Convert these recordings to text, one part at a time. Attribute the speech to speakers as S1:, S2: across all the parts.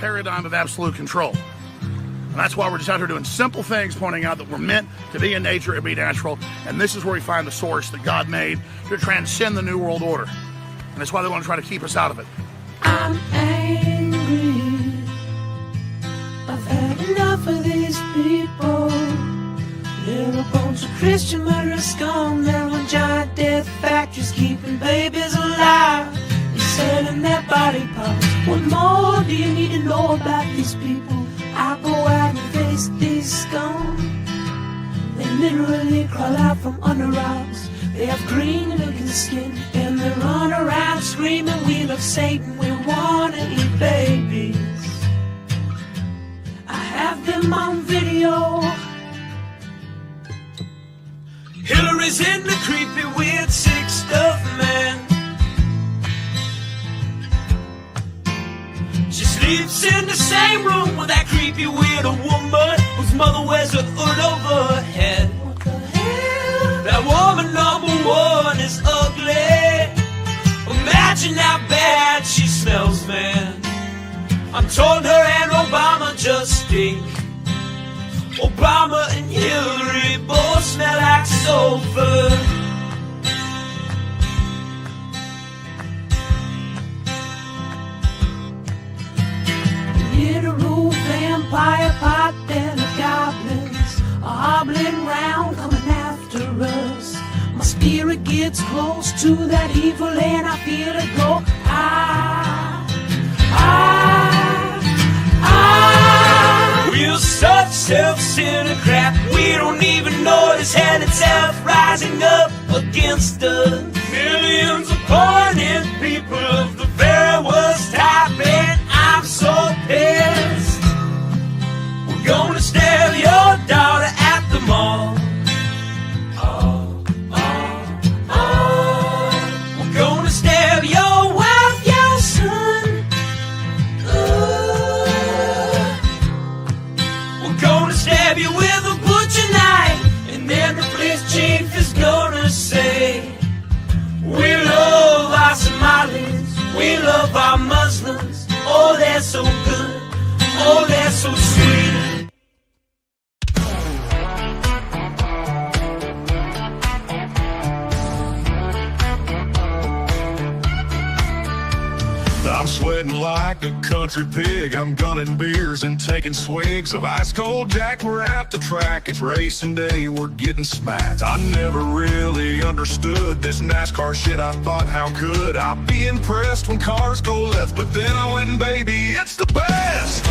S1: paradigm of absolute control. And that's why we're just out here doing simple things, pointing out that we're meant to be in nature and be natural. And this is where we find the source that God made to transcend the New World Order. And that's why they want to try to keep us out of it.
S2: I'm angry. I've had enough of these people. They're a bunch of Christian murderers scum. They're on giant death factories keeping babies alive. They're selling their body parts. What more do you need to know about these people? I go out and face these scum. They literally crawl out from under rocks. They have green looking skin and they run around screaming, we love Satan, we wanna eat babies. I have them on video. Hillary's in the creepy weird sick stuff, man. She sleeps in the same room with that creepy weird woman whose mother wears a hood over her head. What the hell? That woman number one is ugly. Imagine how bad she smells, man. I'm told her and Obama just stink. Obama and Hillary both smell like sulfur. Literal vampire pot and the goblins are hobbling round coming after us. My spirit gets close to that evil and I feel it go. We're such self-centered crap. We don't even notice hell itself rising up against us. Millions of pointed people of the very worst type, and I'm so pissed. We're gonna stab your daughter at the mall. We're gonna stab your wife, your son. We're gonna stab you with a butcher knife, and then the police chief is gonna say, we love our Somalis, we love our Muslims. Oh, they're so good, oh, they're so sweet.
S3: I'm sweating like a country pig. I'm gunning beers and taking swigs of ice cold Jack. We're at the track, it's racing day, we're getting smacked. I never really understood this NASCAR shit. I thought, how could I be impressed when cars go left? But then I went, baby, it's the best.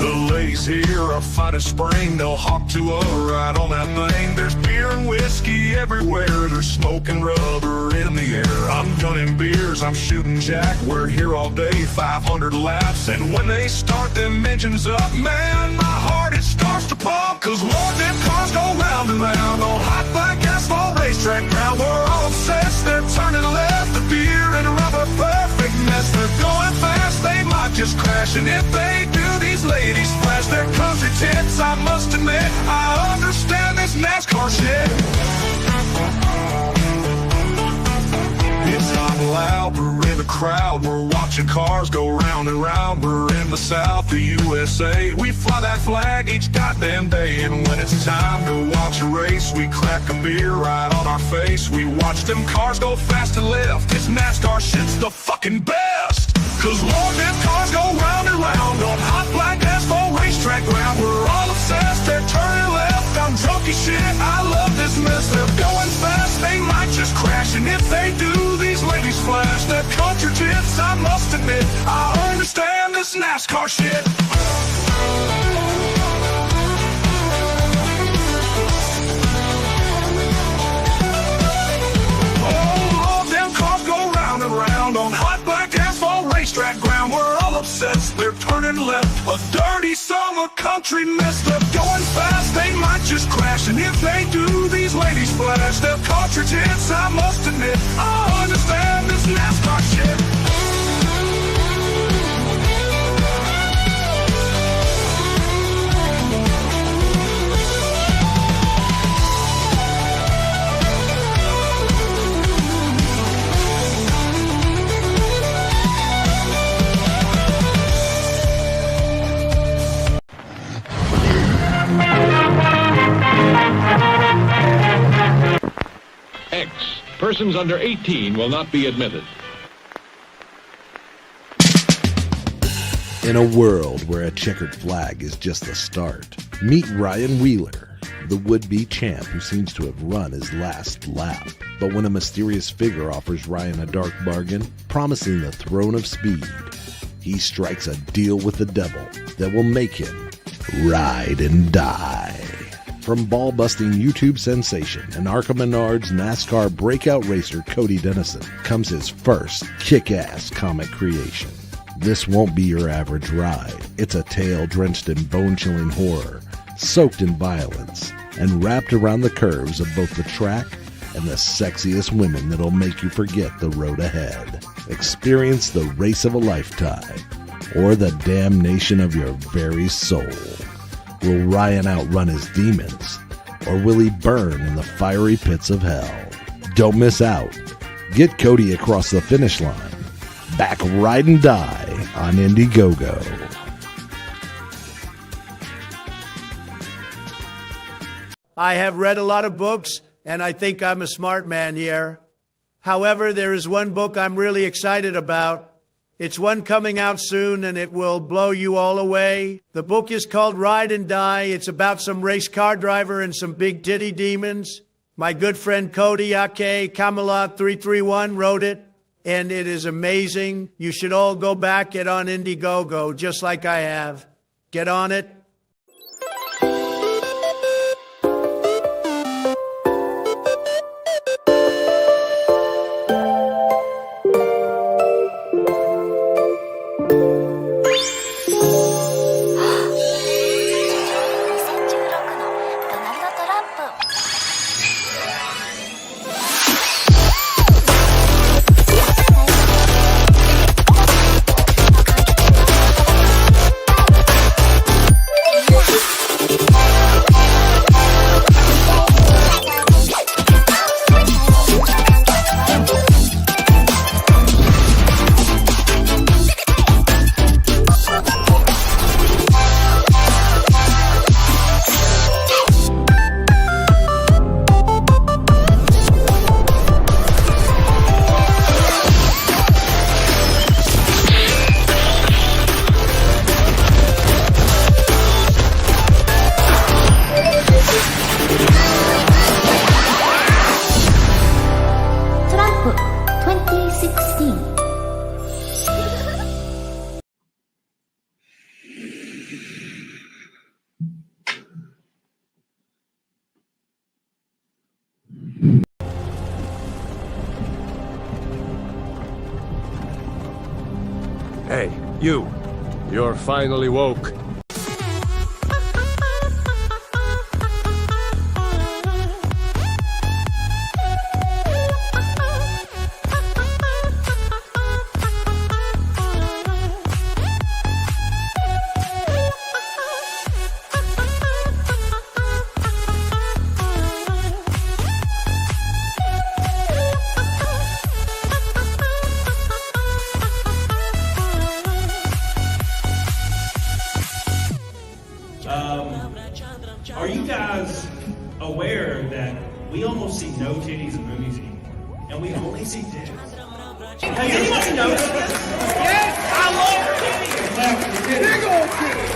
S3: The ladies here are fine as spring. They'll hop to a ride on that thing. There's beer and whiskey everywhere. There's smoking rubber in the air. I'm gunning beers, I'm shooting Jack. We're here all day, 500 laps. And when they start them engines up, man, my heart, it starts to pump. Cause Lord, them cars go round and round on hot black asphalt racetrack ground. We're all obsessed, they're turning left. The beer and rubber, perfect mess. They're going fast, they might just crash. And if they do, these ladies flash their country tits. I must admit, I understand this NASCAR shit. It's not loud, we're in the crowd. We're watching cars go round and round. We're in the South, the USA. We fly that flag each goddamn day. And when it's time to watch a race, we crack a beer right on our face. We watch them cars go fast and left. This NASCAR shit's the fucking best. Cause Lord, them cars go round and round on hot black asphalt racetrack ground. We're all obsessed, they're turning left. I'm drunk as shit, I love this mess. They're going fast, they might just crash. And if they do, these ladies flash their country tits. I must admit, I understand this NASCAR shit. Oh Lord, them cars go round and round on hot black asphalt racetrack ground. We're all obsessed, they're turning left. A dirty summer country mess. They're going fast, they might just crash. And if they do, these ladies flash their country tits. I must admit, I understand this NASCAR shit.
S4: Persons under 18 will not be admitted.
S5: In a world where a checkered flag is just the start, meet Ryan Wheeler, the would-be champ who seems to have run his last lap. But when a mysterious figure offers Ryan a dark bargain, promising the throne of speed, he strikes a deal with the devil that will make him ride and die. From ball-busting YouTube sensation and Arkham Menard's NASCAR breakout racer Cody Dennison comes his first kick-ass comic creation. This won't be your average ride. It's a tale drenched in bone-chilling horror, soaked in violence, and wrapped around the curves of both the track and the sexiest women that'll make you forget the road ahead. Experience the race of a lifetime, or the damnation of your very soul. Will Ryan outrun his demons, or will he burn in the fiery pits of hell? Don't miss out. Get Cody across the finish line. Back Ride and Die on Indiegogo.
S6: I have read a lot of books, and I think I'm a smart man here. However, there is one book I'm really excited about. It's one coming out soon, and it will blow you all away. The book is called Ride and Die. It's about some race car driver and some big titty demons. My good friend Cody Ake Camelot 331 wrote it, and it is amazing. You should all go back, get on Indiegogo, just like I have. Get on it.
S4: Hey, you. You're finally woke.
S7: Are you guys aware that we almost see no titties in movies anymore? And we only see dicks. Has anybody noticed this? Yes, I love titties! Big old titties!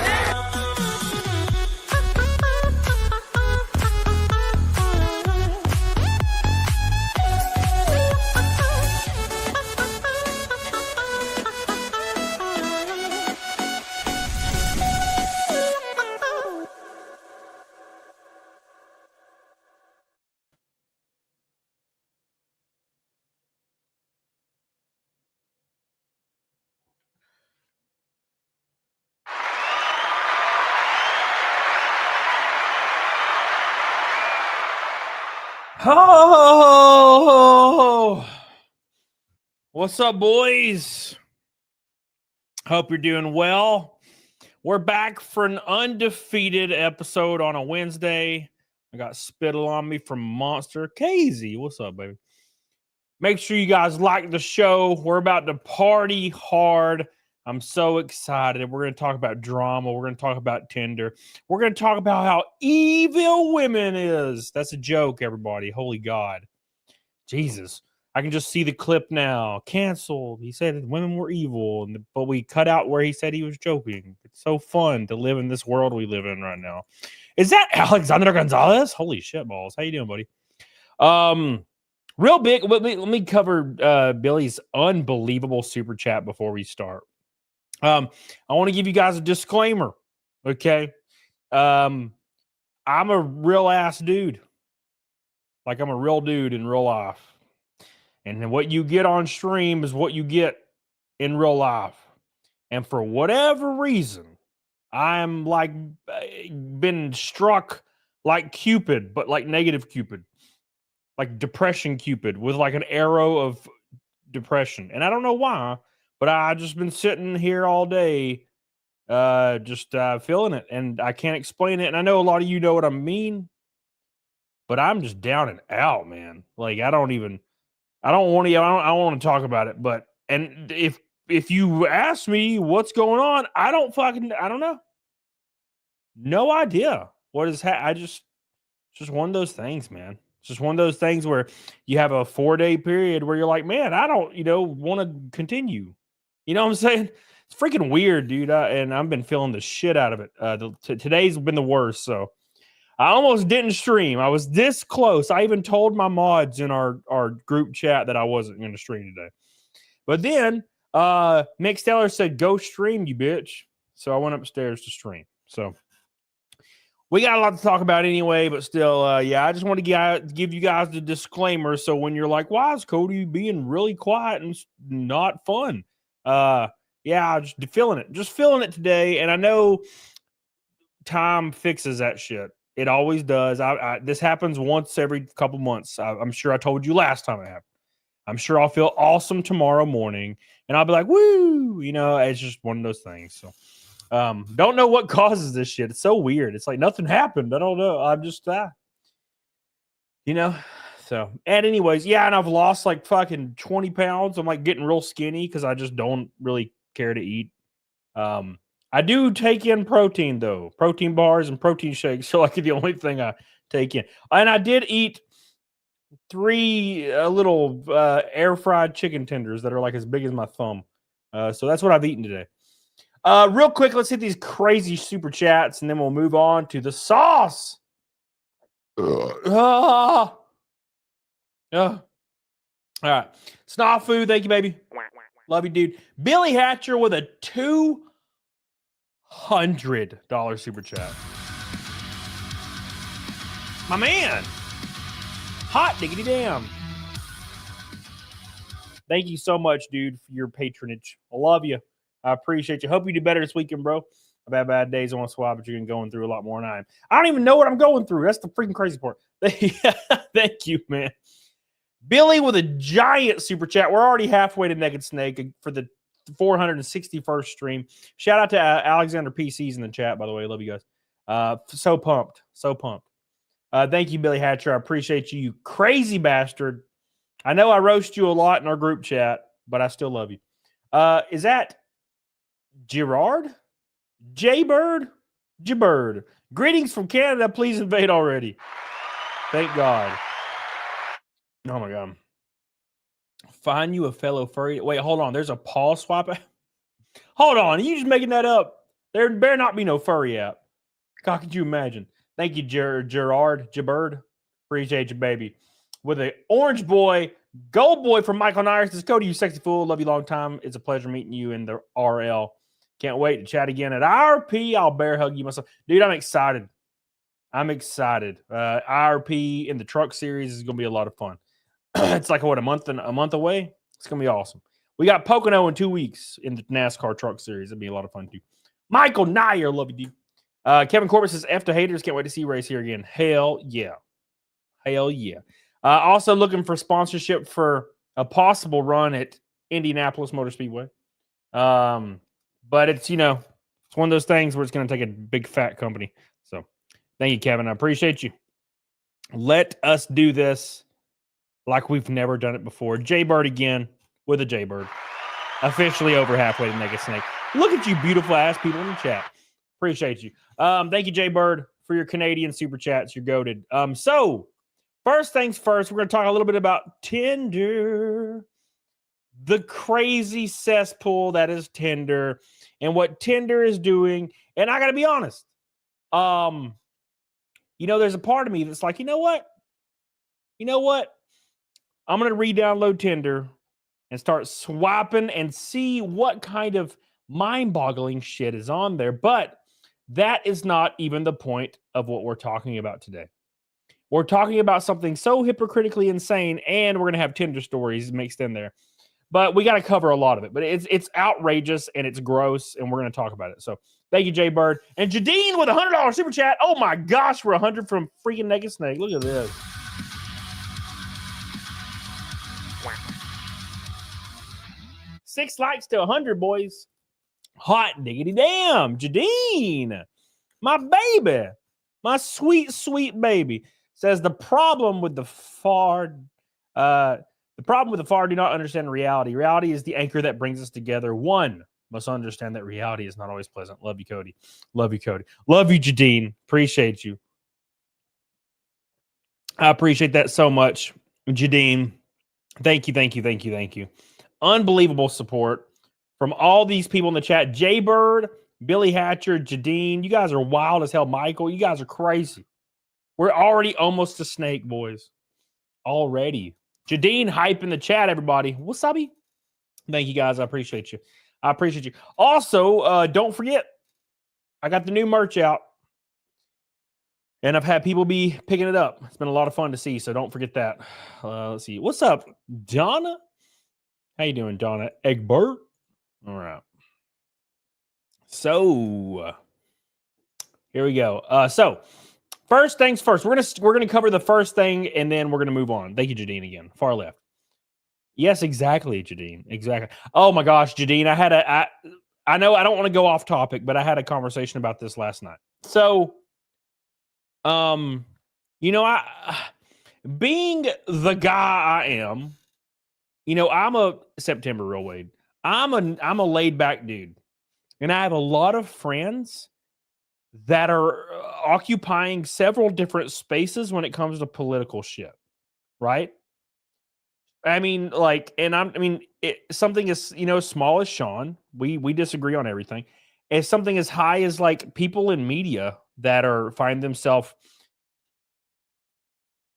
S8: Oh, what's up, boys? Hope you're doing well. We're back for an undefeated episode on a Wednesday. I got spittle on me from Monster. Casey, what's up, baby? Make sure you guys like the show. We're about to party hard. I'm so excited. We're going to talk about drama. We're going to talk about Tinder. We're going to talk about how evil women is. That's a joke, everybody. Holy God. Jesus. I can just see the clip now. Canceled. He said women were evil, but we cut out where he said he was joking. It's so fun to live in this world we live in right now. Is that Alexander Gonzalez? Holy shit balls. How you doing, buddy? Real big. Let me cover Billy's unbelievable super chat before we start. I want to give you guys a disclaimer. Okay. I'm a real ass dude. Like I'm a real dude in real life. And what you get on stream is what you get in real life. And for whatever reason, I'm like been struck like Cupid, but like negative Cupid. Like depression Cupid with like an arrow of depression. And I don't know why, but I just been sitting here all day just feeling it. And I can't explain it. And I know a lot of you know what I mean, but I'm just down and out, man. Like I don't want to talk about it, but and if you ask me what's going on, I don't know. No idea what is it's just one of those things, man. It's just one of those things where you have a 4-day period where you're like, man, I don't, want to continue. You know what I'm saying? It's freaking weird, dude. And I've been feeling the shit out of it. Today's been the worst, so I almost didn't stream. I was this close. I even told my mods in our group chat that I wasn't going to stream today. But then Mick Steller said, go stream, you bitch. So I went upstairs to stream. So we got a lot to talk about anyway, but still, I just want to give you guys the disclaimer. So when you're like, why is Cody being really quiet and not fun? Just feeling it today. And I know time fixes that shit. It always does. This happens once every couple months. I'm sure I told you last time it happened. I'm sure I'll feel awesome tomorrow morning, and I'll be like, woo! It's just one of those things. So, don't know what causes this shit. It's so weird. It's like nothing happened. I don't know. I'm just So, and anyways, and I've lost like fucking 20 pounds. I'm like getting real skinny because I just don't really care to eat. I do take in protein, though. Protein bars and protein shakes are like the only thing I take in. And I did eat 3 little air-fried chicken tenders that are like as big as my thumb. So that's what I've eaten today. Real quick, let's hit these crazy super chats, and then we'll move on to the sauce. All right. Snafu, thank you, baby. Love you, dude. Billy Hatcher with a $200 super chat. My man. Hot diggity damn. Thank you so much, dude, for your patronage. I love you. I appreciate you. Hope you do better this weekend, bro. I've had bad days on swap, but you're going through a lot more than I am. I don't even know what I'm going through. That's the freaking crazy part. Thank you, man. Billy with a giant super chat. We're already halfway to Naked Snake for the 461st stream. Shout out to Alexander PC's in the chat, by the way. Love you guys. So pumped. Thank you, Billy Hatcher. I appreciate you, you crazy bastard. I know I roast you a lot in our group chat, but I still love you. Is that Gerard? Jaybird? Jabird. Greetings from Canada. Please invade already. Thank God. Oh, my God. Find you a fellow furry. Wait, hold on. There's a paw swap app? Hold on. Are you just making that up? There better not be no furry app. How could you imagine? Thank you, Gerard. Jabird. Appreciate you, baby. With an orange boy, gold boy from Michael Nyers. Let's go to you, sexy fool. Love you long time. It's a pleasure meeting you in the RL. Can't wait to chat again at IRP. I'll bear hug you myself. Dude, I'm excited. IRP in the truck series is going to be a lot of fun. It's like, what, a month away? It's going to be awesome. We got Pocono in 2 weeks in the NASCAR truck series. It'll be a lot of fun, too. Michael Nyer, love you, dude. Kevin Corbett says, F to haters. Can't wait to see you race here again. Hell yeah. Also looking for sponsorship for a possible run at Indianapolis Motor Speedway. But it's, it's one of those things where it's going to take a big fat company. So thank you, Kevin. I appreciate you. Let us do this like we've never done it before. Jaybird again with a Jaybird. Officially over halfway to Naked Snake. Look at you beautiful ass people in the chat. Appreciate you. Thank you, Jaybird, for your Canadian super chats. You're goated. So First things first, we're going to talk a little bit about Tinder, the crazy cesspool that is Tinder, and what Tinder is doing. And I got to be honest, there's a part of me that's like, you know what? I'm going to re-download Tinder and start swiping and see what kind of mind-boggling shit is on there. But that is not even the point of what we're talking about today. We're talking about something so hypocritically insane, and we're going to have Tinder stories mixed in there. But we got to cover a lot of it. But it's outrageous, and it's gross, and we're going to talk about it. So thank you, Jay Bird. And Jadine with a $100 super chat. Oh, my gosh, we're 100 from freaking Naked Snake. Look at this. 6 likes to 100, boys. Hot diggity damn. Jadine, my baby, my sweet, sweet baby, says the problem with the FAR do not understand reality. Reality is the anchor that brings us together. One must understand that reality is not always pleasant. Love you, Cody. Love you, Cody. Love you, Jadine. Appreciate you. I appreciate that so much, Jadine. Thank you. Unbelievable support from all these people in the chat. Jay Bird, Billy Hatcher, Jadine. You guys are wild as hell. Michael, you guys are crazy. We're already almost a snake, boys. Already. Jadine, hype in the chat, everybody. Wasabi. Thank you, guys. I appreciate you. Also, don't forget, I got the new merch out. And I've had people be picking it up. It's been a lot of fun to see, so don't forget that. Let's see. What's up, Donna? How you doing, Donna Egbert? All right. So, here we go. So, first things first. We're gonna cover the first thing, and then we're gonna move on. Thank you, Jadine, again. Far left. Yes, exactly, Jadine. Exactly. Oh my gosh, Jadine. I know I don't want to go off topic, but I had a conversation about this last night. So, being the guy I am, I'm a September real Wade. I'm a laid back dude, and I have a lot of friends that are occupying several different spaces when it comes to political shit, right? I mean, something as small as Sean. We disagree on everything. As something as high as like people in media that find themselves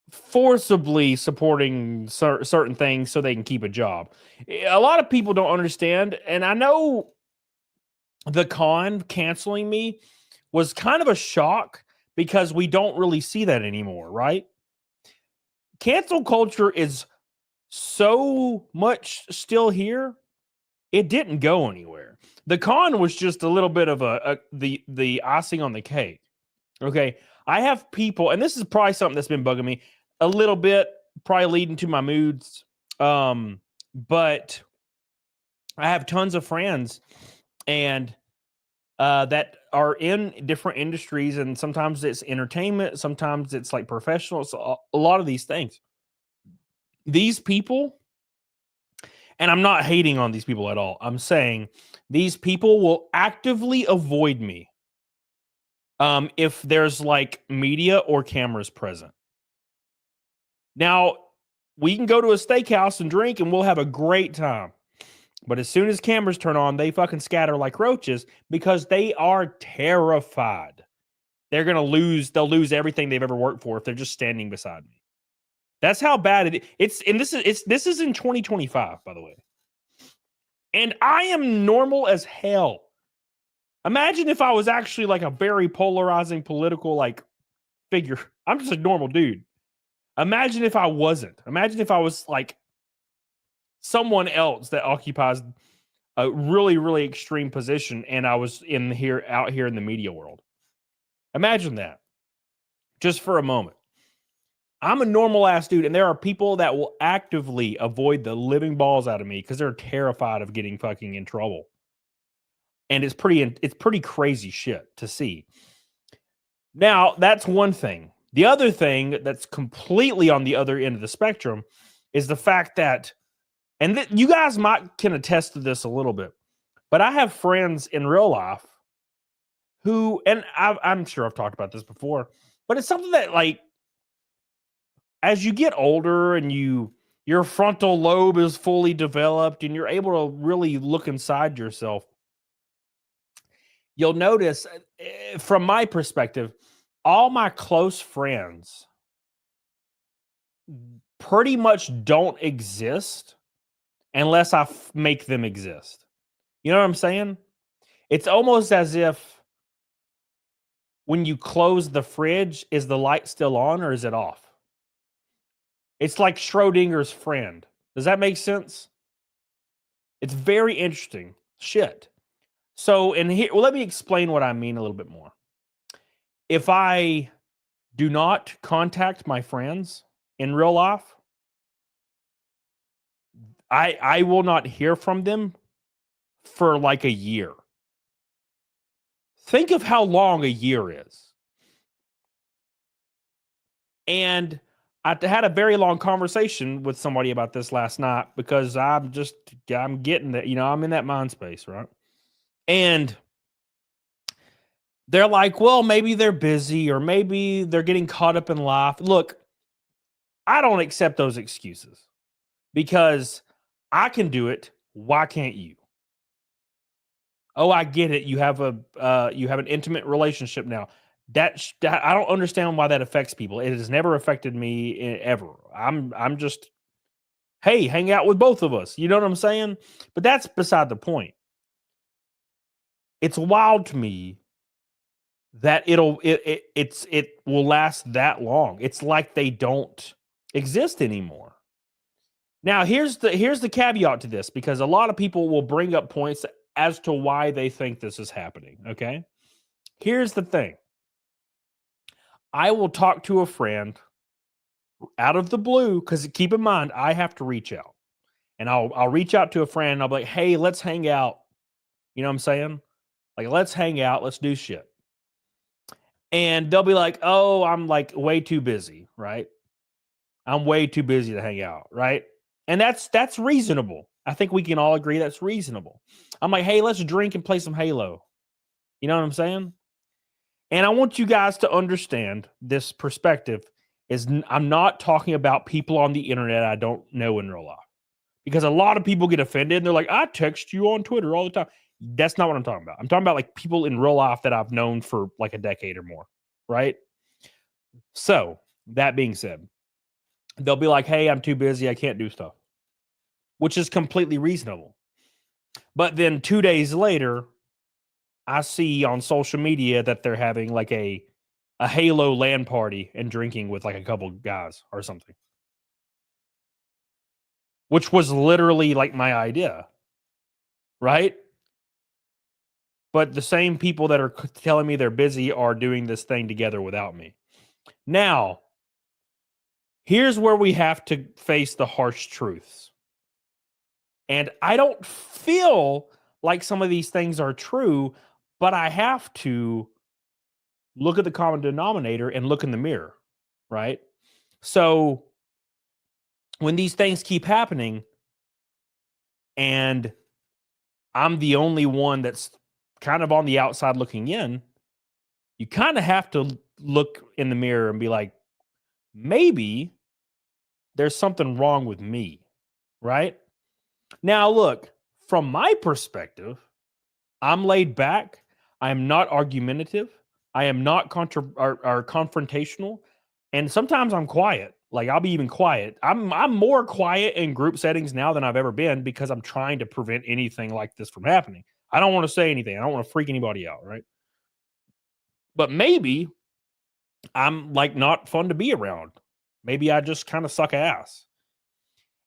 S8: forcibly supporting certain things so they can keep a job. A lot of people don't understand, and I know the con canceling me was kind of a shock because we don't really see that anymore, right? Cancel culture is so much still here. It didn't go anywhere. The con was just a little bit of the icing on the cake. Okay, I have people, and this is probably something that's been bugging me a little bit, probably leading to my moods. But I have tons of friends and that are in different industries, and sometimes it's entertainment, sometimes it's like professional. So a lot of these things. These people, and I'm not hating on these people at all. I'm saying these people will actively avoid me if there's like media or cameras present. Now, we can go to a steakhouse and drink and we'll have a great time. But as soon as cameras turn on, they fucking scatter like roaches because they are terrified. They're going to lose. They'll lose everything they've ever worked for if they're just standing beside me. That's how bad it is. And this is in 2025, by the way. And I am normal as hell. Imagine if I was actually like a very polarizing political like figure. I'm just a normal dude. Imagine if I wasn't. Imagine if I was like someone else that occupies a really, really extreme position and I was out here in the media world. Imagine that. Just for a moment. I'm a normal ass dude, and there are people that will actively avoid the living balls out of me because they're terrified of getting fucking in trouble. And it's pretty crazy shit to see. Now, that's one thing. The other thing that's completely on the other end of the spectrum is the fact that, and you guys can attest to this a little bit, but I have friends in real life who, and I'm sure I've talked about this before, but it's something that like as you get older and your frontal lobe is fully developed and you're able to really look inside yourself, you'll notice, from my perspective, all my close friends pretty much don't exist unless I make them exist. You know what I'm saying? It's almost as if when you close the fridge, is the light still on or is it off? It's like Schrodinger's friend. Does that make sense? It's very interesting shit. So, and here, well, let me explain what I mean a little bit more. If I do not contact my friends in real life, I will not hear from them for like a year. Think of how long a year is. And I had a very long conversation with somebody about this last night because I'm getting that, I'm in that mind space, right? And they're like, well, maybe they're busy or maybe they're getting caught up in life. Look, I don't accept those excuses because I can do it. Why can't you? Oh, I get it. You have an intimate relationship now. That I don't understand why that affects people. It has never affected me ever. I'm just, hey, hang out with both of us. You know what I'm saying? But that's beside the point. It's wild to me that it will last that long. It's like they don't exist anymore. Now, here's the caveat to this, because a lot of people will bring up points as to why they think this is happening, okay? Here's the thing. I will talk to a friend out of the blue, because keep in mind, I have to reach out. And I'll reach out to a friend, and I'll be like, hey, let's hang out. You know what I'm saying? Like, let's hang out, let's do shit. And they'll be like, oh, I'm like way too busy, right? I'm way too busy to hang out, right? And that's reasonable. I think we can all agree that's reasonable. I'm like, hey, let's drink and play some Halo. You know what I'm saying? And I want you guys to understand this perspective is I'm not talking about people on the internet I don't know in real life. Because a lot of people get offended and they're like, I text you on Twitter all the time. That's not what I'm talking about. I'm talking about like people in real life that I've known for like a decade or more, right? So, that being said, they'll be like, hey, I'm too busy. I can't do stuff, which is completely reasonable. But then 2 days later, I see on social media that they're having like a Halo LAN party and drinking with like a couple guys or something, which was literally like my idea, right? But the same people that are telling me they're busy are doing this thing together without me. Now, here's where we have to face the harsh truths. And I don't feel like some of these things are true, but I have to look at the common denominator and look in the mirror, right? So when these things keep happening and I'm the only one that's kind of on the outside looking in, you kind of have to look in the mirror and be like, maybe there's something wrong with me, right? Now, look, from my perspective, I'm laid back. I am not argumentative. I am not confrontational. And sometimes I'm quiet. Like, I'll be even quiet. I'm more quiet in group settings now than I've ever been because I'm trying to prevent anything like this from happening. I don't want to say anything. I don't want to freak anybody out, right? But maybe I'm like not fun to be around. Maybe I just kind of suck ass.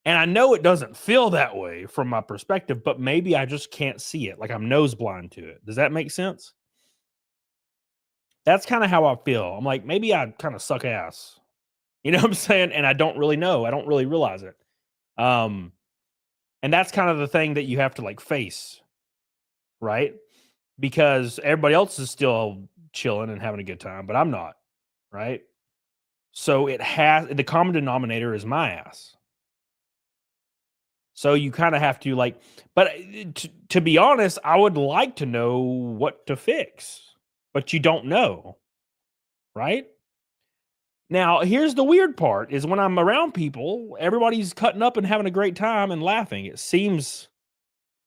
S8: And I know it doesn't feel that way from my perspective, but maybe I just can't see it. Like I'm nose blind to it. Does that make sense? That's kind of how I feel. I'm like, maybe I kind of suck ass. You know what I'm saying? And I don't really know. I don't really realize it. And that's kind of the thing that you have to like face, right? Because everybody else is still chilling and having a good time, but I'm not, right? So the common denominator is my ass. So you kind of have to like, but to be honest, I would like to know what to fix, but you don't know, right? Now, here's the weird part is when I'm around people, everybody's cutting up and having a great time and laughing. It seems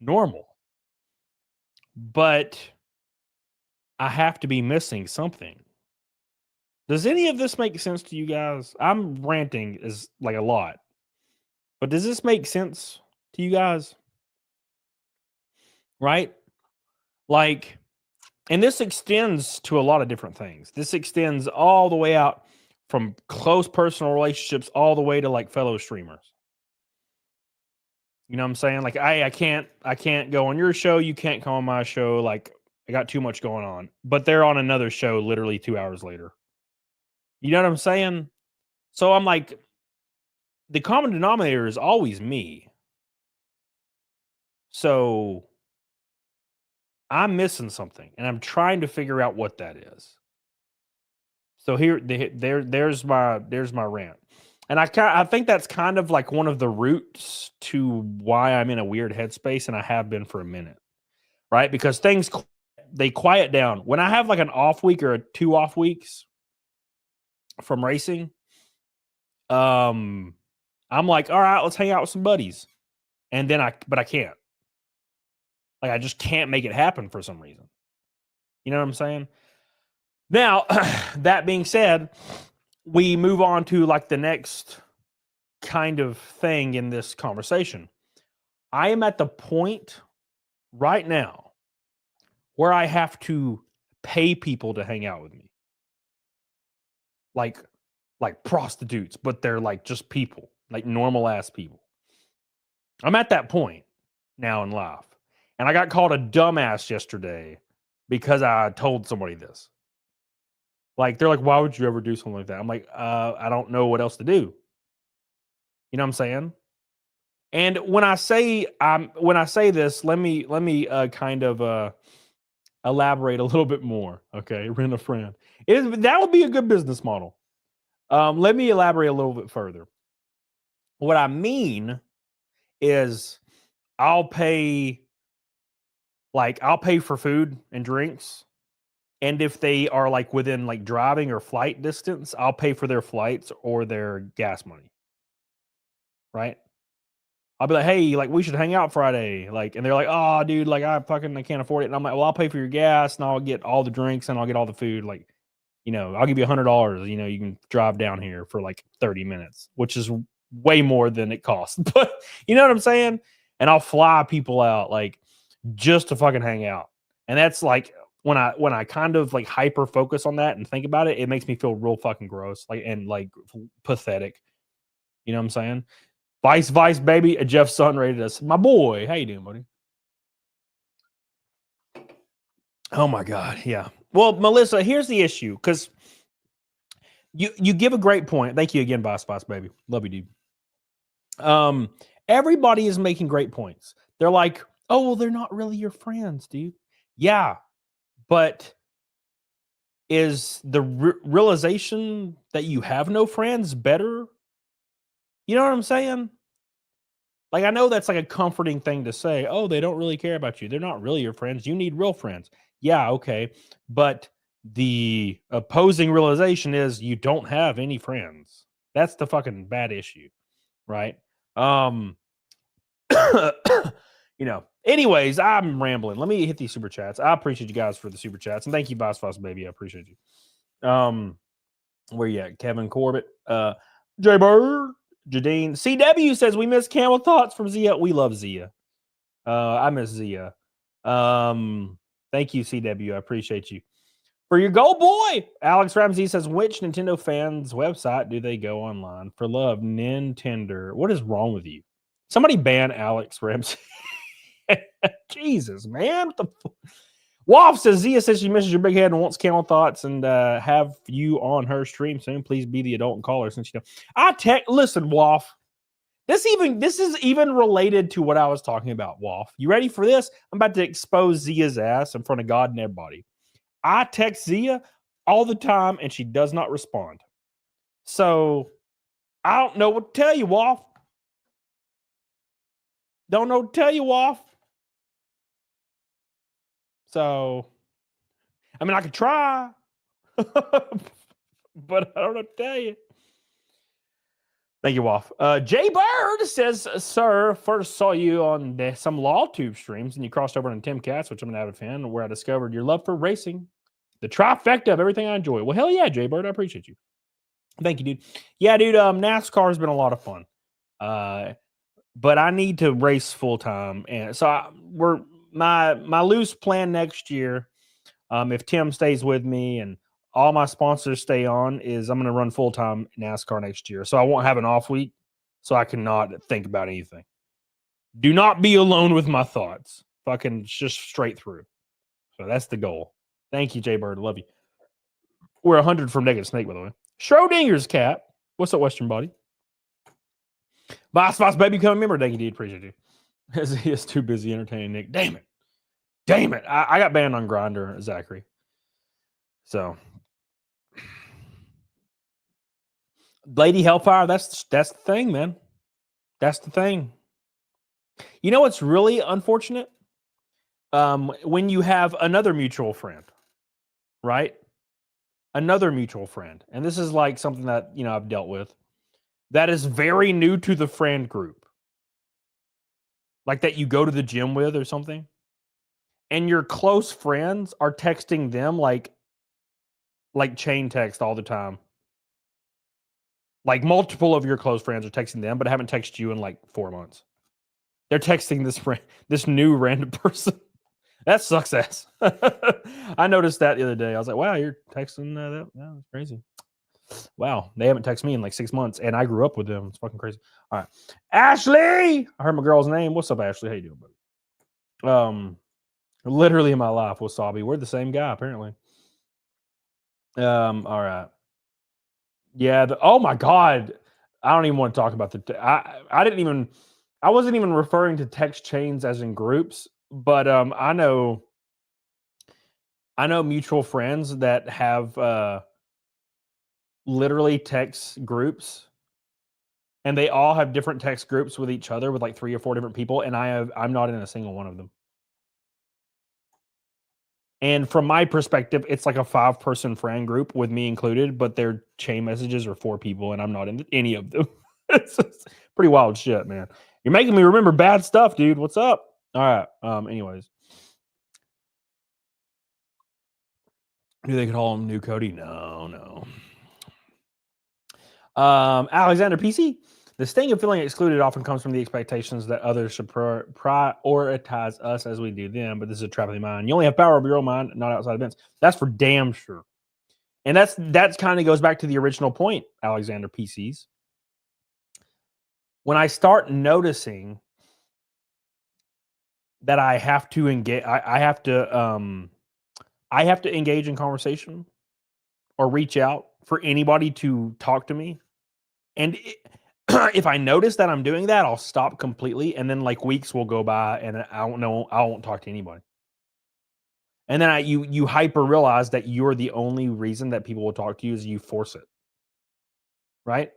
S8: normal. But I have to be missing something. Does any of this make sense to you guys? I'm ranting is like a lot. But does this make sense to you guys? Right? Like, and this extends to a lot of different things. This extends all the way out from close personal relationships all the way to like fellow streamers. You know what I'm saying? Like I can't go on your show, you can't come on my show. Like I got too much going on. But they're on another show literally 2 hours later. You know what I'm saying? So I'm like, the common denominator is always me. So I'm missing something, and I'm trying to figure out what that is. So there's my rant, and I think that's kind of like one of the roots to why I'm in a weird headspace, and I have been for a minute, right? Because things they quiet down when I have like an off week or 2 off weeks from racing. I'm like, all right, let's hang out with some buddies, and then I can't. Like, I just can't make it happen for some reason. You know what I'm saying? Now, that being said, we move on to like the next kind of thing in this conversation. I am at the point right now where I have to pay people to hang out with me. Like prostitutes, but they're like just people, like normal ass people. I'm at that point now in life. And I got called a dumbass yesterday because I told somebody this. Like, they're like, why would you ever do something like that? I'm like, I don't know what else to do. You know what I'm saying? And when I say this, let me kind of elaborate a little bit more. Okay, rent a friend. That would be a good business model. Let me elaborate a little bit further. What I mean is I'll pay for food and drinks. And if they are like within like driving or flight distance, I'll pay for their flights or their gas money. Right? I'll be like, hey, like we should hang out Friday. Like, and they're like, oh, dude, like I can't afford it. And I'm like, well, I'll pay for your gas and I'll get all the drinks and I'll get all the food. Like, you know, I'll give you $100. You know, you can drive down here for like 30 minutes, which is way more than it costs. But you know what I'm saying? And I'll fly people out like just to fucking hang out. And that's like when I kind of like hyper focus on that and think about it, it makes me feel real fucking gross, like and like pathetic. You know what I'm saying? Vice, baby. Jeff Sun rated us. My boy. How you doing, buddy? Oh my God. Yeah. Well, Melissa, here's the issue, because you give a great point. Thank you again, Vice, baby. Love you, dude. Everybody is making great points. They're like, oh, well, they're not really your friends, dude. Yeah, but is the realization that you have no friends better? You know what I'm saying? Like, I know that's like a comforting thing to say. Oh, they don't really care about you. They're not really your friends. You need real friends. Yeah, okay. But the opposing realization is you don't have any friends. That's the fucking bad issue, right? You know, anyways, I'm rambling. Let me hit these super chats. I appreciate you guys for the super chats. And thank you, Boss Foss Baby. I appreciate you. Where you at? Kevin Corbett. J Bird. Jadine. CW says we miss Camel Thoughts from Zia. We love Zia. I miss Zia. Thank you, CW. I appreciate you. For your goal, boy. Alex Ramsey says, which Nintendo fans' website do they go online for love? Nintendo. What is wrong with you? Somebody ban Alex Ramsey. Jesus, man. What the Woff says, Zia says she misses your big head and wants Camel Thoughts and have you on her stream soon. Please be the adult and call her since you know. Listen, Woff. This is even related to what I was talking about, Woff. You ready for this? I'm about to expose Zia's ass in front of God and everybody. I text Zia all the time and she does not respond. So I don't know what to tell you, Woff. Don't know what to tell you, Woff. So, I mean, I could try. but I don't know what to tell you. Thank you, Wolf. Jay Bird says, sir, first saw you on some LawTube streams, and you crossed over on Timcast, which I'm an avid fan, where I discovered your love for racing. The trifecta of everything I enjoy. Well, hell yeah, Jay Bird. I appreciate you. Thank you, dude. Yeah, dude, NASCAR has been a lot of fun. But I need to race full time. And so my loose plan next year, if Tim stays with me and all my sponsors stay on, is I'm going to run full time NASCAR next year. So I won't have an off week, so I cannot think about anything. Do not be alone with my thoughts. Fucking just straight through. So that's the goal. Thank you, Jay Bird. Love you. We're 100 from Naked Snake, by the way. Schrodinger's cat. What's up, Western Body? Boss, baby, become a member. Thank you, dude. Appreciate you. He is too busy entertaining Nick. Damn it. I got banned on Grindr, Zachary. So, Lady Hellfire, that's the thing, man. That's the thing. You know what's really unfortunate? When you have another mutual friend, right? Another mutual friend. And this is like something that, I've dealt with. That is very new to the friend group. Like that you go to the gym with or something. And your close friends are texting them like chain text all the time. Like multiple of your close friends are texting them, but haven't texted you in like 4 months. They're texting this new random person. That sucks ass. I noticed that the other day. I was like, wow, you're texting that? Yeah, that's crazy. Wow, they haven't texted me in like 6 months, and I grew up with them. It's fucking crazy. All right, Ashley. I heard my girl's name. What's up, Ashley? How you doing, buddy? Literally in my life, Wasabi. We're the same guy, apparently. All right. Yeah. Oh my God, I don't even want to talk about I wasn't even referring to text chains as in groups, but I know mutual friends that have literally text groups, and they all have different text groups with each other with like 3 or 4 different people, and I'm not in a single one of them. And from my perspective, it's like a 5-person friend group with me included, but their chain messages are 4 people, and I'm not in any of them. It's pretty wild shit, man. You're making me remember bad stuff, dude. What's up? All right. Anyways. Do they call him New Cody? No. Alexander PC. The sting of feeling excluded often comes from the expectations that others should prioritize us as we do them, but this is a trap of the mind. You only have power over your own mind, not outside events. That's for damn sure. And that's kind of goes back to the original point, Alexander PCs. When I start noticing that I have to engage, I have to engage in conversation or reach out for anybody to talk to me. And if I notice that I'm doing that, I'll stop completely. And then like weeks will go by and I won't talk to anybody. And then you hyper realize that you're the only reason that people will talk to you is you force it. Right?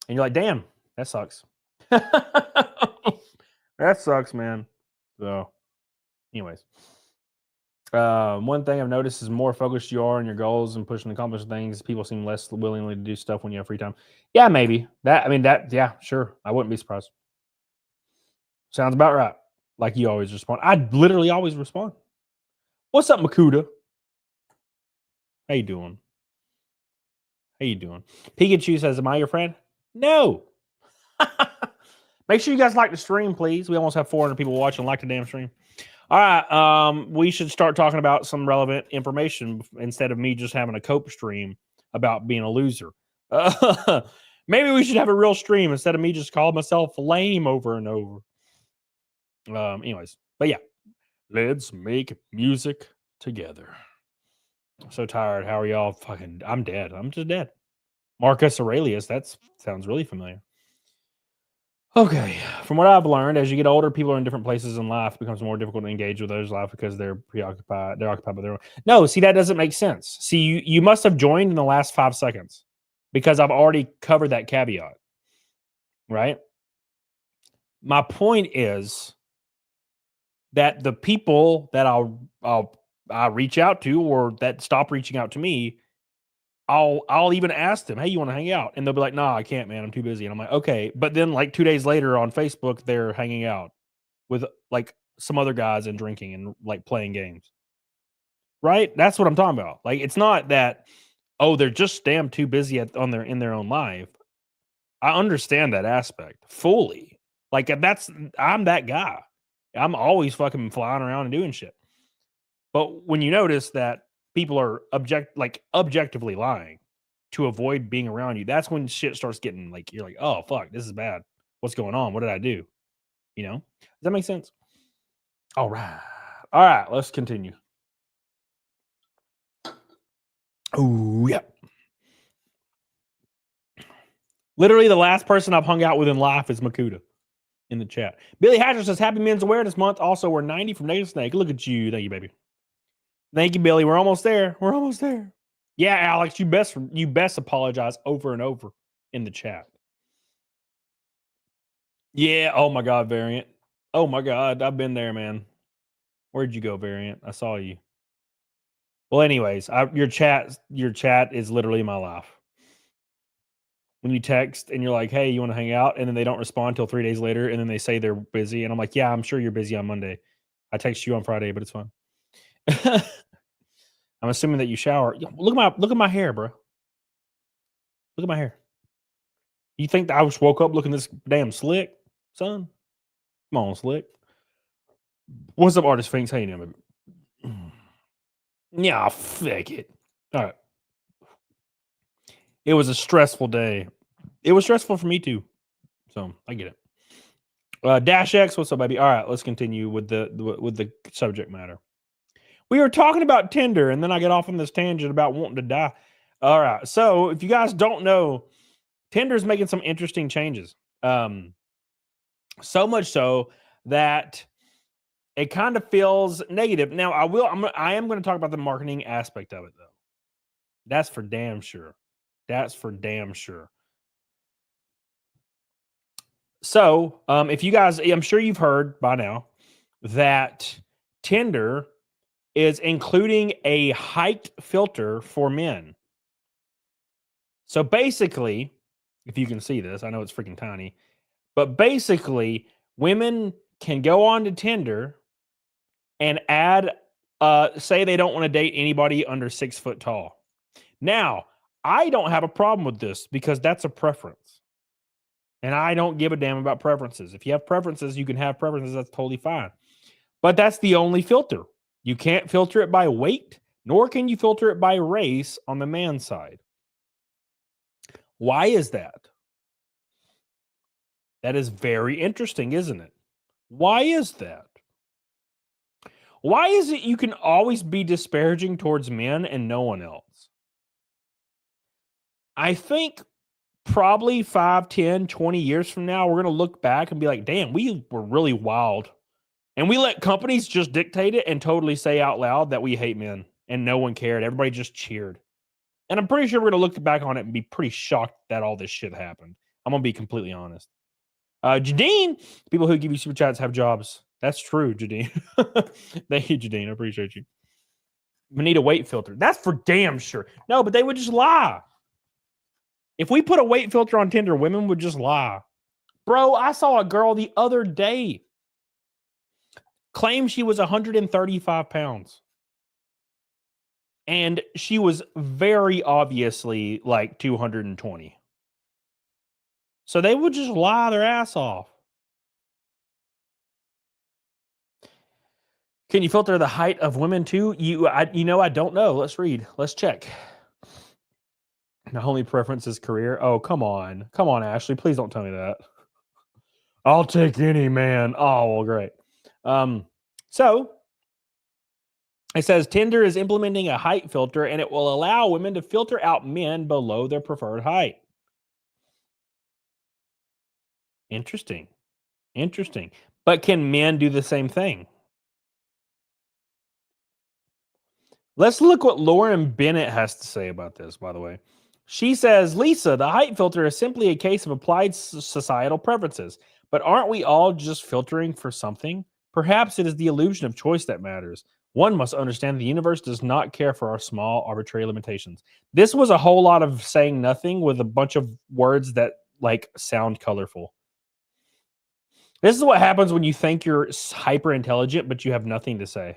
S8: And you're like, damn, that sucks. That sucks, man. So anyways. One thing I've noticed is more focused you are on your goals and pushing to accomplish things, people seem less willingly to do stuff when you have free time. Yeah, maybe. Yeah, sure. I wouldn't be surprised. Sounds about right. Like you always respond. I literally always respond. What's up, Makuda? How you doing? Pikachu says, am I your friend? No. Make sure you guys like the stream, please. We almost have 400 people watching. Like the damn stream. All right. We should start talking about some relevant information instead of me just having a cope stream about being a loser. Maybe we should have a real stream instead of me just calling myself lame over and over. Anyways, but yeah, let's make music together. I'm so tired. How are y'all? I'm dead. I'm just dead. Marcus Aurelius. That sounds really familiar. Okay, from what I've learned, as you get older, people are in different places in life. It becomes more difficult to engage with others' life because they're preoccupied. They're occupied by their own. No, see, that doesn't make sense. See, you must have joined in the last 5 seconds because I've already covered that caveat, right? My point is that the people that I'll reach out to or that stop reaching out to me I'll even ask them, hey, you want to hang out? And they'll be like, nah, I can't, man. I'm too busy. And I'm like, okay. But then like 2 days later on Facebook, they're hanging out with like some other guys and drinking and like playing games. Right? That's what I'm talking about. Like, it's not that, oh, they're just damn too busy in their own life. I understand that aspect fully. Like I'm that guy. I'm always fucking flying around and doing shit. But when you notice that people are objectively lying to avoid being around you, that's when shit starts getting like, you're like, oh fuck, this is bad. What's going on? What did I do? You know? Does that make sense? All right, let's continue. Oh yeah. Literally the last person I've hung out with in life is Makuta in the chat. Billy Hatcher says, happy Men's Awareness Month. Also, we're 90 from Naked Snake. Look at you. Thank you, baby. Thank you, Billy. We're almost there. We're almost there. Yeah, Alex, you best apologize over and over in the chat. Yeah. Oh my God, Variant. Oh my God. I've been there, man. Where'd you go, Variant? I saw you. Well, anyways, your chat is literally my life. When you text and you're like, hey, you want to hang out? And then they don't respond until 3 days later. And then they say they're busy. And I'm like, yeah, I'm sure you're busy on Monday. I text you on Friday, but it's fine. I'm assuming that you shower. Look at my hair, bro. Look at my hair. You think that I just woke up looking this damn slick, son? Come on, slick. What's up, Artist Sphinx? How you doing, baby? Yeah, fuck it. All right. It was a stressful day. It was stressful for me too. So I get it. Dash X, what's up, baby? All right, let's continue with the subject matter. We were talking about Tinder, and then I get off on this tangent about wanting to die. All right. So if you guys don't know, Tinder's making some interesting changes. So much so that it kind of feels negative. Now, I am going to talk about the marketing aspect of it, though. That's for damn sure. That's for damn sure. So, if you guys, I'm sure you've heard by now that Tinder is including a height filter for men. So basically, if you can see this, I know it's freaking tiny, but basically, women can go on to Tinder and add, say they don't want to date anybody under 6 foot tall. Now, I don't have a problem with this because that's a preference. And I don't give a damn about preferences. If you have preferences, you can have preferences. That's totally fine. But that's the only filter. You can't filter it by weight, nor can you filter it by race on the man side. Why is that? That is very interesting, isn't it? Why is that? Why is it you can always be disparaging towards men and no one else? I think probably 5, 10, 20 years from now, we're going to look back and be like, damn, we were really wild. And we let companies just dictate it and totally say out loud that we hate men and no one cared. Everybody just cheered. And I'm pretty sure we're going to look back on it and be pretty shocked that all this shit happened. I'm going to be completely honest. Jadine, people who give you super chats have jobs. That's true, Jadine. Thank you, Jadine. I appreciate you. We need a weight filter. That's for damn sure. No, but they would just lie. If we put a weight filter on Tinder, women would just lie. Bro, I saw a girl the other day claim she was 135 pounds. And she was very obviously like 220. So they would just lie their ass off. Can you filter the height of women too? I don't know. Let's read. Let's check. The only preference is career. Oh, come on. Come on, Ashley. Please don't tell me that. I'll take any man. Oh, well, great. So it says Tinder is implementing a height filter and it will allow women to filter out men below their preferred height. Interesting. Interesting. But can men do the same thing? Let's look what Lauren Bennett has to say about this, by the way. She says, Lisa, the height filter is simply a case of applied societal preferences. But aren't we all just filtering for something? Perhaps it is the illusion of choice that matters. One must understand the universe does not care for our small, arbitrary limitations. This was a whole lot of saying nothing with a bunch of words that like sound colorful. This is what happens when you think you're hyper intelligent, but you have nothing to say.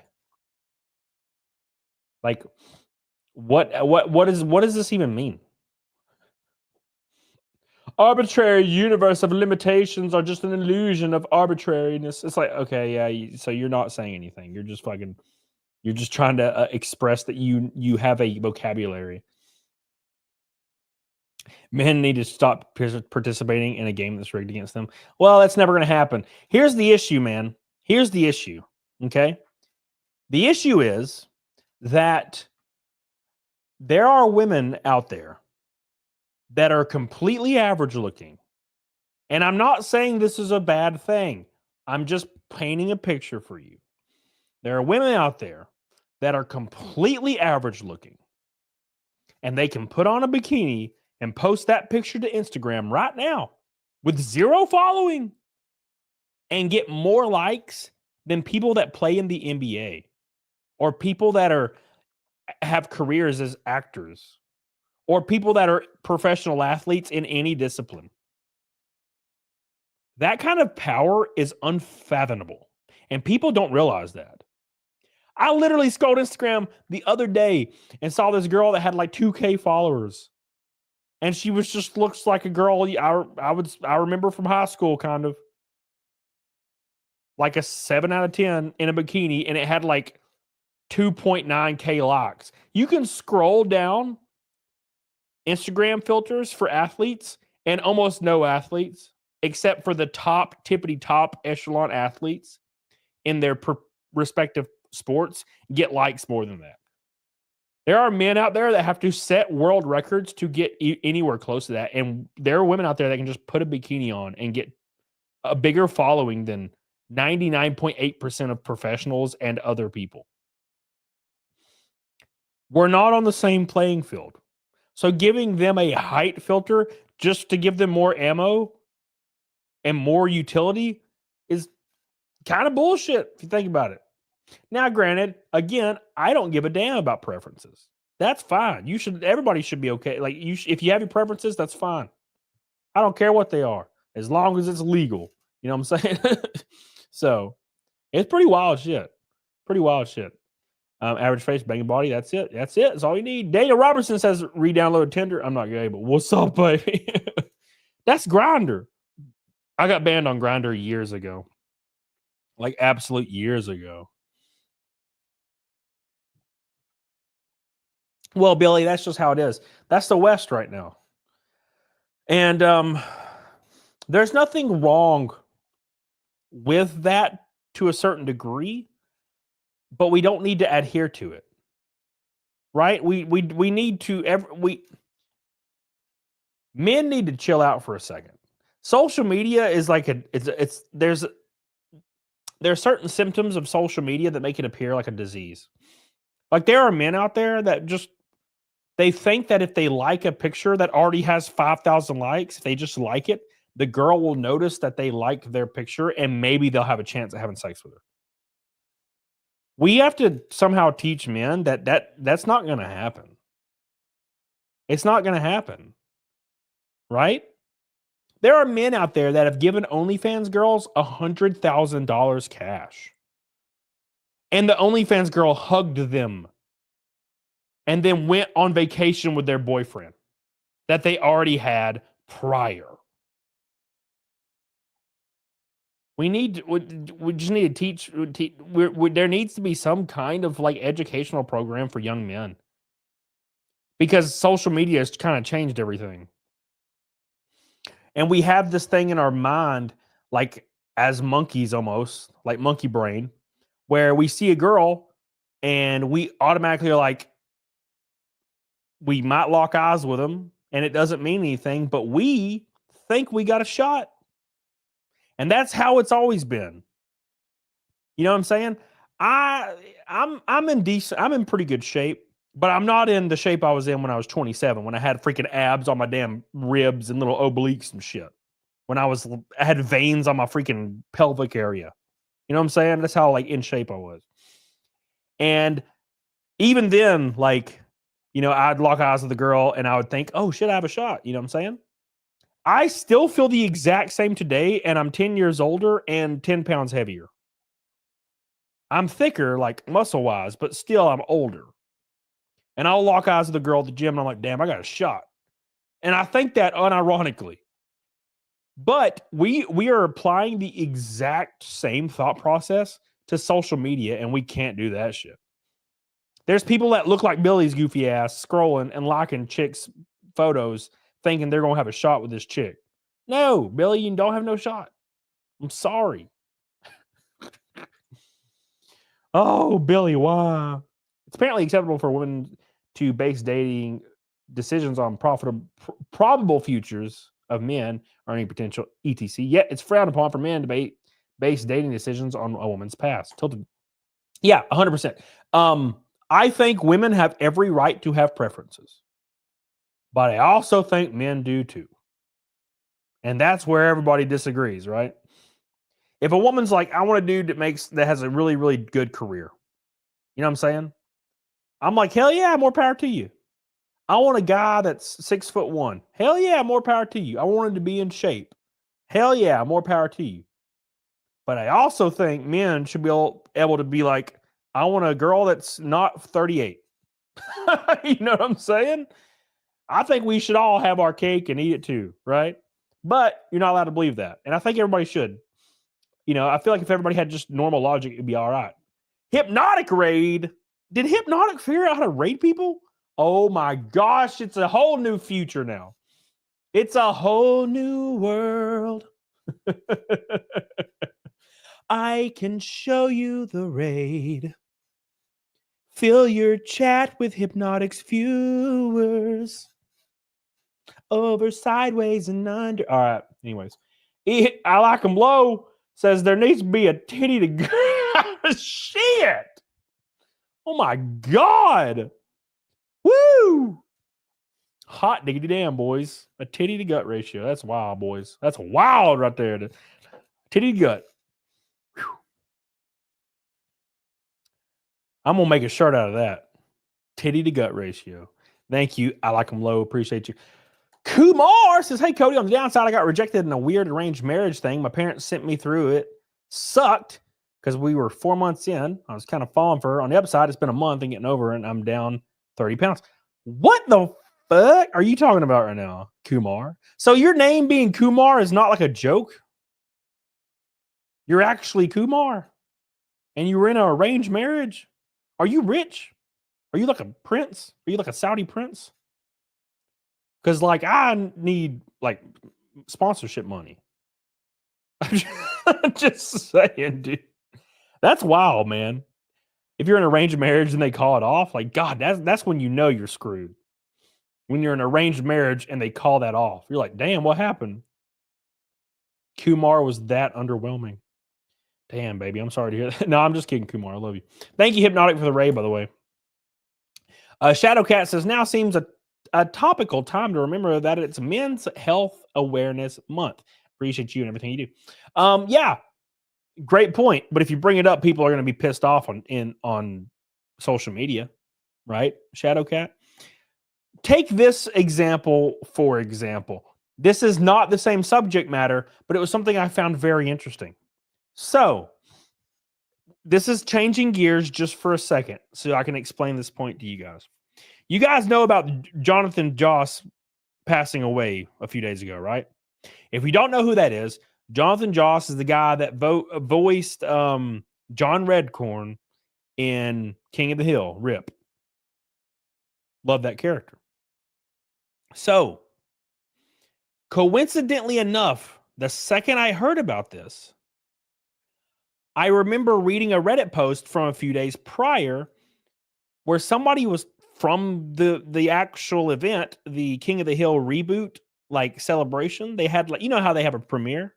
S8: Like, what does this even mean? Arbitrary universe of limitations are just an illusion of arbitrariness. It's like, okay, yeah, so you're not saying anything. You're just fucking, you're just trying to express that you have a vocabulary. Men need to stop participating in a game that's rigged against them. Well, that's never going to happen. Here's the issue, man. Here's the issue, okay? The issue is that there are women out there that are completely average looking. And I'm not saying this is a bad thing. I'm just painting a picture for you. There are women out there that are completely average looking. And they can put on a bikini and post that picture to Instagram right now with 0 following and get more likes than people that play in the NBA or people that have careers as actors or people that are professional athletes in any discipline. That kind of power is unfathomable, and people don't realize that. I literally scrolled Instagram the other day and saw this girl that had like 2K followers. And she was just looks like a girl I remember from high school, kind of. Like a 7 out of 10 in a bikini, and it had like 2.9K likes. You can scroll down Instagram filters for athletes and almost no athletes, except for the top, tippity top echelon athletes in their respective sports, get likes more than that. There are men out there that have to set world records to get anywhere close to that. And there are women out there that can just put a bikini on and get a bigger following than 99.8% of professionals and other people. We're not on the same playing field. So giving them a height filter just to give them more ammo and more utility is kind of bullshit if you think about it. Now, granted, again, I don't give a damn about preferences. That's fine. Everybody should be okay. Like if you have your preferences, that's fine. I don't care what they are, as long as it's legal. You know what I'm saying? So it's pretty wild shit. Pretty wild shit. Average face, banging body. That's it. That's it. That's all you need. Daniel Robertson says re-download Tinder. I'm not gay, but what's up, baby? That's Grindr. I got banned on Grindr years ago. Like absolute years ago. Well, Billy, that's just how it is. That's the West right now. And there's nothing wrong with that to a certain degree, but we don't need to adhere to it. Right? We need to men need to chill out for a second. Social media is like there's certain symptoms of social media that make it appear like a disease. Like there are men out there that just they think that if they like a picture that already has 5,000 likes, if they just like it, the girl will notice that they like their picture and maybe they'll have a chance at having sex with her. We have to somehow teach men that's not going to happen. It's not going to happen. Right? There are men out there that have given OnlyFans girls $100,000 cash. And the OnlyFans girl hugged them and then went on vacation with their boyfriend that they already had prior. We just need to teach. There needs to be some kind of like educational program for young men because social media has kind of changed everything. And we have this thing in our mind, like as monkeys almost, like monkey brain, where we see a girl and we automatically are like, we might lock eyes with them and it doesn't mean anything, but we think we got a shot. And that's how it's always been. You know what I'm saying? I'm in pretty good shape, but I'm not in the shape I was in when I was 27, when I had freaking abs on my damn ribs and little obliques and shit. When I had veins on my freaking pelvic area. You know what I'm saying? That's how like in shape I was. And even then, like, you know, I'd lock eyes with the girl and I would think, oh shit, I have a shot. You know what I'm saying? I still feel the exact same today, and I'm 10 years older and 10 pounds heavier. I'm thicker, like muscle wise, but still I'm older. And I'll lock eyes with the girl at the gym and I'm like, damn, I got a shot. And I think that unironically. But we are applying the exact same thought process to social media, and we can't do that shit. There's people that look like Billy's goofy ass scrolling and liking chicks' photos thinking they're going to have a shot with this chick. No, Billy, you don't have no shot. I'm sorry. Oh, Billy, why? It's apparently acceptable for women to base dating decisions on probable futures of men earning potential, etc. Yet it's frowned upon for men to base dating decisions on a woman's past. Tilted. Yeah, 100%. I think women have every right to have preferences, but I also think men do too. And that's where everybody disagrees, right? If a woman's like, I want a dude that has a really, really good career. You know what I'm saying? I'm like, hell yeah, more power to you. I want a guy that's 6'1". Hell yeah, more power to you. I want him to be in shape. Hell yeah, more power to you. But I also think men should be able to be like, I want a girl that's not 38. You know what I'm saying? I think we should all have our cake and eat it too, right? But you're not allowed to believe that. And I think everybody should. You know, I feel like if everybody had just normal logic, it'd be all right. Hypnotic raid. Did Hypnotic figure out how to raid people? Oh my gosh, it's a whole new future now. It's a whole new world. I can show you the raid. Fill your chat with Hypnotic's viewers. Over, sideways, and under. All right, anyways. I like them low. Says there needs to be a titty to go. Shit. Oh my God. Woo. Hot diggity damn, boys. A titty to gut ratio. That's wild, boys. That's wild right there. Titty to gut. Whew. I'm going to make a shirt out of that. Titty to gut ratio. Thank you. I like them low. Appreciate you. Kumar says, hey, Cody, on the downside, I got rejected in a weird arranged marriage thing. My parents sent me through it. Sucked because we were 4 months in. I was kind of falling for her. On the upside, it's been a month and getting over it, and I'm down 30 pounds. What the fuck are you talking about right now, Kumar? So your name being Kumar is not like a joke? You're actually Kumar? And you were in an arranged marriage? Are you rich? Are you like a prince? Are you like a Saudi prince? Because, like, I need, like, sponsorship money. I'm just saying, dude. That's wild, man. If you're in an arranged marriage and they call it off, like, God, that's when you know you're screwed. When you're in an arranged marriage and they call that off. You're like, damn, what happened? Kumar was that underwhelming. Damn, baby, I'm sorry to hear that. No, I'm just kidding, Kumar. I love you. Thank you, Hypnotic, for the raid, by the way. Shadowcat says, now seems a topical time to remember that it's Men's Health Awareness Month. Appreciate you and everything you do. Yeah, great point. But if you bring it up, people are going to be pissed off on social media, right? Shadowcat. Take this example, for example. This is not the same subject matter, but it was something I found very interesting. So, this is changing gears just for a second so I can explain this point to you guys. You guys know about Jonathan Joss passing away a few days ago, right? If you don't know who that is, Jonathan Joss is the guy that voiced John Redcorn in King of the Hill, RIP. Love that character. So, coincidentally enough, the second I heard about this, I remember reading a Reddit post from a few days prior where somebody was from the actual event, the King of the Hill reboot, like celebration. They had, like, you know how they have a premiere?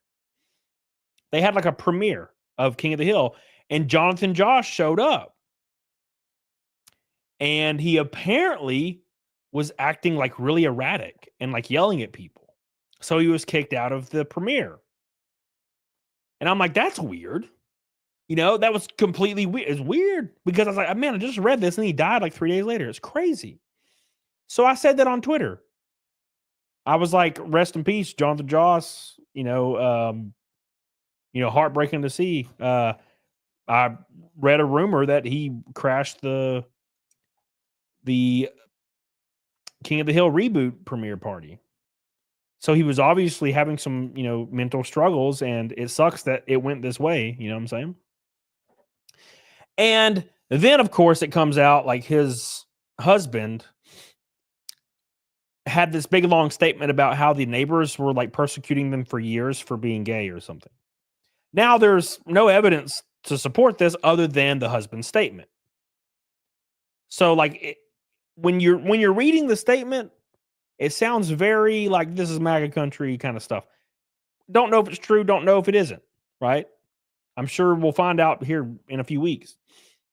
S8: They had like a premiere of King of the Hill, and Jonathan Joss showed up. And he apparently was acting like really erratic and like yelling at people. So he was kicked out of the premiere. And I'm like, that's weird. You know, that was completely weird. It's weird because I was like, man, I just read this and he died like 3 days later. It's crazy. So I said that on Twitter. I was like, rest in peace, Jonathan Joss. Heartbreaking to see. I read a rumor that he crashed the King of the Hill reboot premiere party. So he was obviously having some, mental struggles, and it sucks that it went this way. You know what I'm saying? And then, of course, it comes out like his husband had this big long statement about how the neighbors were like persecuting them for years for being gay or something. Now there's no evidence to support this other than the husband's statement. So like when you're reading the statement, it sounds very like this is MAGA country kind of stuff. Don't know if it's true, don't know if it isn't, right? I'm sure we'll find out here in a few weeks.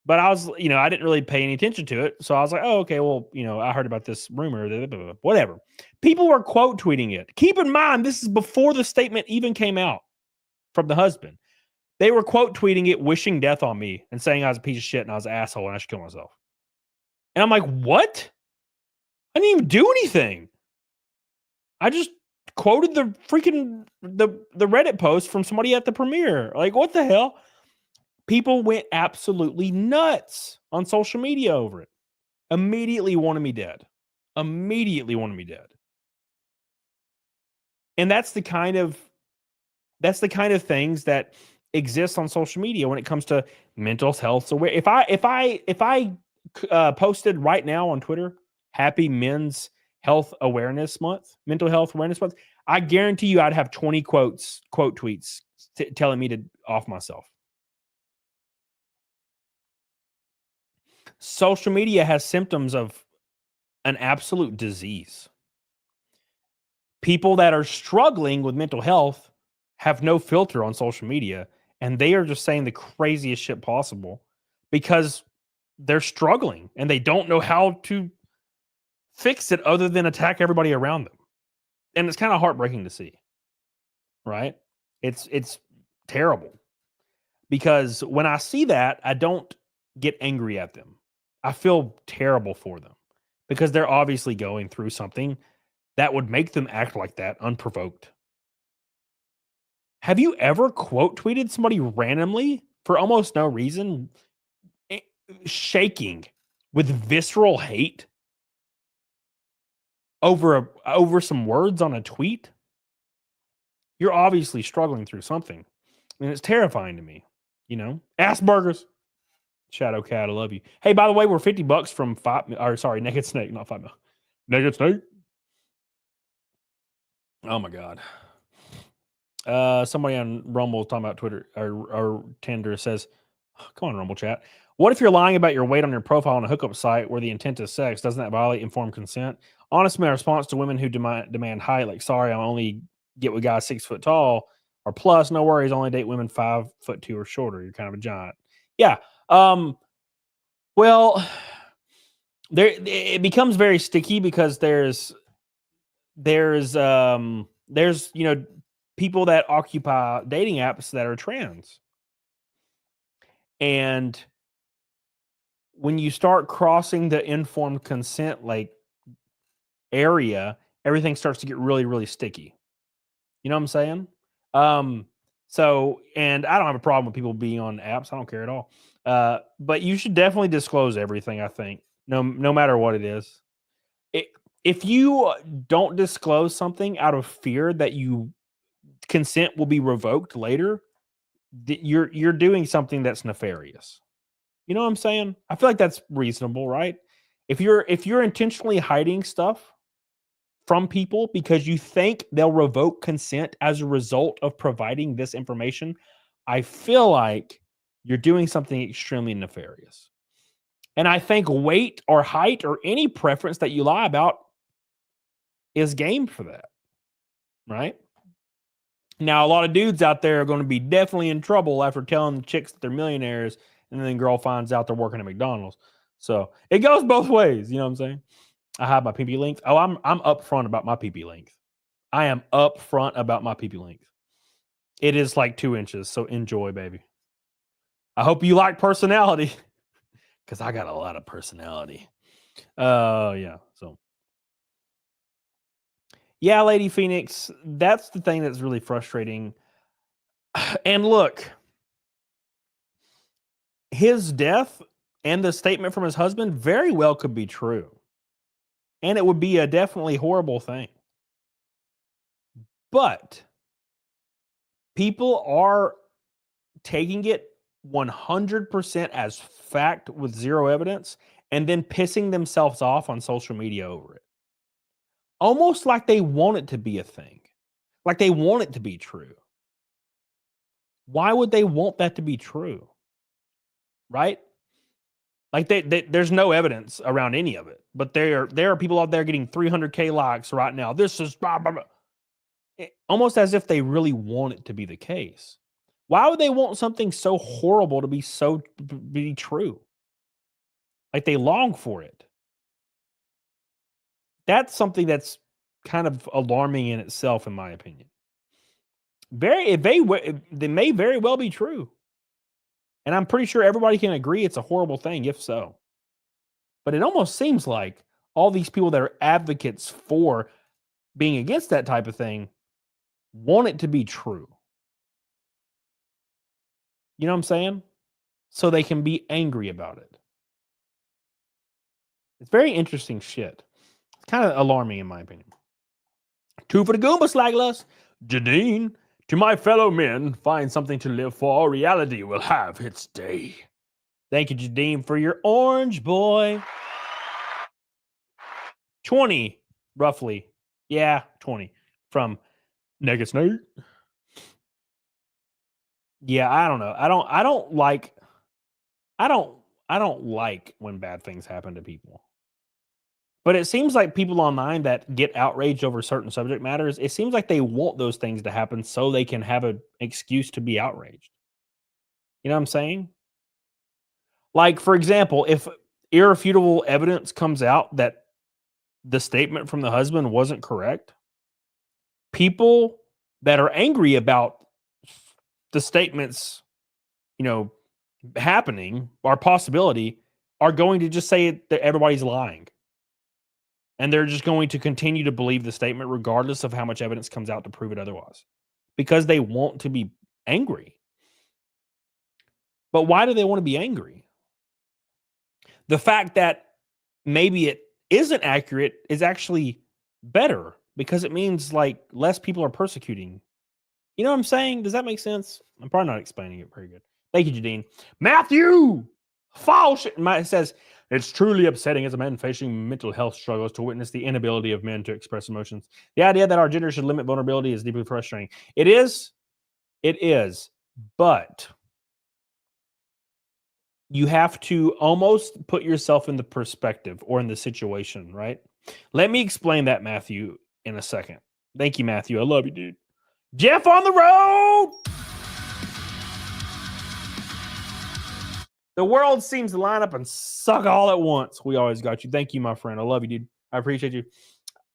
S8: But I was, I didn't really pay any attention to it. So I was like, oh, okay, well, I heard about this rumor, whatever. People were quote tweeting it. Keep in mind, this is before the statement even came out from the husband. They were quote tweeting it, wishing death on me and saying I was a piece of shit and I was an asshole and I should kill myself. And I'm like, what? I didn't even do anything. I just quoted the freaking the Reddit post from somebody at the premiere. Like, what the hell? People went absolutely nuts on social media over it. Immediately wanted me dead. Immediately wanted me dead. And that's the kind of things that exist on social media when it comes to mental health. So if I posted right now on Twitter, Happy Men's Health Awareness Month, Mental Health Awareness Month, I guarantee you I'd have 20 quote tweets telling me to off myself. Social media has symptoms of an absolute disease. People that are struggling with mental health have no filter on social media, and they are just saying the craziest shit possible because they're struggling and they don't know how to fix it other than attack everybody around them. And it's kind of heartbreaking to see, right? It's terrible because when I see that, I don't get angry at them. I feel terrible for them because they're obviously going through something that would make them act like that unprovoked. Have you ever quote tweeted somebody randomly for almost no reason, shaking with visceral hate over some words on a tweet? You're obviously struggling through something, and it's terrifying to me. Asperger's. Shadow Cat, I love you. Hey, by the way, we're $50 from Naked Snake, not 5 mil. Naked Snake. Oh my God. Somebody on Rumble talking about Twitter or Tinder says, come on, Rumble chat. What if you're lying about your weight on your profile on a hookup site where the intent is sex? Doesn't that violate informed consent? Honestly, my response to women who demand height, like, sorry, I only get with guys 6 foot tall or plus, no worries, only date women 5'2" or shorter. You're kind of a giant. Yeah. Well, it becomes very sticky because there's people that occupy dating apps that are trans. And when you start crossing the informed consent area, everything starts to get really, really sticky. You know what I'm saying? And I don't have a problem with people being on apps. I don't care at all. But you should definitely disclose everything, I think, no matter what it is. If you don't disclose something out of fear that consent will be revoked later, you're doing something that's nefarious. You know what I'm saying? I feel like that's reasonable, right? If you're intentionally hiding stuff from people because you think they'll revoke consent as a result of providing this information, I feel like you're doing something extremely nefarious. And I think weight or height or any preference that you lie about is game for that, right? Now, a lot of dudes out there are going to be definitely in trouble after telling the chicks that they're millionaires, and then the girl finds out they're working at McDonald's. So it goes both ways. You know what I'm saying? I have my PP length. Oh, I'm upfront about my PP length. I am upfront about my PP length. It is like 2 inches. So enjoy, baby. I hope you like personality because I got a lot of personality. Yeah. So, yeah, Lady Phoenix, that's the thing that's really frustrating. And look, his death and the statement from his husband very well could be true. And it would be a definitely horrible thing. But people are taking it 100% as fact with zero evidence and then pissing themselves off on social media over it. Almost like they want it to be a thing. Like they want it to be true. Why would they want that to be true? Right? Like there's no evidence around any of it. But there are people out there getting 300K likes right now. This is blah, blah, blah. Almost as if they really want it to be the case. Why would they want something so horrible to be true? Like they long for it. That's something that's kind of alarming in itself, in my opinion. They may very well be true. And I'm pretty sure everybody can agree it's a horrible thing, if so. But it almost seems like all these people that are advocates for being against that type of thing want it to be true. You know what I'm saying? So they can be angry about it. It's very interesting shit. It's kind of alarming in my opinion. 2 for the Goomba Slagless. Jadine, to my fellow men, find something to live for. Reality will have its day. Thank you, Jadine, for your orange, boy. 20, roughly. Yeah, 20. From Negus Nate. Yeah, I don't know. I don't like when bad things happen to people. But it seems like people online that get outraged over certain subject matters, it seems like they want those things to happen so they can have an excuse to be outraged. You know what I'm saying? Like, for example, if irrefutable evidence comes out that the statement from the husband wasn't correct, people that are angry about the statements, happening or possibility are going to just say that everybody's lying. And they're just going to continue to believe the statement regardless of how much evidence comes out to prove it otherwise. Because they want to be angry. But why do they want to be angry? The fact that maybe it isn't accurate is actually better because it means like less people are persecuting. You know what I'm saying? Does that make sense? I'm probably not explaining it very good. Thank you, Jadine. Matthew! False! It says, it's truly upsetting as a man facing mental health struggles to witness the inability of men to express emotions. The idea that our gender should limit vulnerability is deeply frustrating. It is, but you have to almost put yourself in the perspective or in the situation, right? Let me explain that, Matthew, in a second. Thank you, Matthew. I love you, dude. Jeff on the road! The world seems to line up and suck all at once. We always got you. Thank you, my friend. I love you, dude. I appreciate you.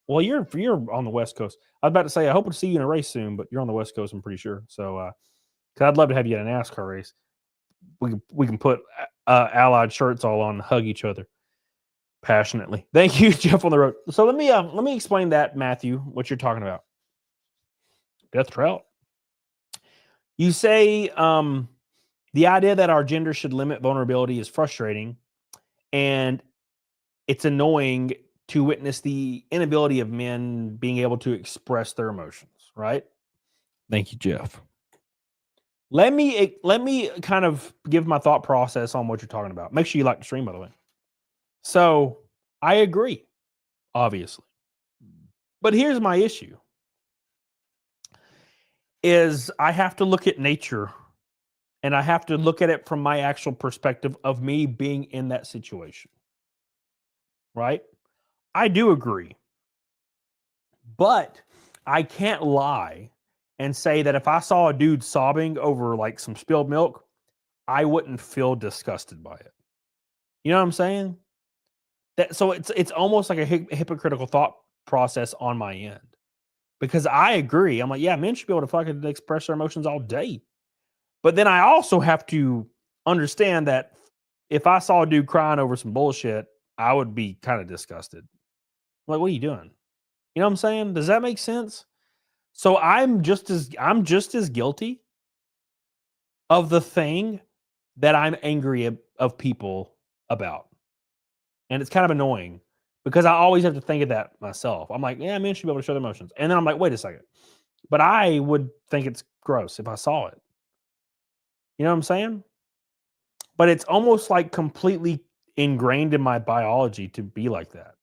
S8: Well, you're on the West Coast. I was about to say, I hope to see you in a race soon, but you're on the West Coast, I'm pretty sure. So, because I'd love to have you at a NASCAR race. We can put allied shirts all on and hug each other passionately. Thank you, Jeff on the road. So let me explain that, Matthew, what you're talking about. Death Trout. You say the idea that our gender should limit vulnerability is frustrating, and it's annoying to witness the inability of men being able to express their emotions, right? Thank you, Jeff. Let me kind of give my thought process on what you're talking about. Make sure you like the stream, by the way. So I agree, obviously. But here's my issue. Is I have to look at nature and I have to look at it from my actual perspective of me being in that situation. Right? I do agree. But I can't lie and say that if I saw a dude sobbing over like some spilled milk, I wouldn't feel disgusted by it. You know what I'm saying? So it's almost like a hypocritical thought process on my end. Because I agree. I'm like, yeah, men should be able to fucking express their emotions all day. But then I also have to understand that if I saw a dude crying over some bullshit, I would be kind of disgusted. Like, what are you doing? You know what I'm saying? Does that make sense? So I'm just as guilty of the thing that I'm angry of people about. And it's kind of annoying because I always have to think of that myself. I'm like, yeah, men should be able to show their emotions. And then I'm like, wait a second. But I would think it's gross if I saw it. You know what I'm saying? But it's almost like completely ingrained in my biology to be like that.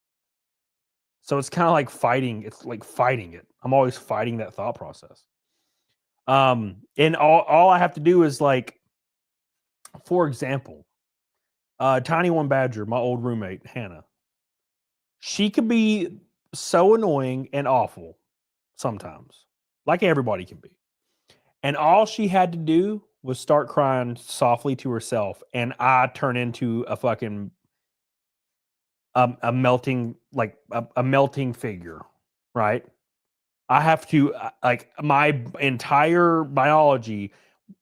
S8: So it's kind of like fighting. It's like fighting it. I'm always fighting that thought process. And all I have to do is like, for example, Tiny One Badger, my old roommate, Hannah. She could be so annoying and awful sometimes, like everybody can be. And all she had to do was start crying softly to herself, and I turn into a fucking a melting figure, right? I have to like my entire biology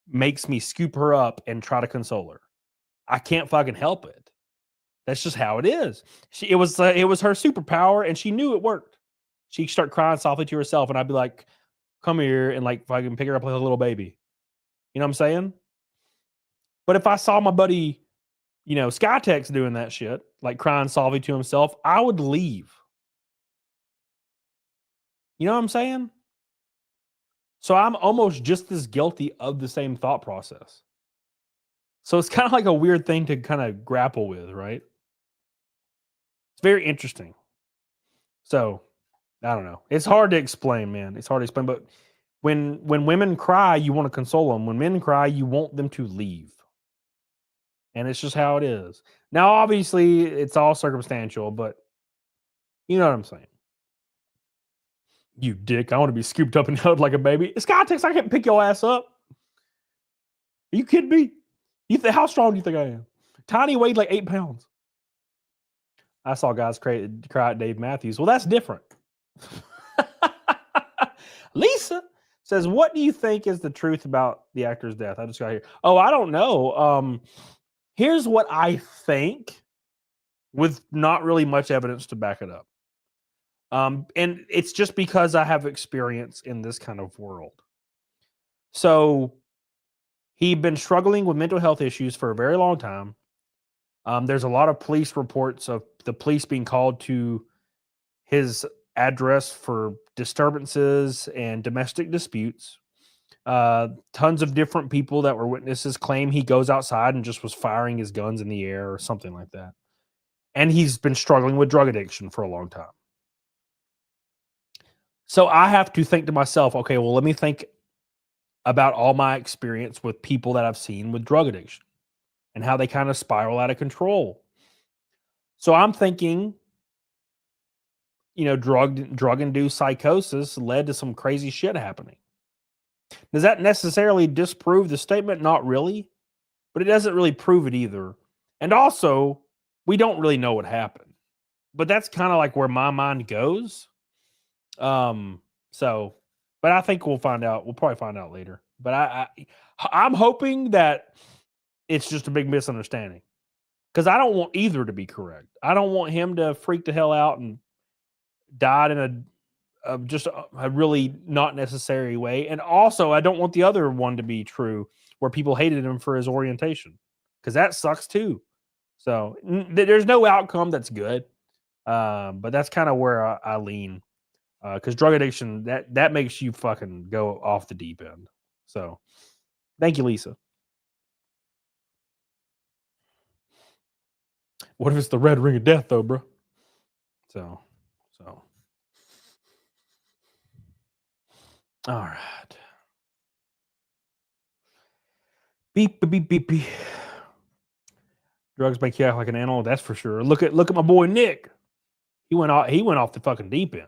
S8: makes me scoop her up and try to console her. I can't fucking help it. That's just how it is. It was her superpower, and she knew it worked. She'd start crying softly to herself, and I'd be like, "Come here," and like fucking pick her up like a little baby. You know what I'm saying? But if I saw my buddy, Skytex doing that shit, like crying softly to himself, I would leave. You know what I'm saying? So I'm almost just as guilty of the same thought process. So it's kind of like a weird thing to kind of grapple with, right? It's very interesting. So I don't know. It's hard to explain, man. It's hard to explain. But when women cry, you want to console them. When men cry, you want them to leave. And it's just how it is. Now, obviously, it's all circumstantial, but you know what I'm saying. You dick. I want to be scooped up and held like a baby. Skytex, I can't pick your ass up. Are you kidding me? How strong do you think I am? Tiny weighed like 8 pounds. I saw guys cry at Dave Matthews. Well, that's different. Lisa says, what do you think is the truth about the actor's death? I just got here. Oh, I don't know. Here's what I think with not really much evidence to back it up. And it's just because I have experience in this kind of world. So he'd been struggling with mental health issues for a very long time. There's a lot of police reports of the police being called to his address for disturbances and domestic disputes. Tons of different people that were witnesses claim he goes outside and just was firing his guns in the air or something like that. And he's been struggling with drug addiction for a long time. So I have to think to myself, okay, well, let me think about all my experience with people that I've seen with drug addiction and how they kind of spiral out of control. So I'm thinking, drug-induced psychosis led to some crazy shit happening. Does that necessarily disprove the statement? Not really, but it doesn't really prove it either. And also, we don't really know what happened, but that's kind of like where my mind goes. But I think we'll find out. We'll probably find out later. But I'm hoping that it's just a big misunderstanding, because I don't want either to be correct. I don't want him to freak the hell out and died in a really not necessary way. And also, I don't want the other one to be true, where people hated him for his orientation, because that sucks too. So there's no outcome that's good. But that's kind of where I lean. Because drug addiction, that makes you fucking go off the deep end. So, thank you, Lisa. What if it's the red ring of death, though, bro? So. All right. Beep, beep, beep, beep. Drugs make you act like an animal, that's for sure. Look at my boy Nick. He went off the fucking deep end.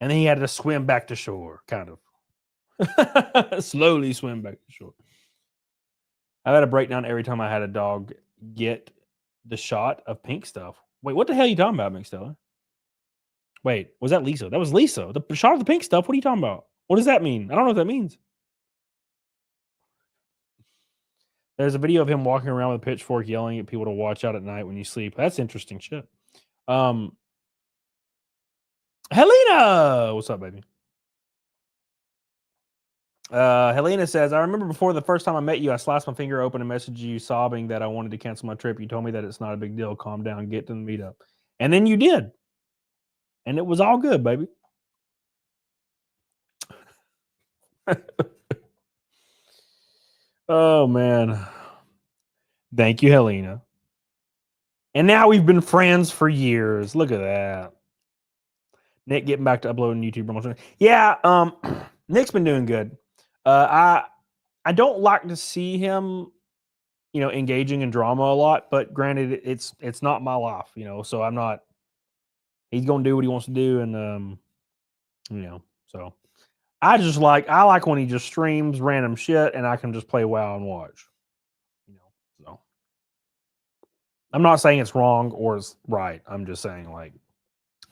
S8: And then he had to swim back to shore, kind of. Slowly swim back to shore. I had a breakdown every time I had a dog get the shot of pink stuff. Wait, what the hell are you talking about, McSteller? Wait, was that Lisa? That was Lisa. The shot of the pink stuff? What are you talking about? What does that mean? I don't know what that means. There's a video of him walking around with a pitchfork yelling at people to watch out at night when you sleep. That's interesting shit. Helena! What's up, baby? Helena says, I remember before the first time I met you, I sliced my finger open and messaged you sobbing that I wanted to cancel my trip. You told me that it's not a big deal. Calm down. Get to the meetup. And then you did. And it was all good, baby. Oh, man. Thank you, Helena. And now we've been friends for years. Look at that. Nick getting back to uploading YouTube. Yeah, Nick's been doing good. I don't like to see him, engaging in drama a lot, but granted, it's not my life, so I'm not. He's gonna do what he wants to do, and so I like when he just streams random shit, and I can just play WoW and watch, So I'm not saying it's wrong or it's right. I'm just saying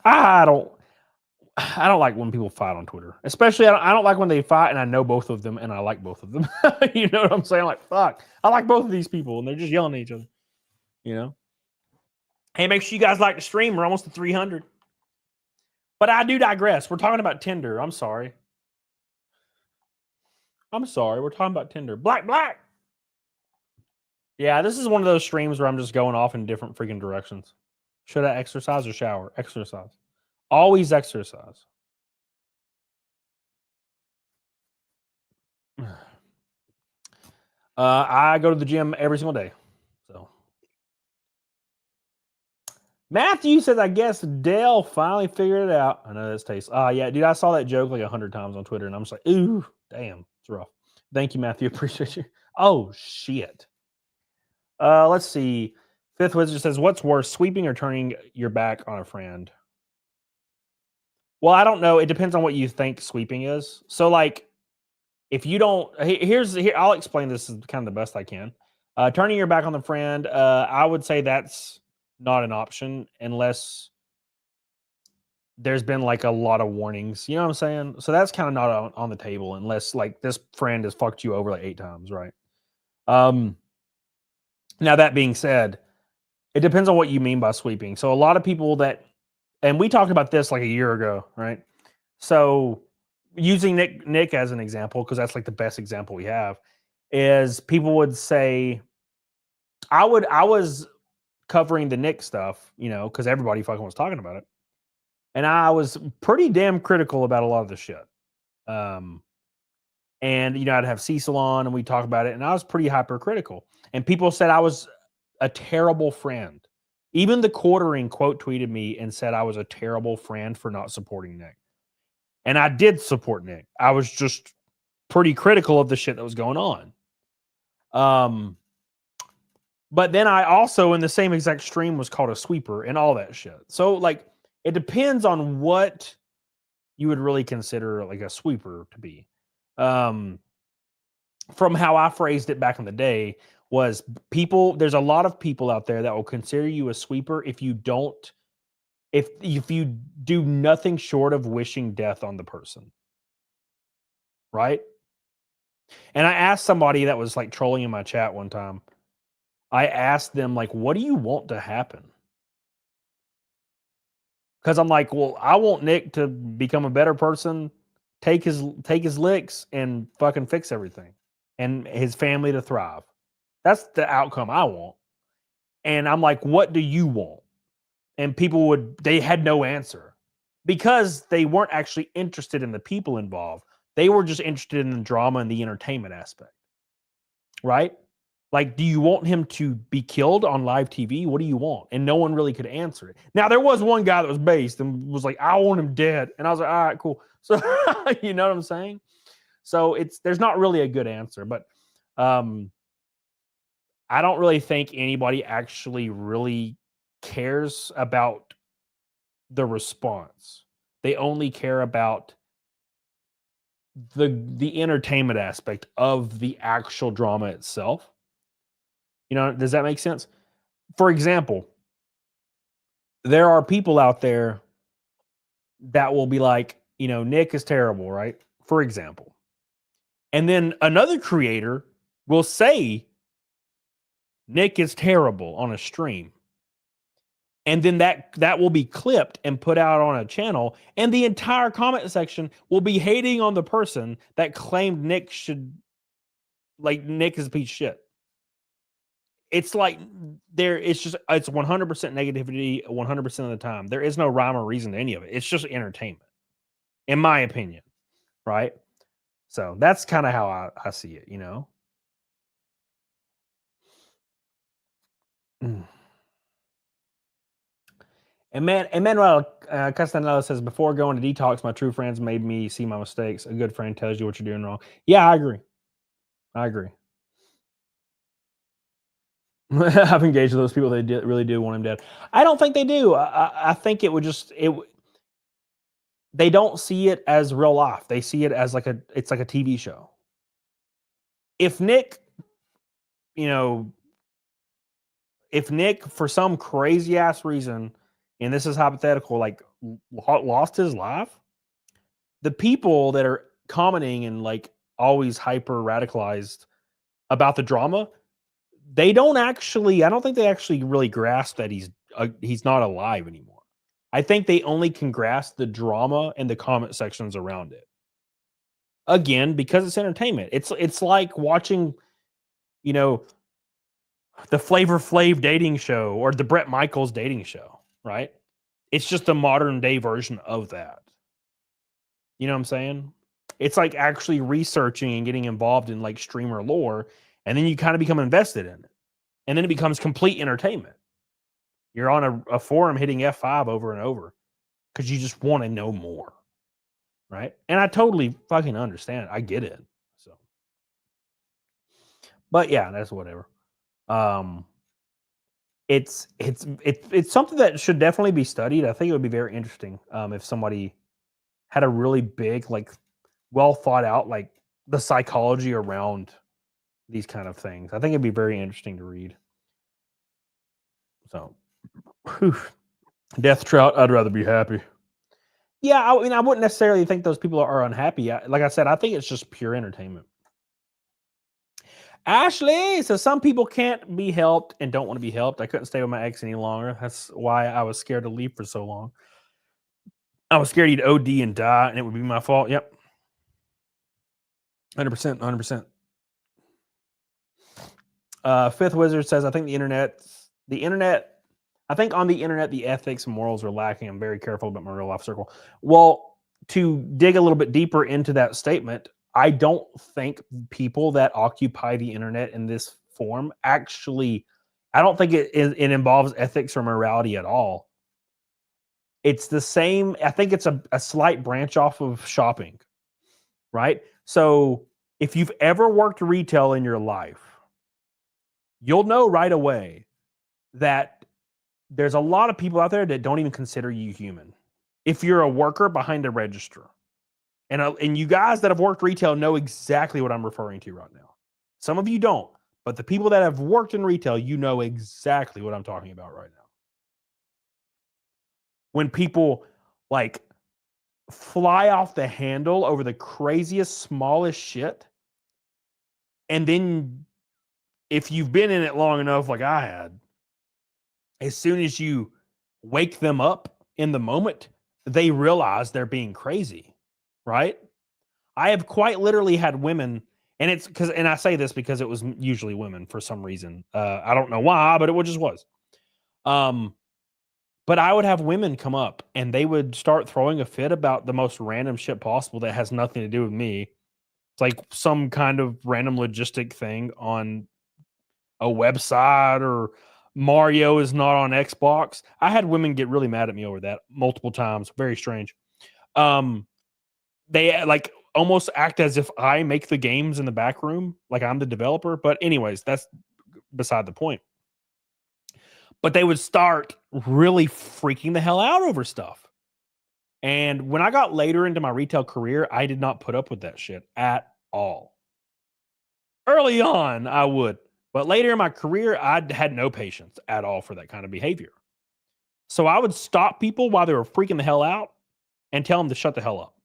S8: I don't like when people fight on Twitter, especially I don't like when they fight and I know both of them and I like both of them. You know what I'm saying? Like, fuck, I like both of these people and they're just yelling at each other. Hey, make sure you guys like the stream. We're almost to 300. But I do digress. We're talking about Tinder. I'm sorry. We're talking about Tinder. Black. Yeah, this is one of those streams where I'm just going off in different freaking directions. Should I exercise or shower? Exercise. Always exercise. I go to the gym every single day. So Matthew says, I guess Dale finally figured it out. I know that's taste. Yeah, dude, I saw that joke like 100 times on Twitter, and I'm just like, ooh, damn, it's rough. Thank you, Matthew. Appreciate you. Oh, shit. Let's see. Fifth Wizard says, what's worse, sweeping or turning your back on a friend? Well, I don't know. It depends on what you think sweeping is. So, if you don't, here, I'll explain this as kind of the best I can. Turning your back on the friend, I would say that's not an option unless there's been a lot of warnings. You know what I'm saying? So that's kind of not on the table unless this friend has fucked you over 8 times, right? Now that being said, it depends on what you mean by sweeping. So a lot of people and we talked about this a year ago, right? So using Nick as an example, because that's the best example we have, is people would say, I was covering the Nick stuff, because everybody fucking was talking about it. And I was pretty damn critical about a lot of the shit. And, I'd have Cecil on and we talk about it, and I was pretty hypercritical. And people said I was a terrible friend. Even the Quartering quote tweeted me and said I was a terrible friend for not supporting Nick. And I did support Nick. I was just pretty critical of the shit that was going on. But then I also, in the same exact stream, was called a sweeper and all that shit. So, it depends on what you would really consider a sweeper to be. From how I phrased it back in the day, was there's a lot of people out there that will consider you a sweeper if you do nothing short of wishing death on the person. Right? And I asked somebody that was trolling in my chat one time, I asked them what do you want to happen? Because I'm well, I want Nick to become a better person, take his licks and fucking fix everything, and his family to thrive. That's the outcome I want. And I'm what do you want? And they had no answer because they weren't actually interested in the people involved. They were just interested in the drama and the entertainment aspect. Right? Do you want him to be killed on live TV? What do you want? And no one really could answer it. Now, there was one guy that was based and was I want him dead. And I was all right, cool. So, you know what I'm saying? So there's not really a good answer, but I don't really think anybody actually really cares about the response. They only care about the entertainment aspect of the actual drama itself. Does that make sense? For example, there are people out there that will be Nick is terrible, right? For example. And then another creator will say Nick is terrible on a stream. And then that will be clipped and put out on a channel, and the entire comment section will be hating on the person that claimed Nick is a piece of shit. It's like it's 100% negativity 100% of the time. There is no rhyme or reason to any of it. It's just entertainment, in my opinion, right? So that's kind of how I see it, you know? And Emmanuel Castanelo says, before going to detox, my true friends made me see my mistakes. A good friend tells you what you're doing wrong. Yeah, I agree. I've engaged with those people that really do want him dead. I don't think they do. I think it would just they don't see it as real life. They see it as it's like a TV show. If Nick, for some crazy ass reason, and this is hypothetical, like lost his life, the people that are commenting and like always hyper radicalized about the drama, I don't think they actually really grasp that he's not alive anymore. I think they only can grasp the drama and the comment sections around it. Again, because it's entertainment. It's like watching, the Flavor Flav dating show or the Bret Michaels dating show, right? It's just a modern day version of that. You know what I'm saying? It's like actually researching and getting involved in like streamer lore, and then you kind of become invested in it. And then it becomes complete entertainment. You're on a forum hitting F5 over and over because you just want to know more. Right? And I totally fucking understand. I get it. So, but yeah, that's whatever. It's something that should definitely be studied. I think it would be very interesting if somebody had a really big, like, well thought out, like the psychology around these kind of things. I think it'd be very interesting to read. So, Death Trout, I'd rather be happy. Yeah, I mean, I wouldn't necessarily think those people are unhappy. Like I said, I think it's just pure entertainment. Ashley, so some people can't be helped and don't want to be helped. I couldn't stay with my ex any longer. That's why I was scared to leave for so long. I was scared he'd OD and die, and it would be my fault. Yep. 100%. Fifth Wizard says, I think I think on the internet, the ethics and morals are lacking. I'm very careful about my real life circle. Well, to dig a little bit deeper into that statement, I don't think people that occupy the internet in this form I don't think it involves ethics or morality at all. It's the same. I think it's a slight branch off of shopping, right? So if you've ever worked retail in your life, you'll know right away that there's a lot of people out there that don't even consider you human. If you're a worker behind a register, and you guys that have worked retail know exactly what I'm referring to right now. Some of you don't, but the people that have worked in retail, you know exactly what I'm talking about right now. When people like fly off the handle over the craziest, smallest shit, and then if you've been in it long enough, like I had, as soon as you wake them up in the moment, they realize they're being crazy, right? I have quite literally had women, and I say this because it was usually women for some reason. I don't know why, but it just was. But I would have women come up and they would start throwing a fit about the most random shit possible that has nothing to do with me. It's like some kind of random logistic thing on a website, or Mario is not on Xbox. I had women get really mad at me over that multiple times. Very strange. They like almost act as if I make the games in the back room, like I'm the developer. But anyways, that's beside the point. But they would start really freaking the hell out over stuff. And when I got later into my retail career, I did not put up with that shit at all. Early on, I would. But later in my career, I had no patience at all for that kind of behavior. So I would stop people while they were freaking the hell out and tell them to shut the hell up.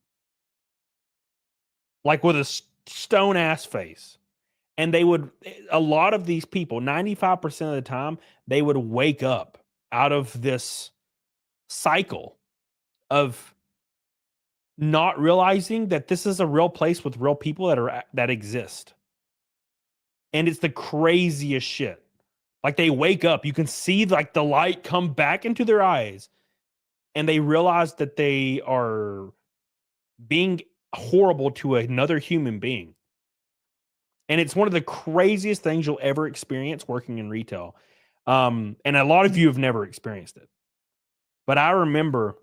S8: Like with a stone-ass face. And a lot of these people, 95% of the time, they would wake up out of this cycle of not realizing that this is a real place with real people that exist. And it's the craziest shit. Like they wake up, you can see like the light come back into their eyes, and they realize that they are being horrible to another human being. And it's one of the craziest things you'll ever experience working in retail. And a lot of you have never experienced it. But I remember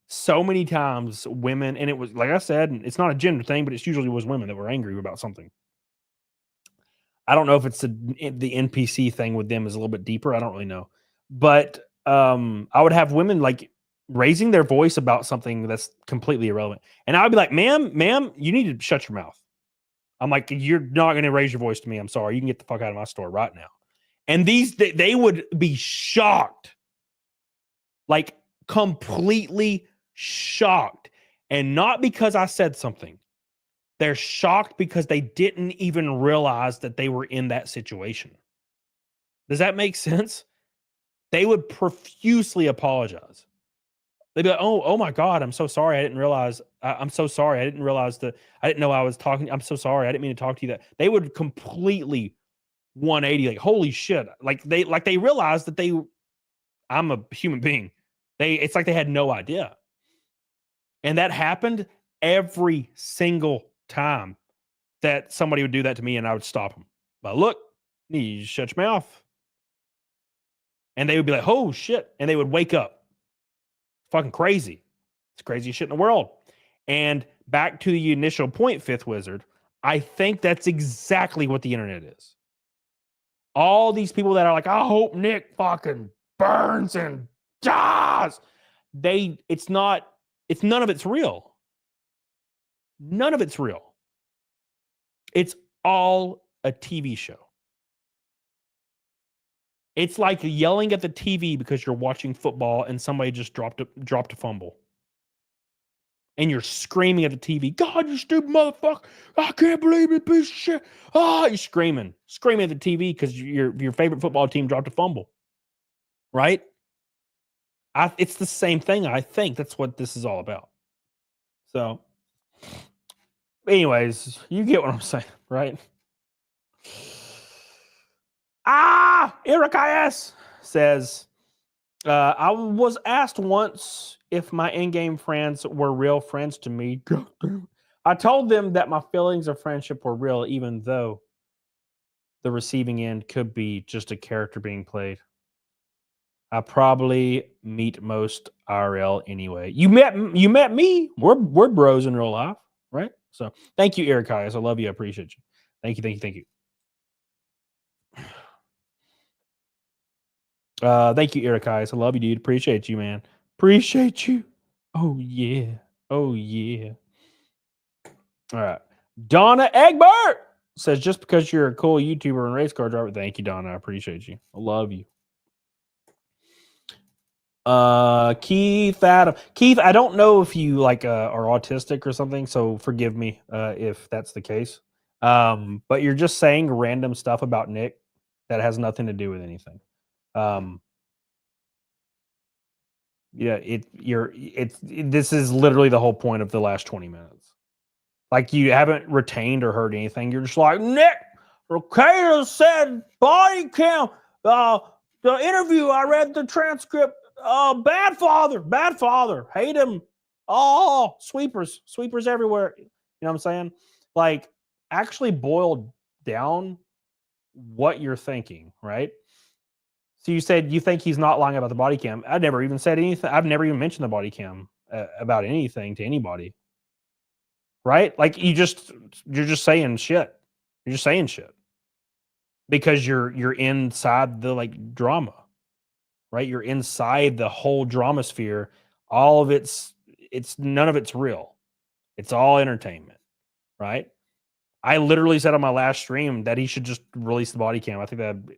S8: so many times women, and it was, like I said, it's not a gender thing, but it usually was women that were angry about something. I don't know if it's the NPC thing with them is a little bit deeper. I don't really know. But I would have women like raising their voice about something that's completely irrelevant. And I would be like, ma'am, you need to shut your mouth. I'm like, you're not going to raise your voice to me. I'm sorry. You can get the fuck out of my store right now. And they would be shocked. Like completely shocked. And not because I said something. They're shocked because they didn't even realize that they were in that situation. Does that make sense? They would profusely apologize. They'd be like, oh my God, I'm so sorry. I didn't realize. I'm so sorry. I didn't realize that. I didn't know I was talking. I'm so sorry. I didn't mean to talk to you that. They would completely 180, like, holy shit. Like they realized that I'm a human being. It's like they had no idea. And that happened every single time that somebody would do that to me, and I would stop them. But look, you shut your mouth. And they would be like, oh shit. And they would wake up. Fucking crazy. It's the craziest shit in the world. And back to the initial point, Fifth Wizard, I think that's exactly what the internet is. All these people that are like, I hope Nick fucking burns and dies. It's none of it's real. None of it's real. It's all a TV show. It's like yelling at the TV because you're watching football and somebody just dropped a fumble. And you're screaming at the TV, God, you stupid motherfucker. I can't believe it, piece of shit. You're screaming at the TV because your favorite football team dropped a fumble. Right? It's the same thing. I think that's what this is all about. So, anyways, you get what I'm saying, right? Eric IS says, I was asked once if my in-game friends were real friends to me. I told them that my feelings of friendship were real, even though the receiving end could be just a character being played. I probably meet most IRL anyway. You met me. We're bros in real life, right? So thank you, Eric IS. I love you. I appreciate you. Thank you. Thank you, Eric Eyes. I love you, dude. Appreciate you, man. Appreciate you. Oh, yeah. All right. Donna Egbert says, just because you're a cool YouTuber and race car driver. Thank you, Donna. I appreciate you. I love you. Keith Adam. Keith, I don't know if you are autistic or something, so forgive me if that's the case. But you're just saying random stuff about Nick that has nothing to do with anything. This is literally the whole point of the last 20 minutes. Like, you haven't retained or heard anything. You're just like, Nick, Rekieta said body cam, the interview, I read the transcript, bad father, hate him. Oh, sweepers everywhere. You know what I'm saying? Like, actually boil down what you're thinking, right? So you said you think he's not lying about the body cam. I never even said anything. I've never even mentioned the body cam about anything to anybody. Right? Like, you're just saying shit. You're just saying shit. Because you're inside the drama. Right? You're inside the whole drama sphere. All of it's none of it's real. It's all entertainment. Right? I literally said on my last stream that he should just release the body cam. I think that'd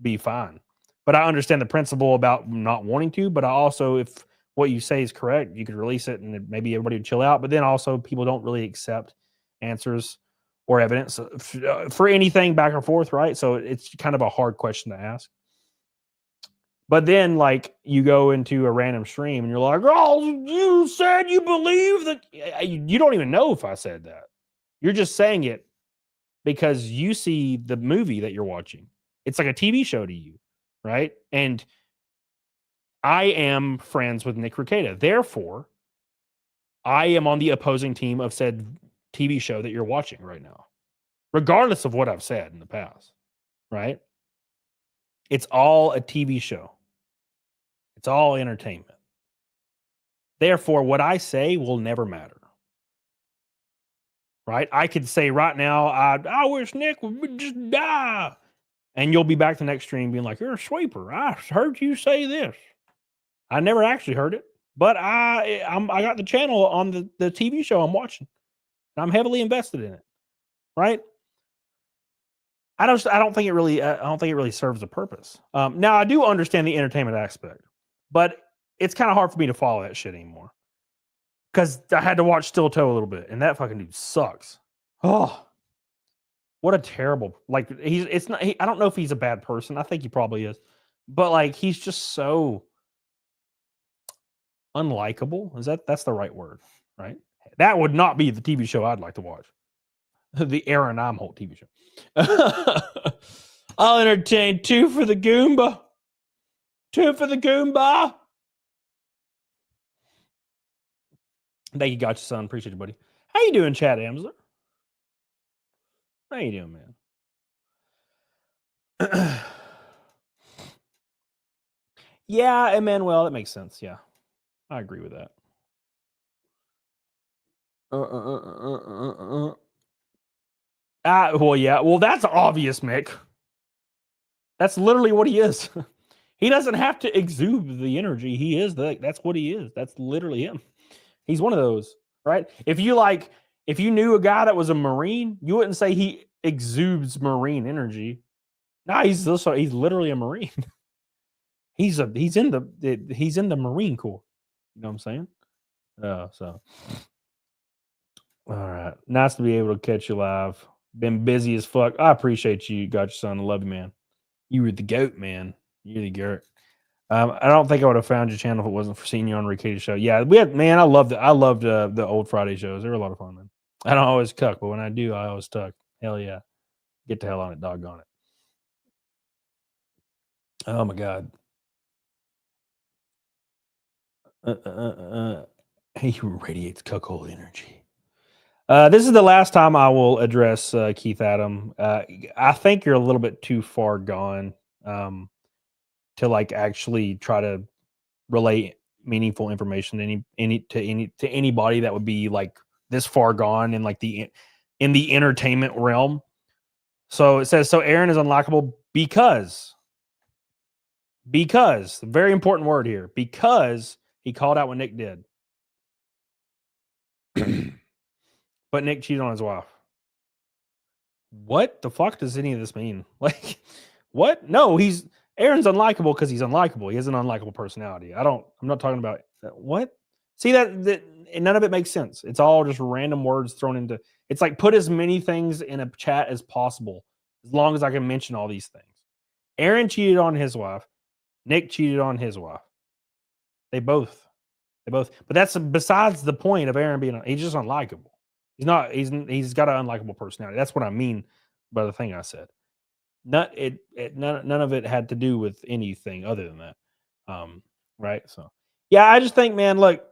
S8: be fine. But I understand the principle about not wanting to, but I also, if what you say is correct, you could release it and maybe everybody would chill out. But then also, people don't really accept answers or evidence for anything back and forth, right? So it's kind of a hard question to ask. But then, like, you go into a random stream and you're like, oh, you said you believe that. You don't even know if I said that. You're just saying it because you see the movie that you're watching. It's like a TV show to you, right? And I am friends with Nick Rekieta. Therefore, I am on the opposing team of said TV show that you're watching right now, regardless of what I've said in the past, right? It's all a TV show. It's all entertainment. Therefore, what I say will never matter. Right? I could say right now, I wish Nick would just die. And you'll be back the next stream being like, you're a sweeper. I heard you say this. I never actually heard it, but I got the channel on the TV show I'm watching. And I'm heavily invested in it. Right? I don't think it really serves a purpose. Now I do understand the entertainment aspect, but it's kind of hard for me to follow that shit anymore. Because I had to watch Steel Toe a little bit, and that fucking dude sucks. Oh, what a terrible, like, I don't know if he's a bad person. I think he probably is. But, like, he's just so unlikable. That's the right word, right? That would not be the TV show I'd like to watch. The Aaron Imholt TV show. I'll entertain 2 for the Goomba. 2 for the Goomba. Thank you, gotcha, son. Appreciate you, buddy. How you doing, Chad Amsler? How you doing, man? Yeah, Emmanuel, that makes sense. Yeah, I agree with that. Well, yeah. Well, that's obvious, Mick. That's literally what he is. He doesn't have to exude the energy. He is that's what he is. That's literally him. He's one of those, right? If you knew a guy that was a Marine, you wouldn't say he exudes Marine energy. No, he's literally a Marine. He's in the Marine Corps. You know what I'm saying? So all right. Nice to be able to catch you live. Been busy as fuck. I appreciate you. Got your son. I love you, man. You were the goat, man. You're the goat. I don't think I would have found your channel if it wasn't for seeing you on Rekieta's show. Yeah, I loved the old Friday shows. They were a lot of fun, man. I don't always cuck, but when I do, I always tuck. Hell yeah. Get the hell on it, doggone it. Oh my God. He radiates cuckold energy. This is the last time I will address Keith Adam. I think you're a little bit too far gone to like actually try to relay meaningful information to anybody that would be like this far gone in like in the entertainment realm. So it says, so Aaron is unlockable because very important word here, because he called out what Nick did. But Nick cheated on his wife. What the fuck does any of this mean? Like, what? No, Aaron's unlikable because he's unlikable. He has an unlikable personality. I'm not talking about what? See that none of it makes sense. It's all just random words thrown into. It's like put as many things in a chat as possible, as long as I can mention all these things. Aaron cheated on his wife. Nick cheated on his wife. They both. But that's besides the point of Aaron being. He's just unlikable. He's not. He's got an unlikable personality. That's what I mean by the thing I said. None of it had to do with anything other than that. Right. So yeah, I just think, man, look,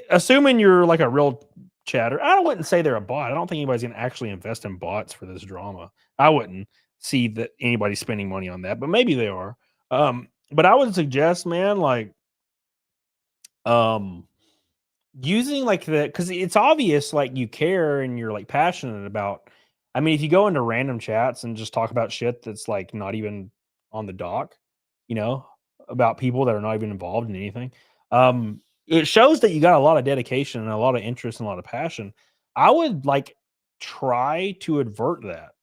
S8: assuming you're like a real chatter, I wouldn't say they're a bot. I don't think anybody's gonna actually invest in bots for this drama. I wouldn't see that anybody's spending money on that, but maybe they are. But I would suggest, man, like using like because it's obvious like you care and you're like passionate about. I mean, if you go into random chats and just talk about shit that's like not even on the dock, you know, about people that are not even involved in anything, it shows that you got a lot of dedication and a lot of interest and a lot of passion. I would like try to avert that.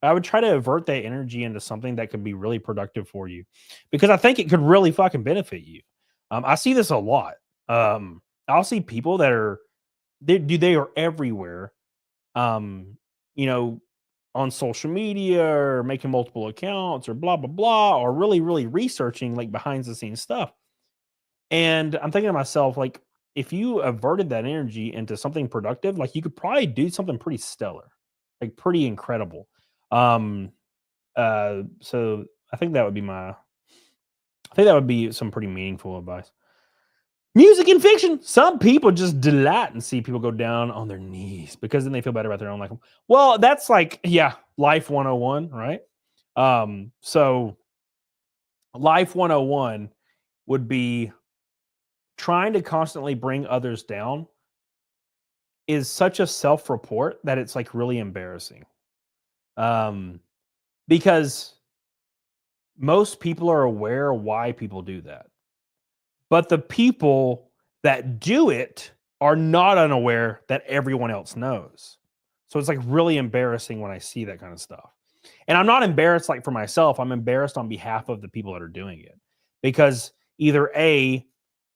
S8: I would try to avert that energy into something that could be really productive for you, because I think it could really fucking benefit you. I see this a lot. I'll see people that are they are everywhere. on social media or making multiple accounts or blah, blah, blah, or really, really researching like behind the scenes stuff. And I'm thinking to myself, like, if you averted that energy into something productive, like you could probably do something pretty stellar, like pretty incredible. So I think that would be some pretty meaningful advice. Music and fiction. Some people just delight and see people go down on their knees because then they feel better about their own life. Well, that's like, life 101, right? So life 101 would be trying to constantly bring others down is such a self-report that it's like really embarrassing. Because most people are aware why people do that. But the people that do it are not unaware that everyone else knows. So it's like really embarrassing when I see that kind of stuff. And I'm not embarrassed like for myself. I'm embarrassed on behalf of the people that are doing it. Because either A,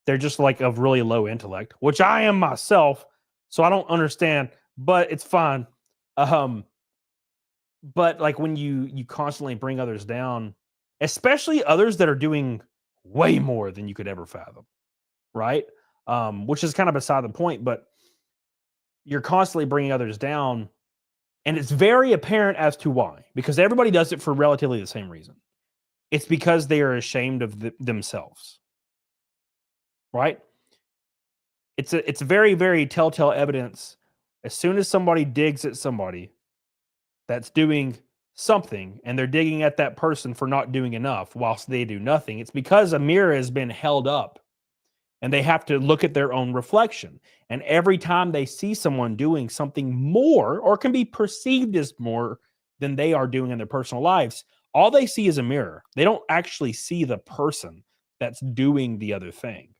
S8: they're just like of really low intellect, which I am myself. So I don't understand, but it's fine. But like when you constantly bring others down, especially others that are doing way more than you could ever fathom, right? Which is kind of beside the point, but you're constantly bringing others down, and it's very apparent as to why, because everybody does it for relatively the same reason. It's because they are ashamed of themselves, right? It's very, very telltale evidence. As soon as somebody digs at somebody that's doing something and they're digging at that person for not doing enough whilst they do nothing, it's because a mirror has been held up and they have to look at their own reflection. And every time they see someone doing something more or can be perceived as more than they are doing in their personal lives, all they see is a mirror. They don't actually see the person that's doing the other thing.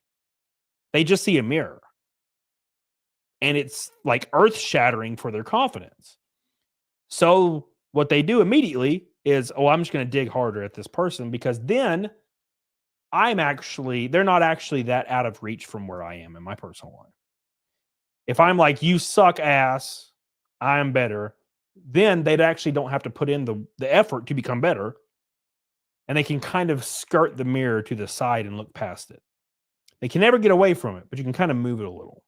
S8: They just see a mirror. And it's like earth-shattering for their confidence. So what they do immediately is, I'm just going to dig harder at this person because then they're not actually that out of reach from where I am in my personal life. If I'm like, you suck ass, I'm better, then they actually don't have to put in the effort to become better. And they can kind of skirt the mirror to the side and look past it. They can never get away from it, but you can kind of move it a little.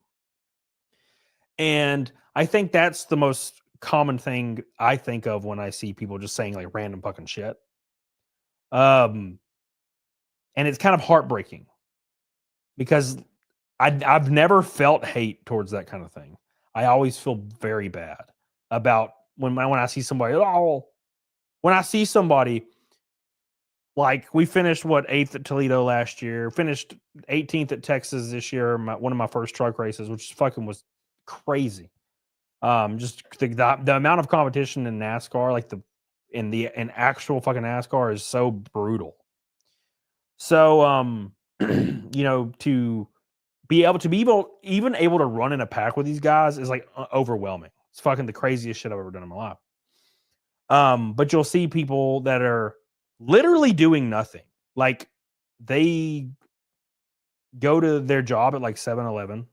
S8: And I think that's the most common thing I think of when I see people just saying like random fucking shit. And it's kind of heartbreaking because I've never felt hate towards that kind of thing. I always feel very bad about when I see somebody. When I see somebody like we finished 8th at Toledo last year, finished 18th at Texas this year, one of my first truck races, which fucking was crazy. Just the amount of competition in NASCAR, like in actual fucking NASCAR, is so brutal. So to be able to even able to run in a pack with these guys is like overwhelming. It's fucking the craziest shit I've ever done in my life. But you'll see people that are literally doing nothing. Like they go to their job at like 7-Eleven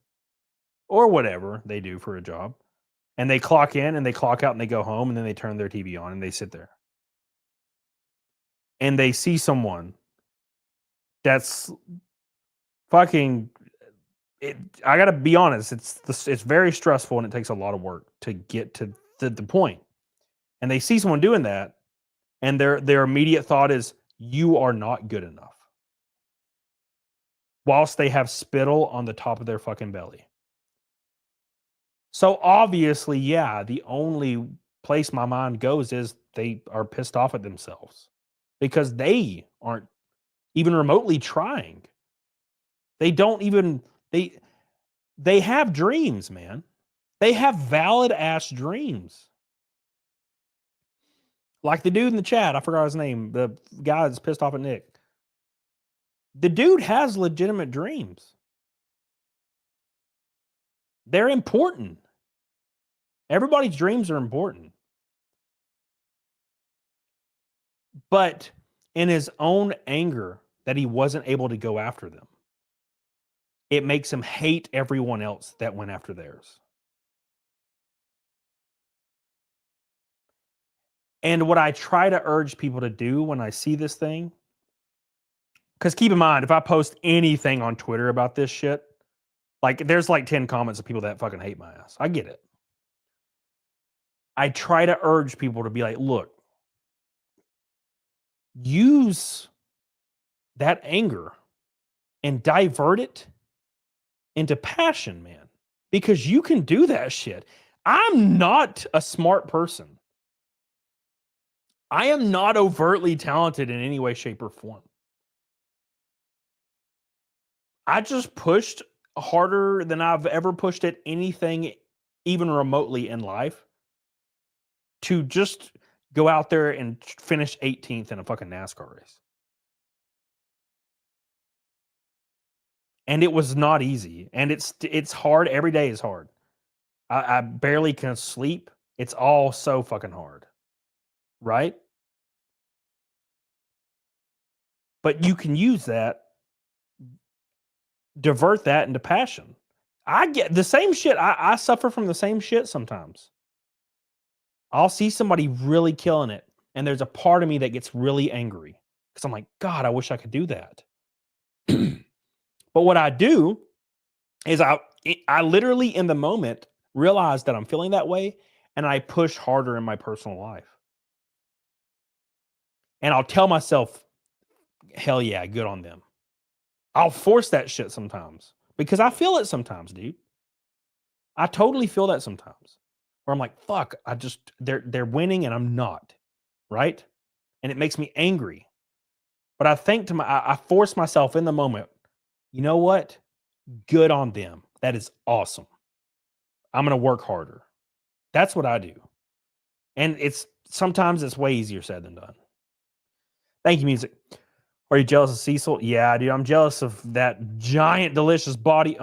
S8: or whatever they do for a job. And they clock in and they clock out and they go home and then they turn their TV on and they sit there. And they see someone that's fucking... I got to be honest, it's very stressful and it takes a lot of work to get to the point. And they see someone doing that and their immediate thought is, you are not good enough. Whilst they have spittle on the top of their fucking belly. So obviously, the only place my mind goes is they are pissed off at themselves because they aren't even remotely trying. They don't even, they have dreams, man. They have valid ass dreams. Like the dude in the chat, I forgot his name, the guy that's pissed off at Nick. The dude has legitimate dreams. They're important. Everybody's dreams are important. But in his own anger that he wasn't able to go after them, it makes him hate everyone else that went after theirs. And what I try to urge people to do when I see this thing, because keep in mind, if I post anything on Twitter about this shit, like there's like 10 comments of people that fucking hate my ass. I get it. I try to urge people to be like, look, use that anger and divert it into passion, man, because you can do that shit. I'm not a smart person. I am not overtly talented in any way, shape, or form. I just pushed harder than I've ever pushed at anything, even remotely in life, to just go out there and finish 18th in a fucking NASCAR race. And it was not easy. And it's hard. Every day is hard. I barely can sleep. It's all so fucking hard. Right? But you can use that, divert that into passion. I get the same shit. I suffer from the same shit sometimes. I'll see somebody really killing it, and there's a part of me that gets really angry because I'm like, God, I wish I could do that. But what I do is I literally in the moment realize that I'm feeling that way, and I push harder in my personal life. And I'll tell myself, hell yeah, good on them. I'll force that shit sometimes because I feel it sometimes, dude. I totally feel that sometimes. Where I'm like, fuck, they're winning and I'm not, right? And it makes me angry. But I think I force myself in the moment, you know what? Good on them. That is awesome. I'm going to work harder. That's what I do. And sometimes it's way easier said than done. Thank you, music. Are you jealous of Cecil? Yeah, dude, I'm jealous of that giant, delicious body.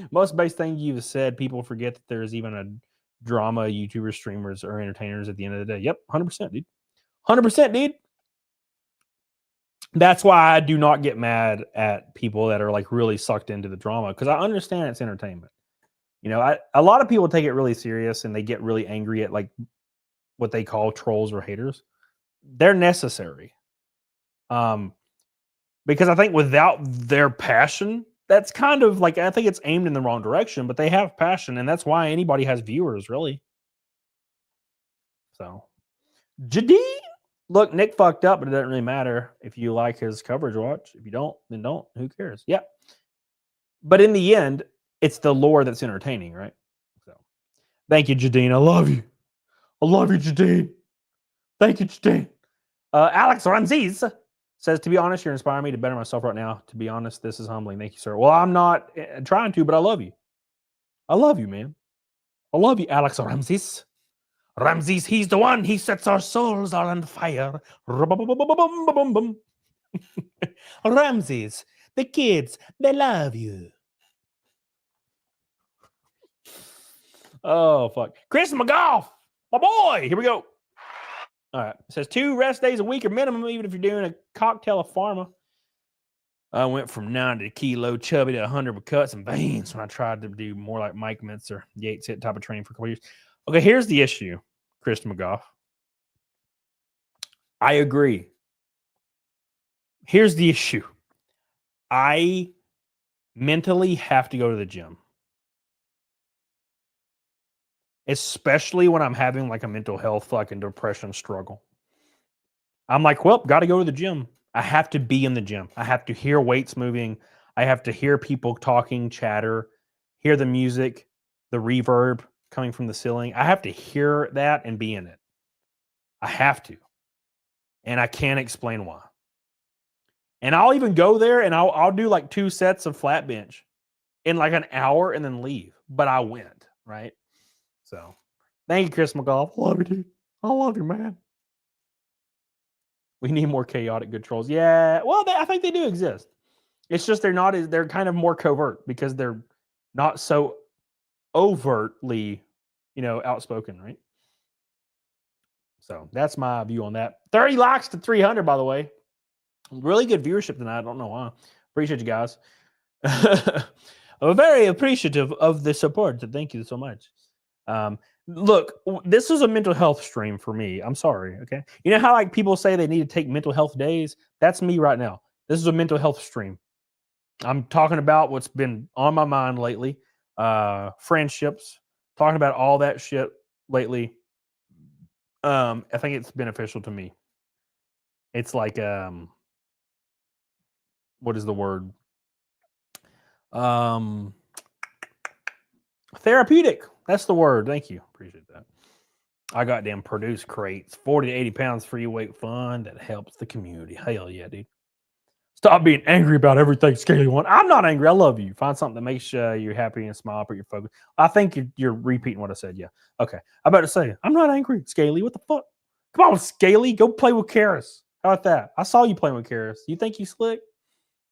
S8: Most base thing you've said, people forget that there's even a drama, YouTubers, streamers, or entertainers at the end of the day. Yep, 100%, dude. 100%, dude. That's why I do not get mad at people that are like really sucked into the drama, because I understand it's entertainment. You know, a lot of people take it really serious and they get really angry at like what they call trolls or haters. They're necessary. Because I think without their passion, that's kind of like, I think it's aimed in the wrong direction, but they have passion, and that's why anybody has viewers, really. So, JD, look, Nick fucked up, but it doesn't really matter if you like his coverage watch. If you don't, then don't. Who cares? Yeah. But in the end, it's the lore that's entertaining, right? So, thank you, Jadine. I love you. I love you, Jadine. Thank you, Jadine. Alex Ramses says, to be honest, you're inspiring me to better myself right now. To be honest, this is humbling. Thank you, sir. Well, I'm not trying to, but I love you. I love you, man. I love you, Alex Ramses. Ramses, he's the one. He sets our souls all on fire. Ramses, the kids, they love you. Oh, fuck. Chris McGough, my boy. Here we go. All right. It says 2 rest days a week or minimum, even if you're doing a cocktail of pharma. I went from 90 kilo chubby to 100 with cuts and veins when I tried to do more like Mike Mintz or Yates hit type of training for a couple years. Okay, here's the issue, Chris McGough. I agree. Here's the issue. I mentally have to go to the gym. Especially when I'm having like a mental health fucking depression struggle. I'm like, well, got to go to the gym. I have to be in the gym. I have to hear weights moving. I have to hear people talking, chatter, hear the music, the reverb coming from the ceiling. I have to hear that and be in it. I have to. And I can't explain why. And I'll even go there and I'll do like 2 sets of flat bench in like an hour and then leave. But I went, right? So, thank you, Chris McGough. I love you, dude. I love you, man. We need more chaotic good trolls. Yeah, well, I think they do exist. It's just they're kind of more covert because they're not so overtly, outspoken, right? So, that's my view on that. 30 likes to 300, by the way. Really good viewership tonight. I don't know why. Appreciate you guys. I'm very appreciative of the support. So thank you so much. Look, this is a mental health stream for me. I'm sorry. Okay. You know how like people say they need to take mental health days? That's me right now. This is a mental health stream. I'm talking about what's been on my mind lately. Friendships, talking about all that shit lately. I think it's beneficial to me. It's like what is the word? Therapeutic. That's the word. Thank you. Appreciate that. I got them produce crates, 40 to 80 pounds free weight fund that helps the community. Hell yeah, dude. Stop being angry about everything Scaly wants. I'm not angry. I love you. Find something that makes you happy and smile, put your focus. I think you're repeating what I said. Yeah. Okay. I'm about to say, I'm not angry, Scaly. What the fuck? Come on, Scaly. Go play with Karis. How about that? I saw you playing with Karis. You think you slick?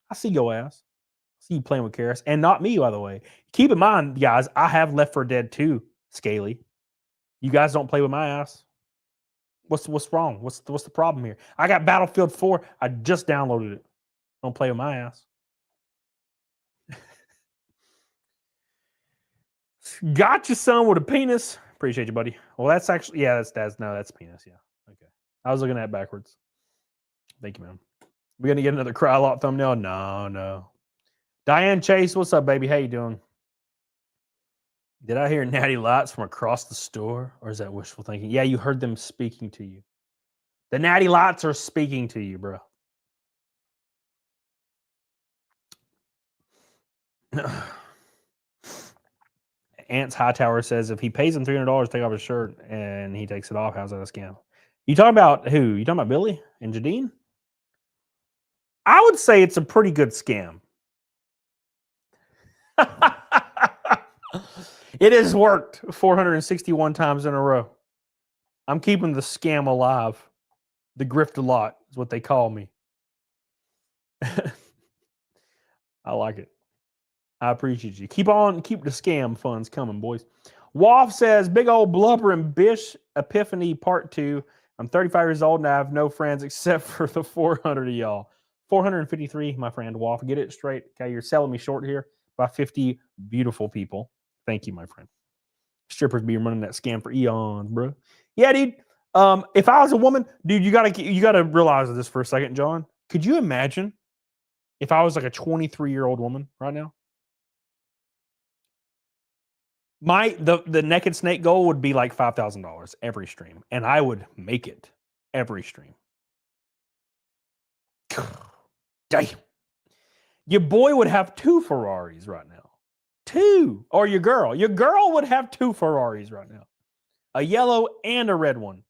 S8: I see your ass. I see you playing with Karis. And not me, by the way. Keep in mind, guys, I have Left 4 Dead 2, Scaly. You guys don't play with my ass. What's wrong? What's the problem here? I got Battlefield 4. I just downloaded it. Don't play with my ass. Gotcha, son, with a penis. Appreciate you, buddy. Well, that's actually, yeah, that's penis. Yeah. Okay. I was looking at it backwards. Thank you, man. We gonna get another cry lot thumbnail? No. Diane Chase, what's up, baby? How you doing? Did I hear natty lights from across the store? Or is that wishful thinking? Yeah, you heard them speaking to you. The natty lights are speaking to you, bro. Ants Hightower says if he pays him $300 to take off his shirt and he takes it off, how's that a scam? You talking about who? You talking about Billy and Jadine? I would say it's a pretty good scam. It has worked 461 times in a row. I'm keeping the scam alive. The grift a lot is what they call me. I like it. I appreciate you. Keep the scam funds coming, boys. Waff says, big old blubber and bish epiphany part 2. I'm 35 years old and I have no friends except for the 400 of y'all. 453, my friend Waff. Get it straight. Okay, you're selling me short here by 50 beautiful people. Thank you, my friend. Strippers be running that scam for eons, bro. Yeah, dude. If I was a woman, dude, you gotta realize this for a second, John. Could you imagine if I was like a 23-year-old woman right now? The naked snake goal would be like $5,000 every stream, and I would make it every stream. Damn. Your boy would have 2 Ferraris right now. 2. Or your girl. Your girl would have 2 Ferraris right now. A yellow and a red one.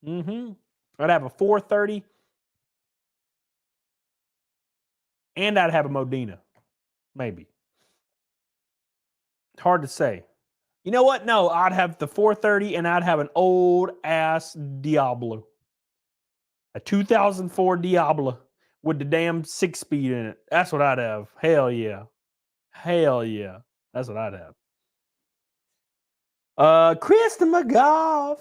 S8: I'd have a 430. And I'd have a Modena. Maybe. Hard to say. You know what? No, I'd have the 430 and I'd have an old ass Diablo. A 2004 Diablo with the damn 6-speed in it. That's what I'd have. Hell yeah. Hell yeah. That's what I'd have. Krista McGough.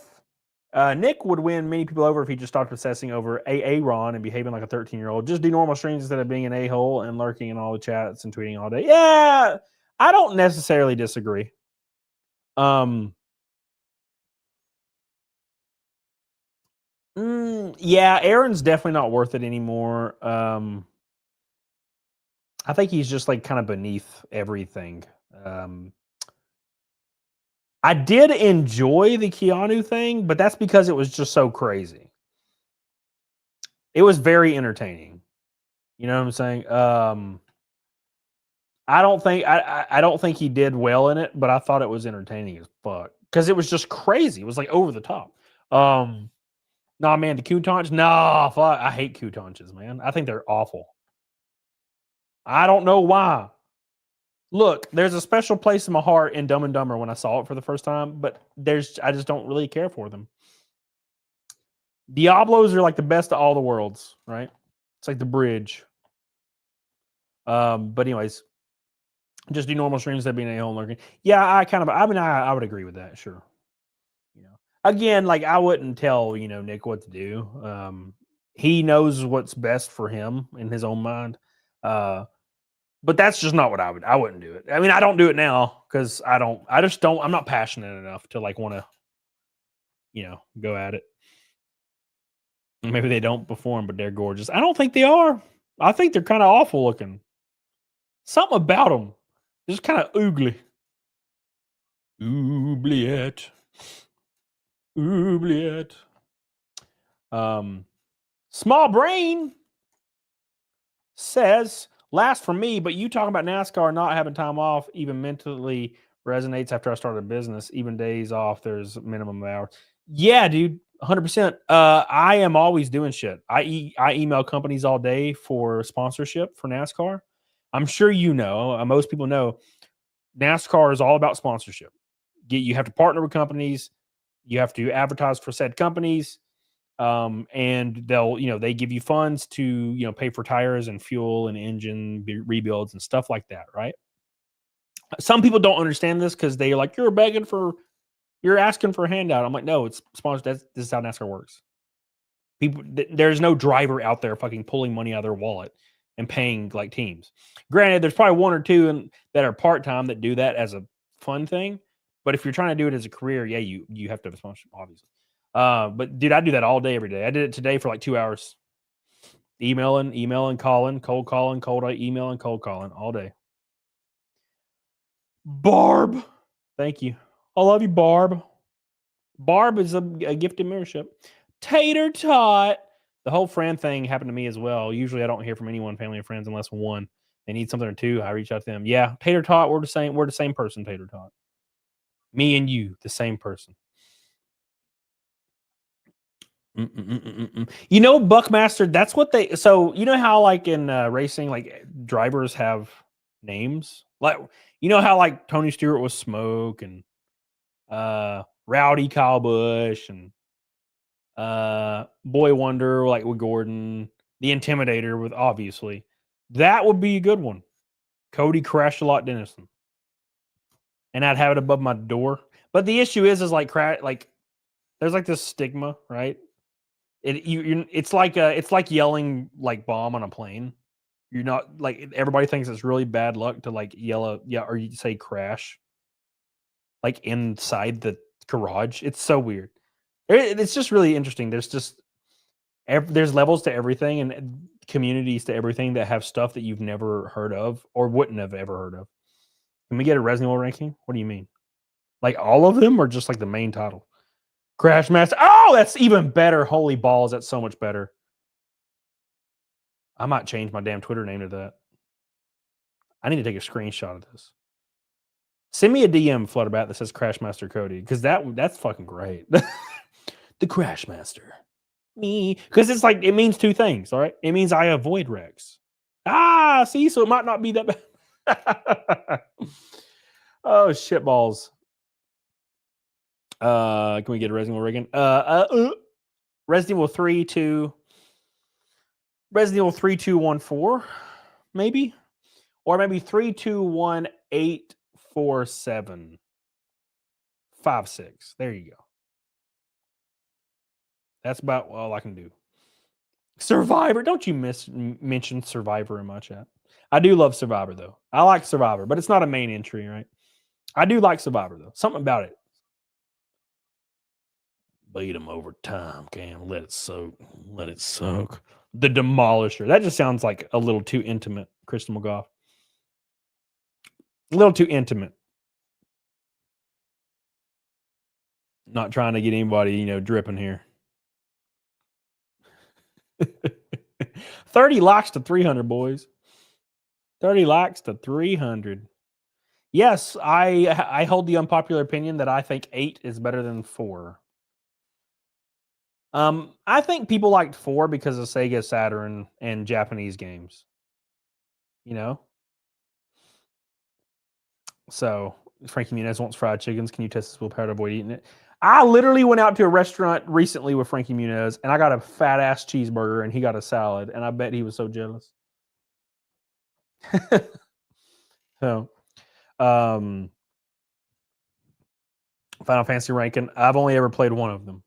S8: Nick would win many people over if he just stopped obsessing over Ron and behaving like a 13-year-old. Just do normal streams instead of being an a-hole and lurking in all the chats and tweeting all day. Yeah, I don't necessarily disagree. Yeah, Aaron's definitely not worth it anymore. I think he's just like kind of beneath everything. I did enjoy the Keanu thing, but that's because it was just so crazy. It was very entertaining. You know what I'm saying? I don't think he did well in it, but I thought it was entertaining as fuck because it was just crazy. It was like over the top. Nah, man, the croutons. Nah, fuck. I hate croutons, man. I think they're awful. I don't know why. Look, there's a special place in my heart in Dumb and Dumber when I saw it for the first time, but I just don't really care for them. Diablos are like the best of all the worlds, right? It's like the bridge. But anyways, just do normal streams that being a hole lurking. Yeah, I would agree with that, sure. You know, again, like I wouldn't tell, Nick what to do. He knows what's best for him in his own mind. But that's just not what I wouldn't do it. I mean, I don't do it now because I'm not passionate enough to like want to, go at it. Maybe they don't perform, but they're gorgeous. I don't think they are. I think they're kind of awful looking. Something about them. Just kind of oogly. Oubliette. Oubliette. Small Brain says, last for me, but you talking about NASCAR not having time off even mentally resonates after I started a business. Even days off, there's minimum hours. Yeah, dude, 100%. I am always doing shit. I email companies all day for sponsorship for NASCAR. I'm sure most people know, NASCAR is all about sponsorship. You have to partner with companies. You have to advertise for said companies. And they'll, they give you funds to, pay for tires and fuel and engine rebuilds and stuff like that, right? Some people don't understand this because they're like, you're asking for a handout. I'm like, no, it's sponsored. This is how NASCAR works. There's no driver out there fucking pulling money out of their wallet and paying like teams. Granted, there's probably one or two that are part-time that do that as a fun thing. But if you're trying to do it as a career, yeah, you have to have a sponsorship, obviously. But dude, I do that all day, every day. I did it today for like 2 hours. Emailing, calling, cold calling, emailing, cold calling all day. Barb. Thank you. I love you, Barb. Barb is a gifted membership. Tater Tot. The whole friend thing happened to me as well. Usually I don't hear from anyone, family or friends, unless one. They need something or two. I reach out to them. Yeah, Tater Tot, we're the same person, Tater Tot. Me and you, the same person. Buckmaster, that's what they... So, you know how like in racing, like drivers have names? Like, you know how like Tony Stewart was Smoke and Rowdy Kyle Busch and Boy Wonder, like with Gordon, the Intimidator with obviously. That would be a good one. Cody Crash-a-Lot Dennison. And I'd have it above my door. But the issue is like there's like this stigma, right? It's like yelling like bomb on a plane. You're not like, everybody thinks it's really bad luck to like yell or you say crash like inside the garage. It's so weird. It's just really interesting. There's levels to everything and communities to everything that have stuff that you've never heard of or wouldn't have ever heard of. Can we get a Resident Evil ranking? What do you mean? Like all of them or just like the main title? Crash Master. Oh, that's even better. Holy balls. That's so much better. I might change my damn Twitter name to that. I need to take a screenshot of this. Send me a DM, Flutterbat, that says Crash Master Cody, because that's fucking great. The Crash Master. Me. Because it's like, it means two things, all right? It means I avoid wrecks. See, so it might not be that bad. Oh, shitballs. Can we get a Resident Evil Reagan? Resident Evil 3 to Resident Evil 3214, maybe? Or maybe 321-847-56. There you go. That's about all I can do. Survivor. Don't you mention Survivor in my chat. I do love Survivor, though. I like Survivor, but it's not a main entry, right? I do like Survivor, though. Something about it. Beat them over time, Cam. Let it soak. Let it soak. The Demolisher. That just sounds like a little too intimate, Crystal McGough. A little too intimate. Not trying to get anybody, dripping here. 30 likes to 300, boys. 30 likes to 300. Yes, I hold the unpopular opinion that I think 8 is better than 4. I think people liked 4 because of Sega Saturn and Japanese games. So, Frankie Muniz wants fried chickens. Can you test his willpower to avoid eating it? I literally went out to a restaurant recently with Frankie Muniz, and I got a fat-ass cheeseburger, and he got a salad, and I bet he was so jealous. So, Final Fantasy ranking. I've only ever played one of them.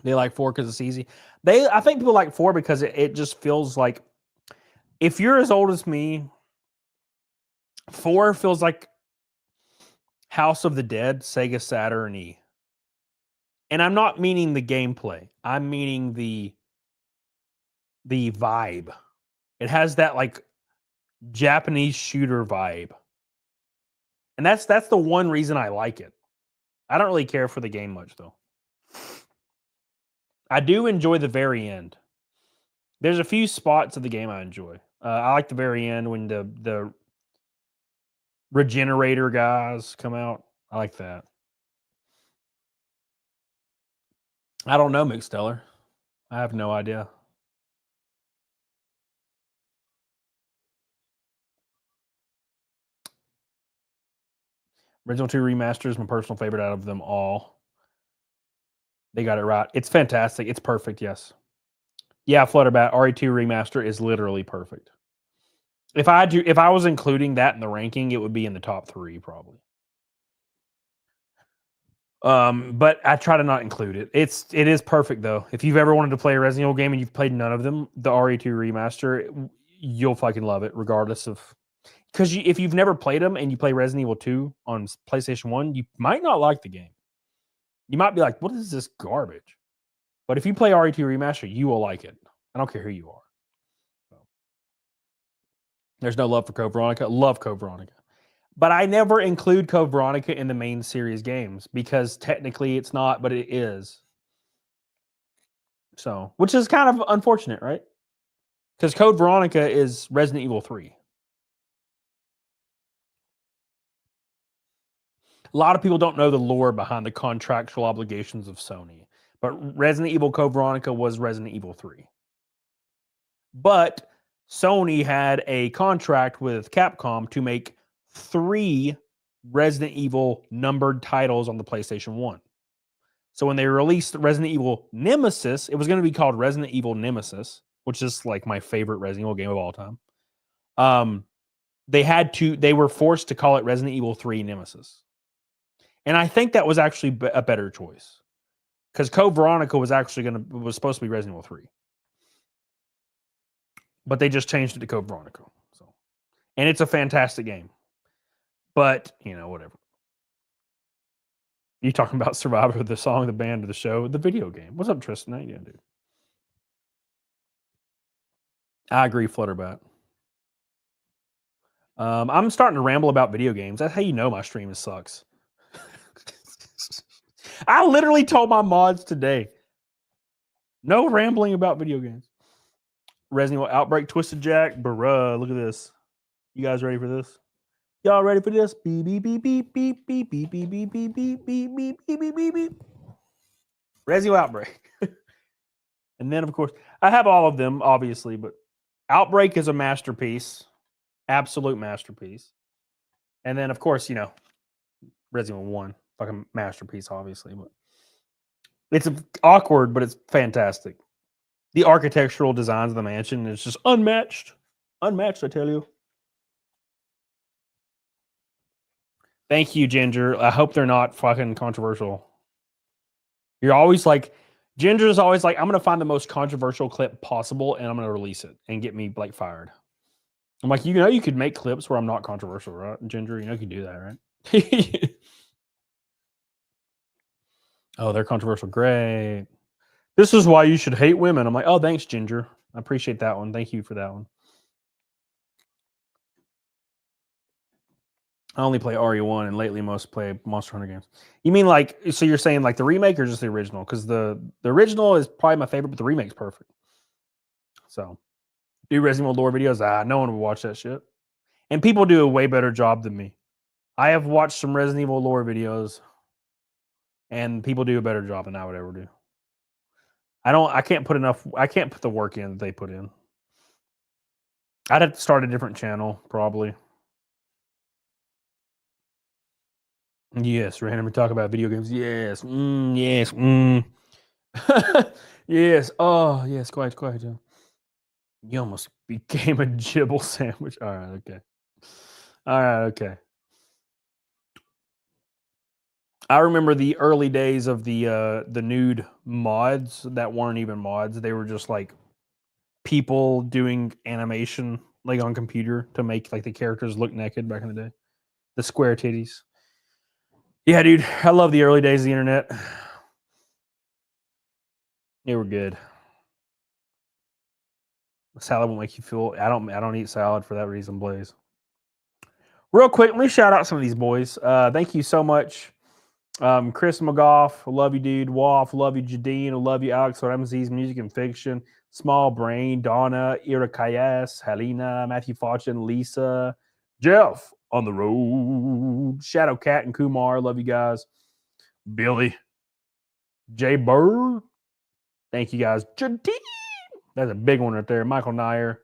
S8: They like 4 because it's easy. I think people like 4 because it just feels like, if you're as old as me, 4 feels like House of the Dead, Sega Saturn E. And I'm not meaning the gameplay. I'm meaning the vibe. It has that like Japanese shooter vibe. And that's the one reason I like it. I don't really care for the game much though. I do enjoy the very end. There's a few spots of the game I enjoy. I like the very end when the regenerator guys come out. I like that. I don't know, McSteller. I have no idea. Original 2 Remaster is my personal favorite out of them all. They got it right. It's fantastic. It's perfect, yes. Yeah, Flutterbat RE2 Remaster is literally perfect. If I was including that in the ranking, it would be in the top 3 probably. But I try to not include it. It is perfect though. If you've ever wanted to play a Resident Evil game and you've played none of them, the RE2 Remaster, you'll fucking love it regardless of, because if you've never played them and you play Resident Evil 2 on PlayStation 1, you might not like the game. You might be like, what is this garbage? But if you play RE2 Remaster, you will like it. I don't care who you are. There's no love for Code Veronica. Love Code Veronica. But I never include Code Veronica in the main series games because technically it's not, but it is. So, which is kind of unfortunate, right? Because Code Veronica is Resident Evil 3. A lot of people don't know the lore behind the contractual obligations of Sony. But Resident Evil Code Veronica was Resident Evil 3. But Sony had a contract with Capcom to make 3 Resident Evil numbered titles on the PlayStation 1. So when they released Resident Evil Nemesis, it was going to be called Resident Evil Nemesis, which is like my favorite Resident Evil game of all time. They were forced to call it Resident Evil 3 Nemesis. And I think that was actually a better choice. Because Code Veronica was supposed to be Resident Evil 3. But they just changed it to Code Veronica. So, and it's a fantastic game. But, whatever. You talking about Survivor, the song, the band, or the show, the video game. What's up, Tristan? How you doing, dude? I agree, Flutterbat. I'm starting to ramble about video games. That's how you know my stream sucks. I literally told my mods today, no rambling about video games. Resident Evil Outbreak, Twisted Jack, bruh, look at this. You guys ready for this? Y'all ready for this? Beep beep beep beep beep beep beep beep beep beep beep beep beep beep beep beep. Resident Evil Outbreak. And then of course, I have all of them, obviously, but Outbreak is a masterpiece. Absolute masterpiece. And then of course, Resident Evil 1. Fucking masterpiece, obviously, but it's awkward, but it's fantastic. The architectural designs of the mansion is just unmatched. Unmatched, I tell you. Thank you, Ginger. I hope they're not fucking controversial. You're always like, Ginger's always like, I'm going to find the most controversial clip possible and I'm going to release it and get me like fired. I'm like, you could make clips where I'm not controversial, right? Ginger, you can do that, right? Oh, they're controversial. Great. This is why you should hate women. I'm like, oh, thanks, Ginger. I appreciate that one. Thank you for that one. I only play RE1 and lately most play Monster Hunter games. You mean so you're saying like the remake or just the original? Because the original is probably my favorite, but the remake's perfect. So, do Resident Evil lore videos? No one would watch that shit. And people do a way better job than me. I have watched some Resident Evil lore videos. And people do a better job than I would ever do. I can't put the work in that they put in. I'd have to start a different channel, probably. Yes, randomly talk about video games. Yes. Yes. Yes. Oh, yes. Quiet, Joe. You almost became a gibble sandwich. All right, okay. I remember the early days of the nude mods that weren't even mods. They were just like people doing animation like on computer to make like the characters look naked back in the day. The square titties. Yeah, dude. I love the early days of the internet. They were good. Salad will make you feel. I don't eat salad for that reason, Blaze. Real quick, let me shout out some of these boys. Thank you so much. Chris McGough, love you, dude. Woff, love you, Jadine, love you, Alex. MC's Music and Fiction, Small Brain, Donna, Ira Kayas, Helena, Matthew Fortune, Lisa, Jeff on the road, Shadow Cat and Kumar, love you guys. Billy, Jay Bird, thank you guys. Jadine, that's a big one right there. Michael Nair,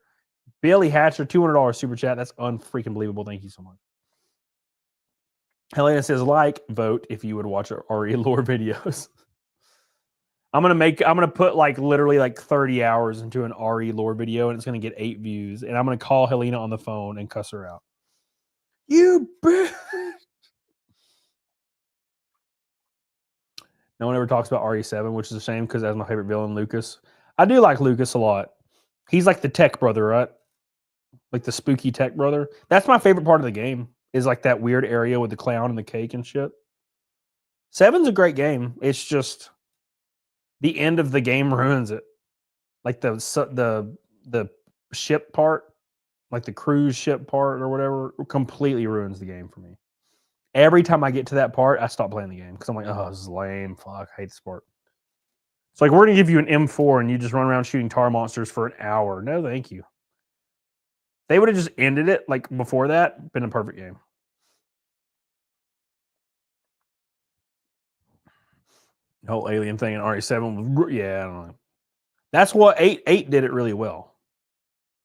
S8: Billy Hatcher, $200 super chat. That's unfreaking believable. Thank you so much. Helena says, like, vote if you would watch our RE lore videos. I'm gonna put like literally like 30 hours into an RE lore video and it's gonna get 8 views. And I'm gonna call Helena on the phone and cuss her out. You bitch. No one ever talks about RE7, which is a shame because that's my favorite villain, Lucas. I do like Lucas a lot. He's like the tech brother, right? Like the spooky tech brother. That's my favorite part of the game. Is like that weird area with the clown and the cake and shit. 7's a great game. It's just the end of the game ruins it. Like the ship part, like the cruise ship part or whatever, completely ruins the game for me. Every time I get to that part, I stop playing the game because I'm like, oh, this is lame. Fuck, I hate the sport. It's like we're gonna give you an M4 and you just run around shooting tar monsters for an hour. No, thank you. They would have just ended it like before that, been a perfect game. The whole alien thing in RE7 was, yeah, I don't know. That's what 8 did it really well.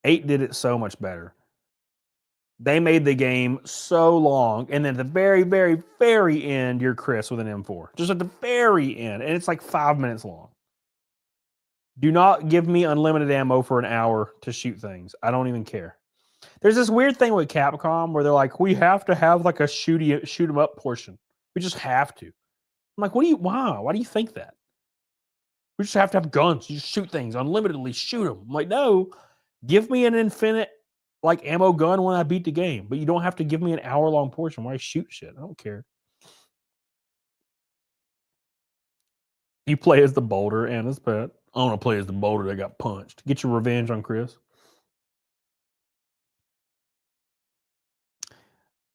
S8: 8 did it so much better. They made the game so long, and then at the very, very, very end, you're Chris with an M4. Just at the very end, and it's like 5 minutes long. Do not give me unlimited ammo for an hour to shoot things. I don't even care. There's this weird thing with Capcom where they're like, we have to have like a shoot 'em up portion. We just have to. I'm like, why do you think that? We just have to have guns. You just shoot things, unlimitedly shoot them. I'm like, no, give me an infinite like ammo gun when I beat the game, but you don't have to give me an hour-long portion where I shoot shit. I don't care. You play as the boulder and his pet. I want to play as the boulder that got punched. Get your revenge on Chris.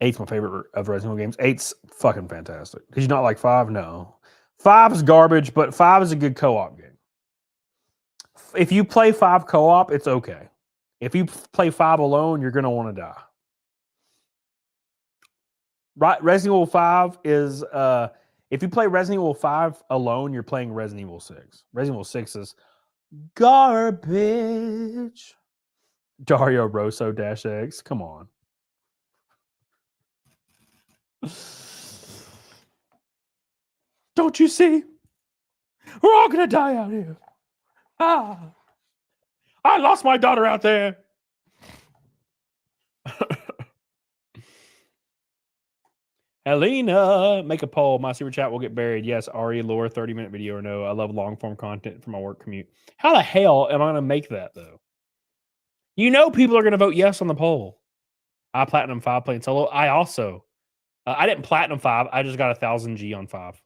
S8: 8's my favorite of Resident Evil games. 8's fucking fantastic. Did you not like 5? No. 5 is garbage, but 5 is a good co-op game. If you play 5 co-op, it's okay. If you play 5 alone, you're going to want to die. Right, Resident Evil 5 is... if you play Resident Evil 5 alone, you're playing Resident Evil 6. Resident Evil 6 is garbage. Dario Rosso-X. Come on. Don't you see? We're all gonna die out here. I lost my daughter out there. Helena, make a poll. My super chat will get buried. Yes, RE lore, 30-minute video or no. I love long-form content for my work commute. How the hell am I gonna make that though? You know people are gonna vote yes on the poll. I Platinum 5 playing solo. I also I didn't Platinum 5. I just got 1,000 G on 5.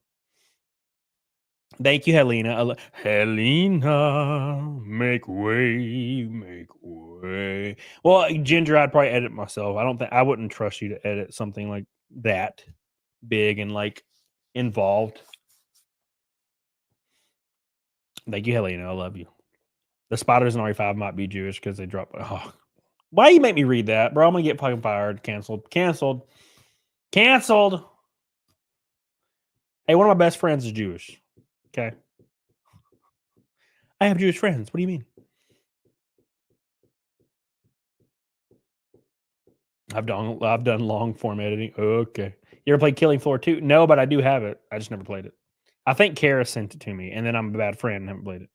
S8: Thank you, Helena. Helena, make way, make way. Well, Ginger, I'd probably edit myself. I wouldn't trust you to edit something like that big and like involved. Thank you, Helena. I love you. The spiders in RE5 might be Jewish because they drop. Oh. Why you make me read that, bro? I'm gonna get fucking fired. Canceled. Canceled. Canceled. Hey, one of my best friends is Jewish. Okay. I have Jewish friends. What do you mean? I've done long form editing. Okay. You ever played Killing Floor 2? No, but I do have it. I just never played it. I think Kara sent it to me, and then I'm a bad friend and haven't played it.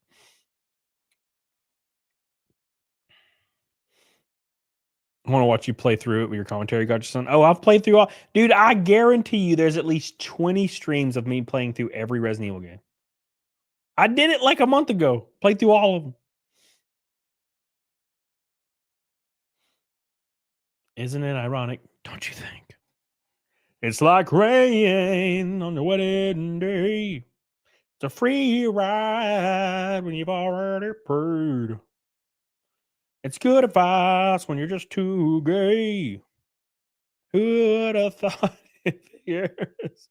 S8: I want to watch you play through it with your commentary, got your son. Oh, I've played through all. Dude, I guarantee you there's at least 20 streams of me playing through every Resident Evil game. I did it like a month ago. Played through all of them. Isn't it ironic? Don't you think? It's like rain on your wedding day. It's a free ride when you've already paid. It's good advice when you're just too gay. Who would have thought it figures?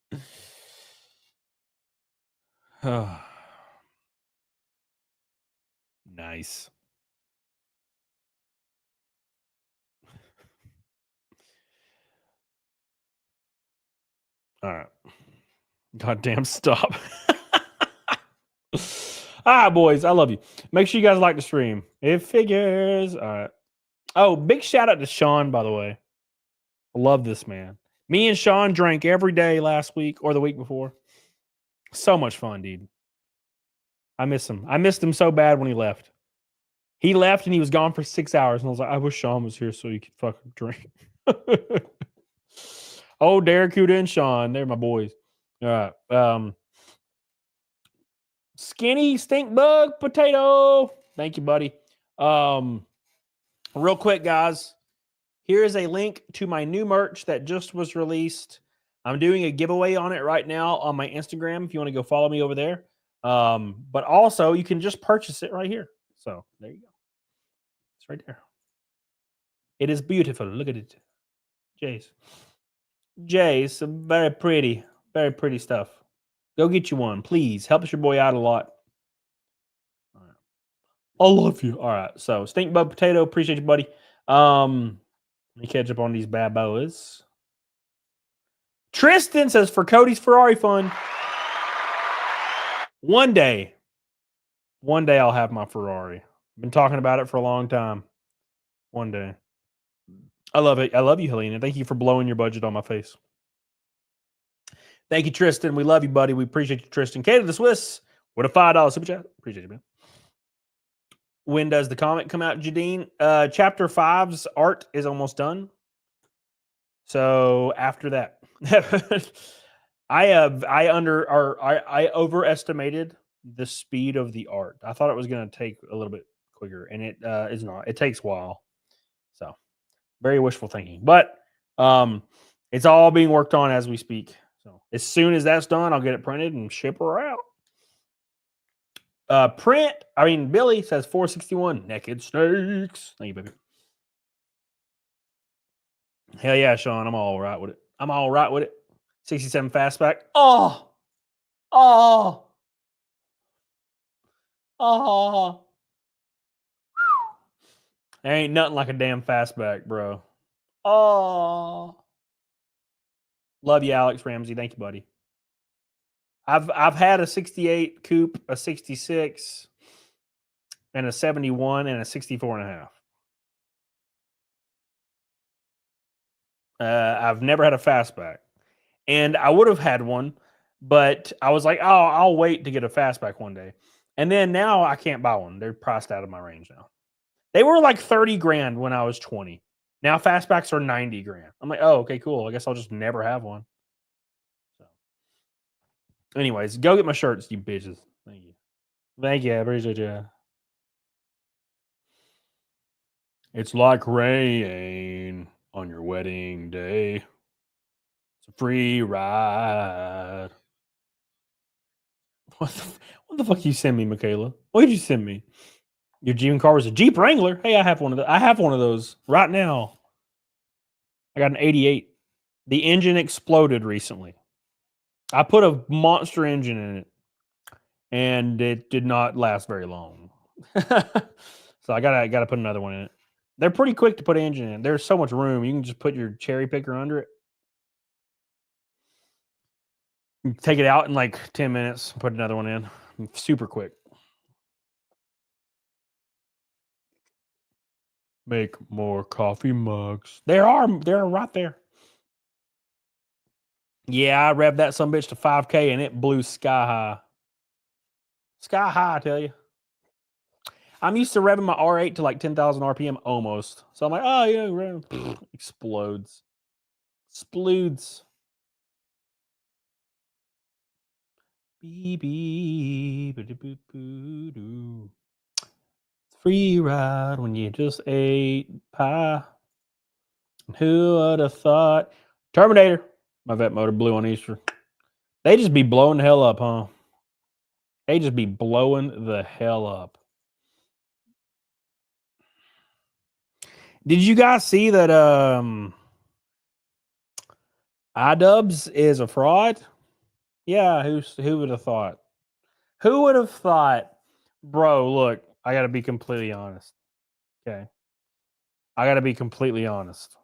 S8: Nice. All right. Goddamn stop. All right, boys. I love you. Make sure you guys like the stream. It figures. All right. Oh, big shout out to Sean, by the way. I love this man. Me and Sean drank every day last week or the week before. So much fun, dude. I miss him. I missed him so bad when he left. He left and he was gone for 6 hours. And I was like, I wish Sean was here so he could fucking drink. Oh, Derek, Huda, and Sean. They're my boys. All right. Skinny stink bug potato. Thank you, buddy. Real quick, guys. Here is a link to my new merch that just was released. I'm doing a giveaway on it right now on my Instagram if you want to go follow me over there. But also, you can just purchase it right here. So, there you go. It's right there. It is beautiful. Look at it. Jace, very pretty stuff. Go get you one, please. Helps your boy out a lot. All right. I love you. All right. So, stink bug potato. Appreciate you, buddy. Let me catch up on these bad boys. Tristan says, for Cody's Ferrari fund, one day I'll have my Ferrari. I've been talking about it for a long time. One day. I love it. I love you, Helena. Thank you for blowing your budget on my face. Thank you, Tristan. We love you, buddy. We appreciate you, Tristan. Kato the Swiss with a $5 super chat. Appreciate you, man. When does the comic come out, Jadine? Chapter 5's art is almost done. So after that, I overestimated the speed of the art. I thought it was going to take a little bit quicker, and it is not. It takes a while. So very wishful thinking, but it's all being worked on as we speak. So as soon as that's done, I'll get it printed and ship her out. Billy says 461 naked snakes. Thank you, baby. Hell yeah, Sean. I'm all right with it. 67 fastback. Oh. There ain't nothing like a damn fastback, bro. Oh. Love you, Alex Ramsey. Thank you, buddy. I've had a 68 coupe, a 66, and a 71, and a 64 and a half. I've never had a fastback. And I would have had one, but I was like, oh, I'll wait to get a fastback one day. And then now I can't buy one. They're priced out of my range now. They were like 30 grand when I was 20. Now fastbacks are 90 grand. I'm like, oh, okay, cool. I guess I'll just never have one. So, anyways, go get my shirts, you bitches. Thank you. Thank you. I appreciate you. It's like rain on your wedding day. It's a free ride. What the fuck you send me, Michaela? What did you send me? Your Jeep car was a Jeep Wrangler. Hey, I have one of those. I have one of those right now. I got an 88. The engine exploded recently. I put a monster engine in it, and it did not last very long. So I gotta put another one in it. They're pretty quick to put an engine in. There's so much room. You can just put your cherry picker under it. You take it out in like 10 minutes, put another one in. Super quick. Make more coffee mugs. They're right there. Yeah, I revved that sumbitch to 5K and it blew sky high. Sky high, I tell you. I'm used to revving my R8 to like 10,000 RPM almost. So I'm like, oh yeah, explodes. Explodes. Free ride when you just ate pie. Who would have thought? Terminator. My vet motor blew on Easter. They just be blowing the hell up, huh? They just be blowing the hell up. Did you guys see that Idubbbz is a fraud? Yeah, who would have thought? Who would have thought? Bro, look, I got to be completely honest. Okay. I got to be completely honest.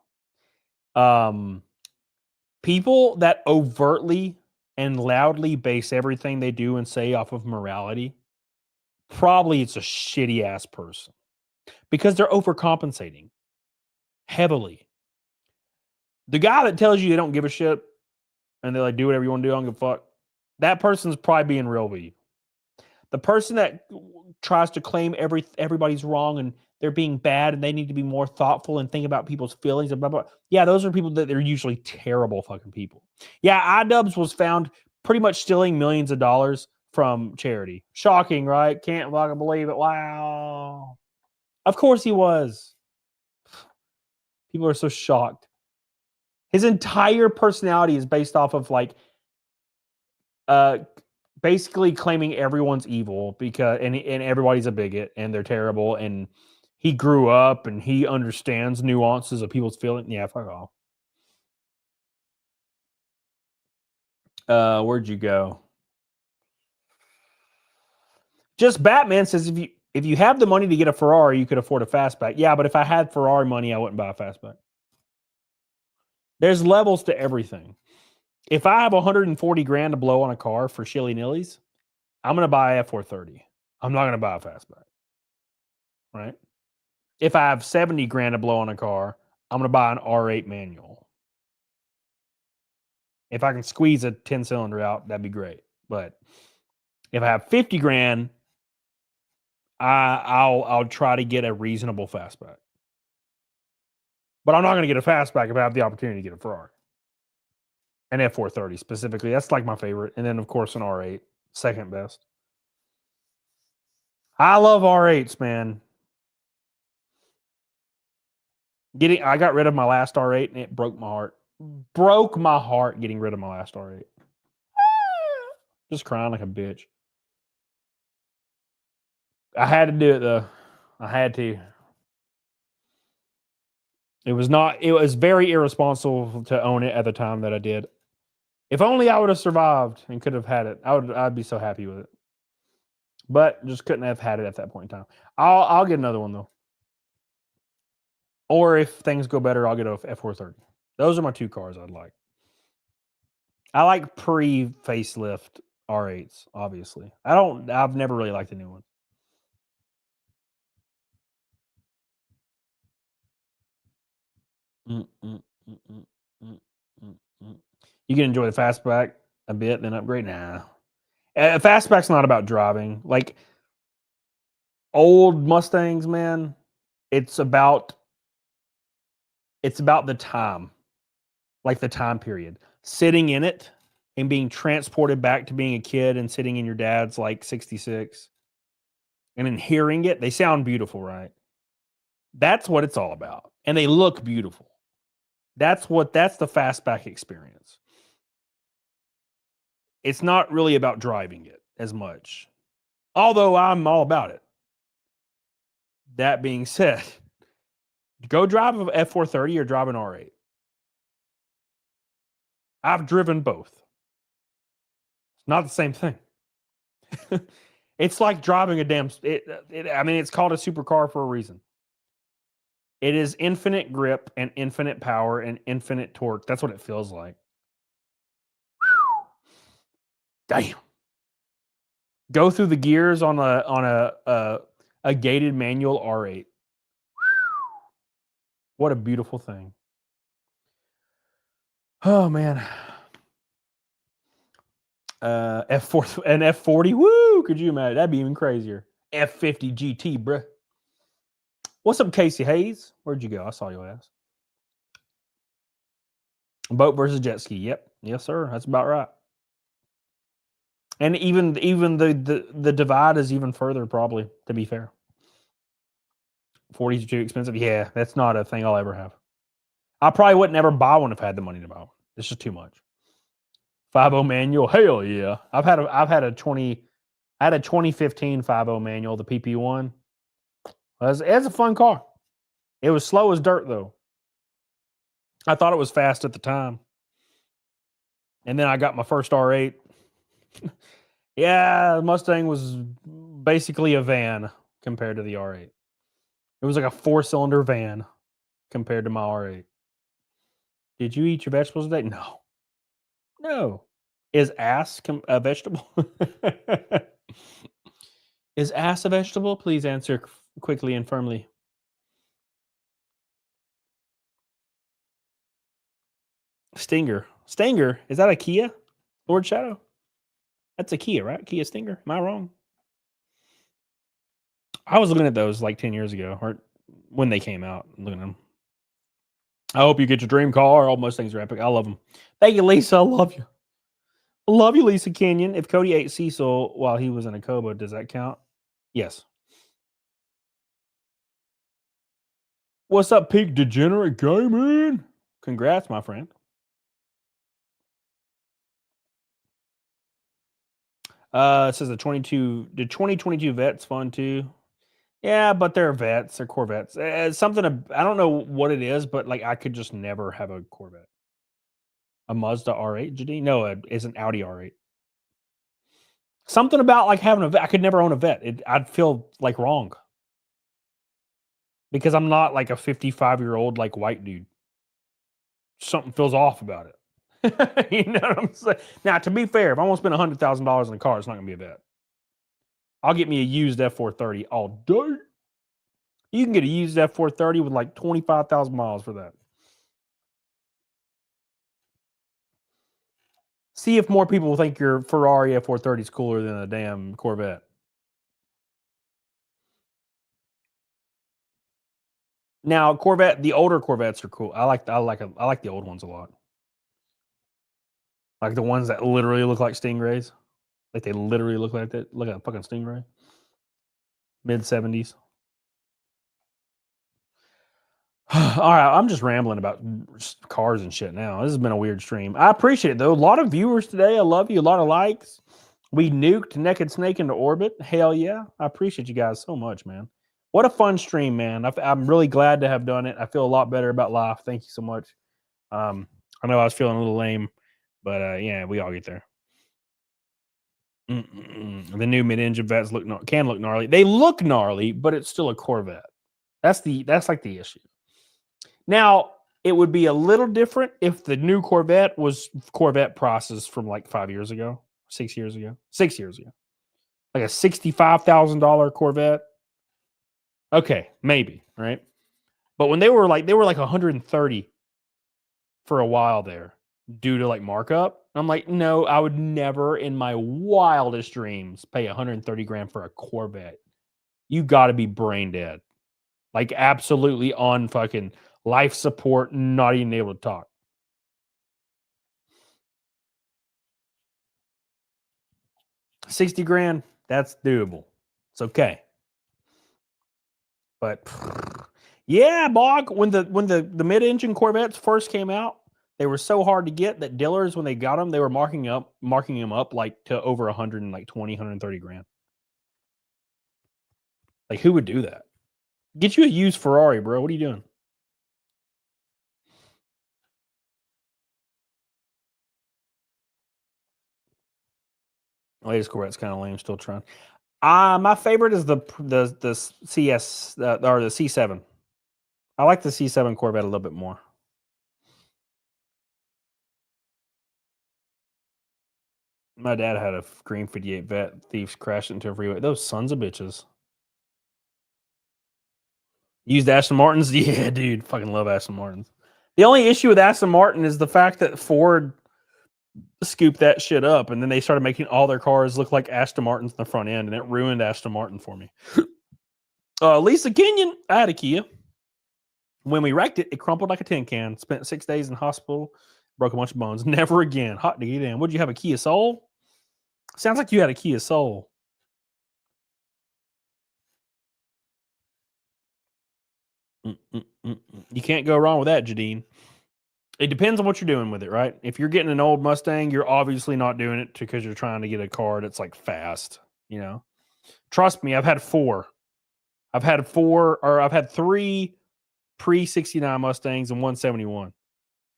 S8: People that overtly and loudly base everything they do and say off of morality, probably it's a shitty ass person because they're overcompensating heavily. The guy that tells you they don't give a shit and they like do whatever you want to do, I don't give a fuck, that person's probably being real with you. The person that tries to claim everybody's wrong and they're being bad and they need to be more thoughtful and think about people's feelings and blah, blah. Yeah, those are people that they're usually terrible fucking people. Yeah, Idubbbz was found pretty much stealing millions of dollars from charity. Shocking, right? Can't fucking believe it. Wow. Of course he was. People are so shocked. His entire personality is based off of like basically claiming everyone's evil because and everybody's a bigot and they're terrible and he grew up and he understands nuances of people's feelings. Yeah, fuck off. Where'd you go? Just Batman says if you have the money to get a Ferrari, you could afford a fastback. Yeah, but if I had Ferrari money, I wouldn't buy a fastback. There's levels to everything. If I have 140 grand to blow on a car for shilly-nillies, I'm going to buy a F430. I'm not going to buy a fastback. Right? If I have 70 grand to blow on a car, I'm going to buy an R8 manual. If I can squeeze a 10-cylinder out, that'd be great. But if I have 50 grand, I'll try to get a reasonable fastback. But I'm not going to get a fastback if I have the opportunity to get a Ferrari. An F430 specifically. That's like my favorite. And then, of course, an R8. Second best. I love R8s, man. I got rid of my last R8 and it broke my heart. Broke my heart getting rid of my last R8. Just crying like a bitch. I had to do it though. I had to. It was very irresponsible to own it at the time that I did. If only I would have survived and could have had it, I'd be so happy with it. But just couldn't have had it at that point in time. I'll get another one though. Or if things go better, I'll get a F430. Those are my two cars I'd like. I like pre-facelift R8s, obviously. I've never really liked the new ones. You can enjoy the fastback a bit, then upgrade. Nah. Fastback's not about driving. Like old Mustangs, man, it's about the time. Like the time period. Sitting in it and being transported back to being a kid and sitting in your dad's like 66. And then hearing it, they sound beautiful, right? That's what it's all about. And they look beautiful. That's the fastback experience. It's not really about driving it as much. Although I'm all about it. That being said, go drive an F430 or drive an R8. I've driven both. It's not the same thing. It's like driving a damn... it's called a supercar for a reason. It is infinite grip and infinite power and infinite torque. That's what it feels like. Damn. Go through the gears on a gated manual R8. What a beautiful thing. Oh man. F40, woo! Could you imagine? That'd be even crazier. F50 GT, bruh. What's up, Casey Hayes? Where'd you go? I saw your ass. Boat versus jet ski. Yep. Yes, sir. That's about right. And even the divide is even further, probably, to be fair. 40's too expensive. Yeah, that's not a thing I'll ever have. I probably wouldn't ever buy one if I had the money to buy one. It's just too much. 5.0 manual. Hell yeah. I had a 2015 5.0 manual, the PP1. It's a fun car. It was slow as dirt, though. I thought it was fast at the time. And then I got my first R8. Yeah, the Mustang was basically a van compared to the R8. It was like a 4-cylinder van compared to my R8. Did you eat your vegetables today? No. No. Is ass a vegetable? Is ass a vegetable? Please answer quickly and firmly. Stinger. Stinger? Is that a Kia? Lord Shadow? That's a Kia, right? Kia Stinger. Am I wrong? I was looking at those like 10 years ago, or when they came out. Looking at them. I hope you get your dream car. All Mustangs are epic. I love them. Thank you, Lisa. I love you. I love you, Lisa Kenyon. If Cody ate Cecil while he was in a coma, does that count? Yes. What's up, Peak Degenerate Gaming? Congrats, my friend. It says the 2022 Vet's fun too. Yeah, but they're vets. They're Corvettes. Something I don't know what it is, but like I could just never have a Corvette. A Mazda R8, GD? No, it's an Audi R8. Something about like having a vet. I could never own a vet. I'd feel like wrong. Because I'm not like a 55-year-old like white dude. Something feels off about it. You know what I'm saying? Now, to be fair, if I want to spend $100,000 in a car, it's not going to be a vet. I'll get me a used F430 all day. You can get a used F430 with like 25,000 miles for that. See if more people think your Ferrari F430 is cooler than a damn Corvette. Now, Corvette, the older Corvettes are cool. I like the old ones a lot. Like the ones that literally look like Stingrays. Like they literally look like that. Look at a fucking Stingray. Mid-70s. All right, I'm just rambling about cars and shit now. This has been a weird stream. I appreciate it, though. A lot of viewers today. I love you. A lot of likes. We nuked Naked Snake into orbit. Hell yeah. I appreciate you guys so much, man. What a fun stream, man. I'm really glad to have done it. I feel a lot better about life. Thank you so much. I know I was feeling a little lame, but yeah, we all get there. The new mid-engine vets can look gnarly. They look gnarly, but it's still a Corvette. That's like the issue. Now, it would be a little different if the new Corvette was Corvette prices from like 6 years ago. Like a $65,000 Corvette. Okay, maybe, right? But when they were like 130 for a while there due to like markup, I'm like, no, I would never in my wildest dreams pay 130 grand for a Corvette. You got to be brain dead. Like absolutely on fucking life support, not even able to talk. $60 grand, that's doable. It's okay. But yeah, Bog, when the mid-engine Corvettes first came out, they were so hard to get that dealers, when they got them, they were marking them up like to over 120, 130 grand. Like, who would do that? Get you a used Ferrari, bro. What are you doing? Latest Corvette's kind of lame. Still trying. My favorite is the CS or the C7. I like the C7 Corvette a little bit more. My dad had a green 58 Vet. Thieves crashed into a freeway. Those sons of bitches. Used Aston Martins? Yeah, dude. Fucking love Aston Martins. The only issue with Aston Martin is the fact that Ford scoop that shit up, and then they started making all their cars look like Aston Martins in the front end, and it ruined Aston Martin for me. Lisa Kenyon, I had a Kia. When we wrecked it, it crumpled like a tin can. Spent 6 days in hospital, broke a bunch of bones. Never again. Hot to get in. Would you have a Kia Soul? Sounds like you had a Kia Soul. You can't go wrong with that, Jadine. It depends on what you're doing with it, right? If you're getting an old Mustang, you're obviously not doing it because you're trying to get a car that's like fast, you know. Trust me, I've had 4. I've had 3 pre-69 Mustangs and 171.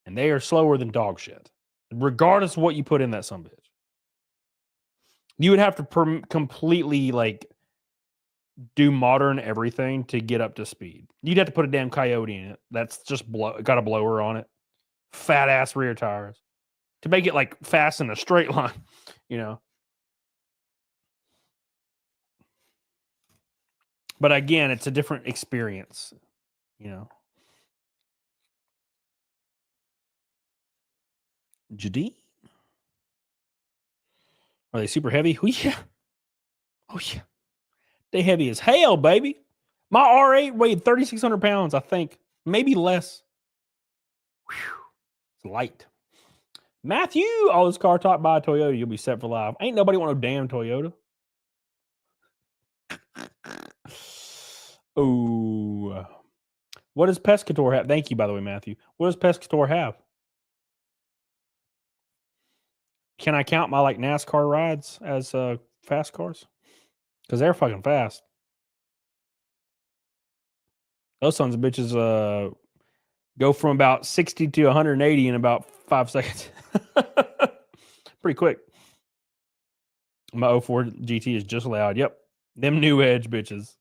S8: And they are slower than dog shit, regardless of what you put in that sumbitch. You would have to completely like do modern everything to get up to speed. You'd have to put a damn Coyote in it. That's just got a blower on it. Fat ass rear tires to make it like fast in a straight line, you know. But again, it's a different experience, you know. Jadine? Are they super heavy? Oh, yeah. Oh, yeah. They heavy as hell, baby. My R8 weighed 3,600 pounds, I think. Maybe less. Whew. It's light. Matthew, all this car talk by a Toyota, you'll be set for life. Ain't nobody want no damn Toyota. Oh. What does Pescator have? Thank you, by the way, Matthew. What does Pescator have? Can I count my like NASCAR rides as fast cars? Because they're fucking fast. Those sons of bitches go from about 60 to 180 in about 5 seconds. Pretty quick. My 04 GT is just loud. Yep. Them new Edge bitches.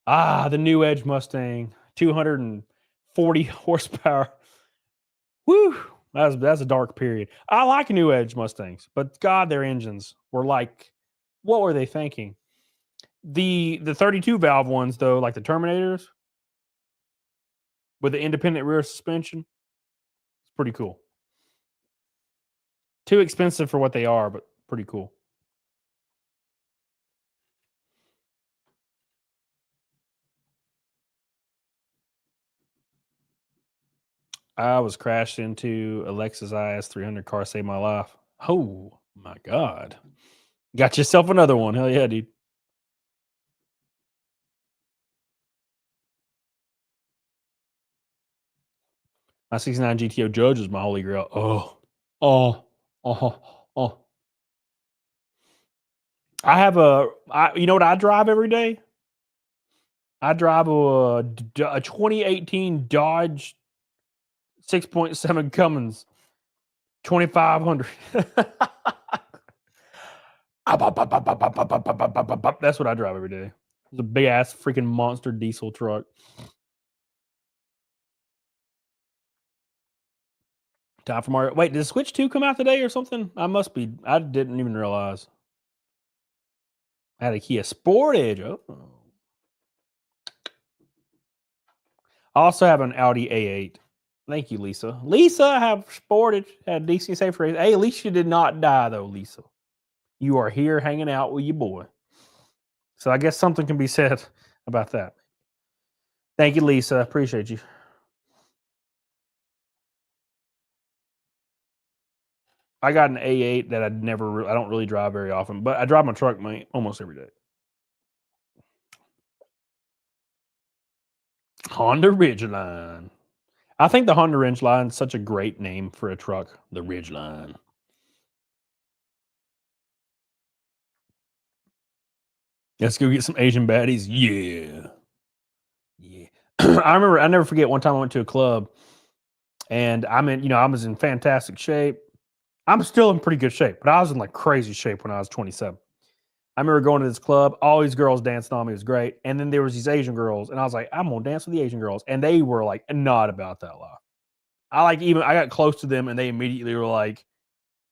S8: Ah, the new Edge Mustang. 240 horsepower. Woo. That's a dark period. I like new Edge Mustangs, but God, their engines were like, what were they thinking? The 32 valve ones, though, like the Terminators with the independent rear suspension, it's pretty cool. Too expensive for what they are, but pretty cool. I was crashed into a Lexus IS 300 car, saved my life. Oh my God. Got yourself another one. Hell yeah, dude. My 69 GTO Judge is my holy grail. Oh. I have you know what I drive every day? I drive a 2018 Dodge 6.7 Cummins 2500. That's what I drive every day. It's a big ass freaking monster diesel truck. Time for Mario. Wait, did Switch 2 come out today or something? I didn't even realize. I had a Kia Sportage. Oh. I also have an Audi A8. Thank you, Lisa. Lisa, I have Sportage. Had a DC safe race. Hey, at least you did not die, though, Lisa. You are here hanging out with your boy. So I guess something can be said about that. Thank you, Lisa. Appreciate you. I got an A8 that I don't really drive very often, but I drive my truck almost every day. Honda Ridgeline. I think the Honda Ridgeline is such a great name for a truck. The Ridgeline. Let's go get some Asian baddies. Yeah. I never forget one time I went to a club and I was in fantastic shape. I'm still in pretty good shape, but I was in like crazy shape when I was 27. I remember going to this club, all these girls dancing on me. It was great. And then there was these Asian girls, and I was like, I'm going to dance with the Asian girls. And they were like, not about that life. I got close to them, and they immediately were like,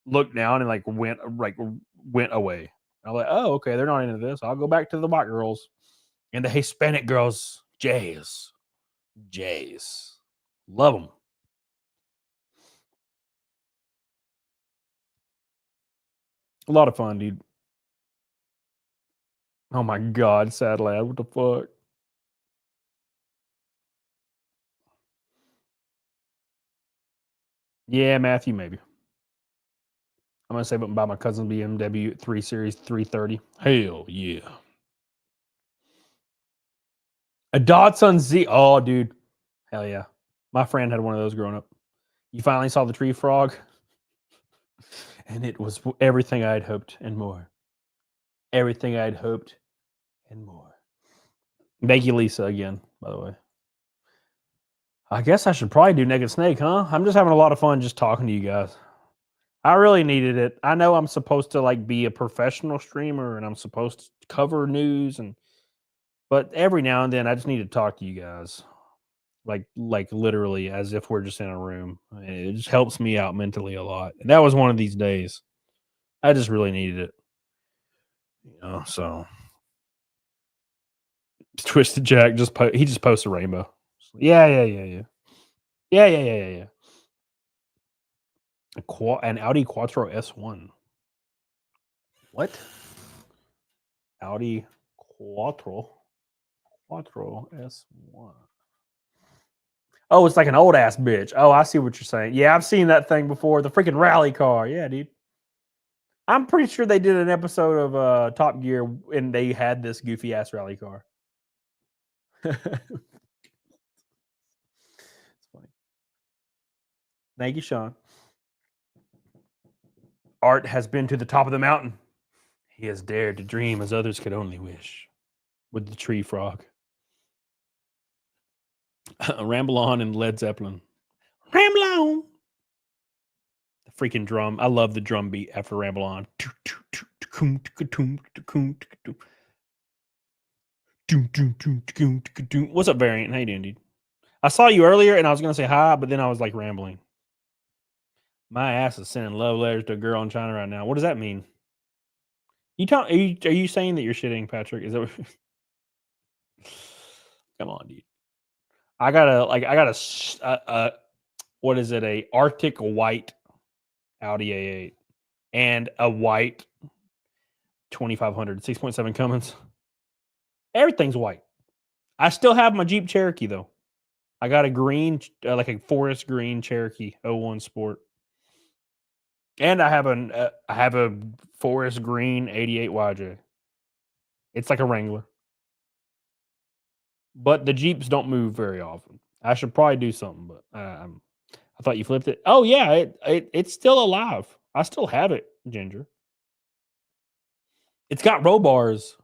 S8: looked down and like went away. I was like, oh, okay, they're not into this. I'll go back to the white girls. And the Hispanic girls, Jays. Love them. A lot of fun, dude. Oh my God, sad lad. What the fuck? Yeah, Matthew, maybe. I'm going to save up and buy my cousin's BMW 3 Series 330. Hell yeah. A Datsun Z. Oh, dude. Hell yeah. My friend had one of those growing up. You finally saw the tree frog? And it was everything I had hoped and more. Everything I had hoped and more. Thank you, Lisa, again, by the way. I guess I should probably do Naked Snake, huh? I'm just having a lot of fun just talking to you guys. I really needed it. I know I'm supposed to like be a professional streamer and I'm supposed to cover news but every now and then I just need to talk to you guys. Like literally as if we're just in a room. It just helps me out mentally a lot. And that was one of these days. I just really needed it. You know, so Twisted Jack just posts a rainbow. Yeah. An Audi Quattro S1. What? Audi Quattro S1. Oh, it's like an old ass bitch. Oh, I see what you're saying. Yeah, I've seen that thing before. The freaking rally car. Yeah, dude. I'm pretty sure they did an episode of Top Gear and they had this goofy ass rally car. It's funny. Thank you, Sean. Art has been to the top of the mountain. He has dared to dream as others could only wish. With the tree frog. Ramble On and Led Zeppelin. Ramble On. The freaking drum. I love the drum beat after Ramble On. What's up, Variant? How you doing, dude? I saw you earlier and I was going to say hi, but then I was like rambling. My ass is sending love letters to a girl in China right now. What does that mean? Are you saying that you're shitting, Patrick? Is that what... Come on, dude. I got a what is it? A Arctic white Audi A8 and a white 2500 6.7 Cummins. Everything's white. I still have my Jeep Cherokee though. I got a green, like a forest green Cherokee 01 Sport, and I have a forest green 88 YJ. It's like a Wrangler. But the Jeeps don't move very often. I should probably do something, but I thought you flipped it. Oh yeah, it's still alive. I still have it, Ginger. It's got roll bars.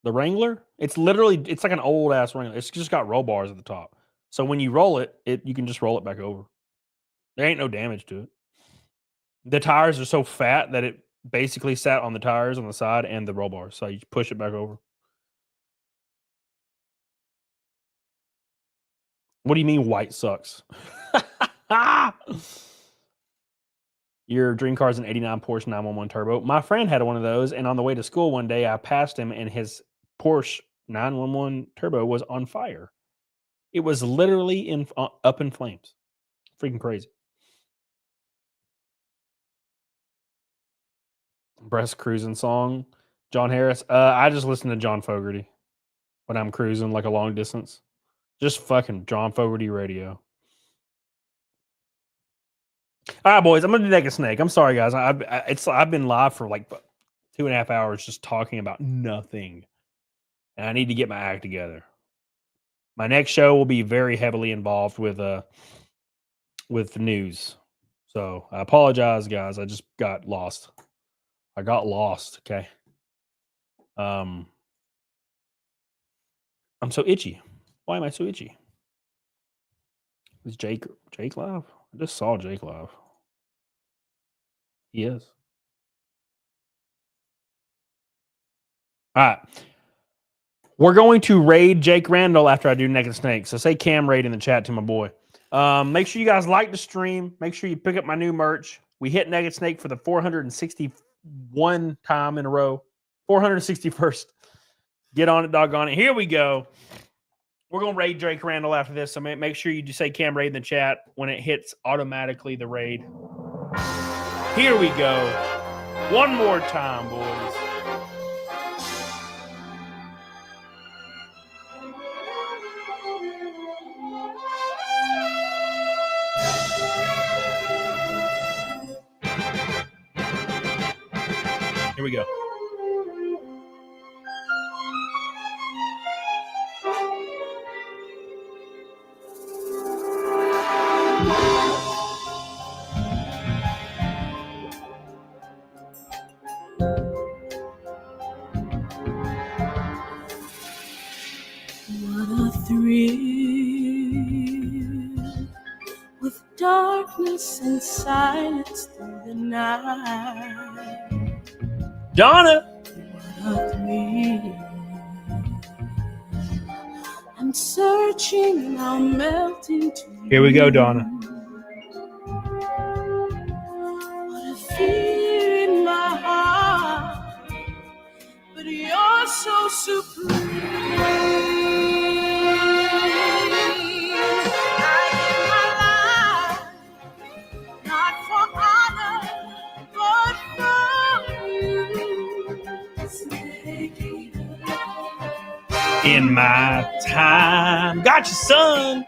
S8: The Wrangler, it's like an old ass Wrangler. It's just got roll bars at the top. So when you roll it, you can just roll it back over. There ain't no damage to it. The tires are so fat that it basically sat on the tires on the side and the roll bars. So you push it back over. What do you mean white sucks? Your dream car is an 89 Porsche 911 Turbo. My friend had one of those, and on the way to school one day, I passed him, and his Porsche 911 Turbo was on fire. It was literally up in flames. Freaking crazy. Breast cruising song. John Harris. I just listen to John Fogerty when I'm cruising like a long distance. Just fucking John Fogerty radio. All right, boys. I'm gonna do Naked Snake. I'm sorry, guys. I've been live for like 2.5 hours just talking about nothing, and I need to get my act together. My next show will be very heavily involved with news. So I apologize, guys. I just got lost. I got lost. Okay. I'm so itchy. Why am I so itchy? Is Jake live? I just saw Jake live. He is. All right. We're going to raid Jake Randall after I do Naked Snake. So say Cam raid in the chat to my boy. Make sure you guys like the stream. Make sure you pick up my new merch. We hit Naked Snake for the 461 time in a row. 461st. Get on it, doggone it. Here we go. We're going to raid Jake Randall after this. So make sure you just say Cam raid in the chat when it hits automatically the raid. Here we go. One more time, boys. Here we go.
S2: What a thrill with darkness and silence through the night.
S8: Donna.
S2: What a thrill. I'm searching, now melting to you.
S8: Here we go, Donna.
S2: What a fear in my heart, but you're so supreme.
S8: In my time, gotcha, son.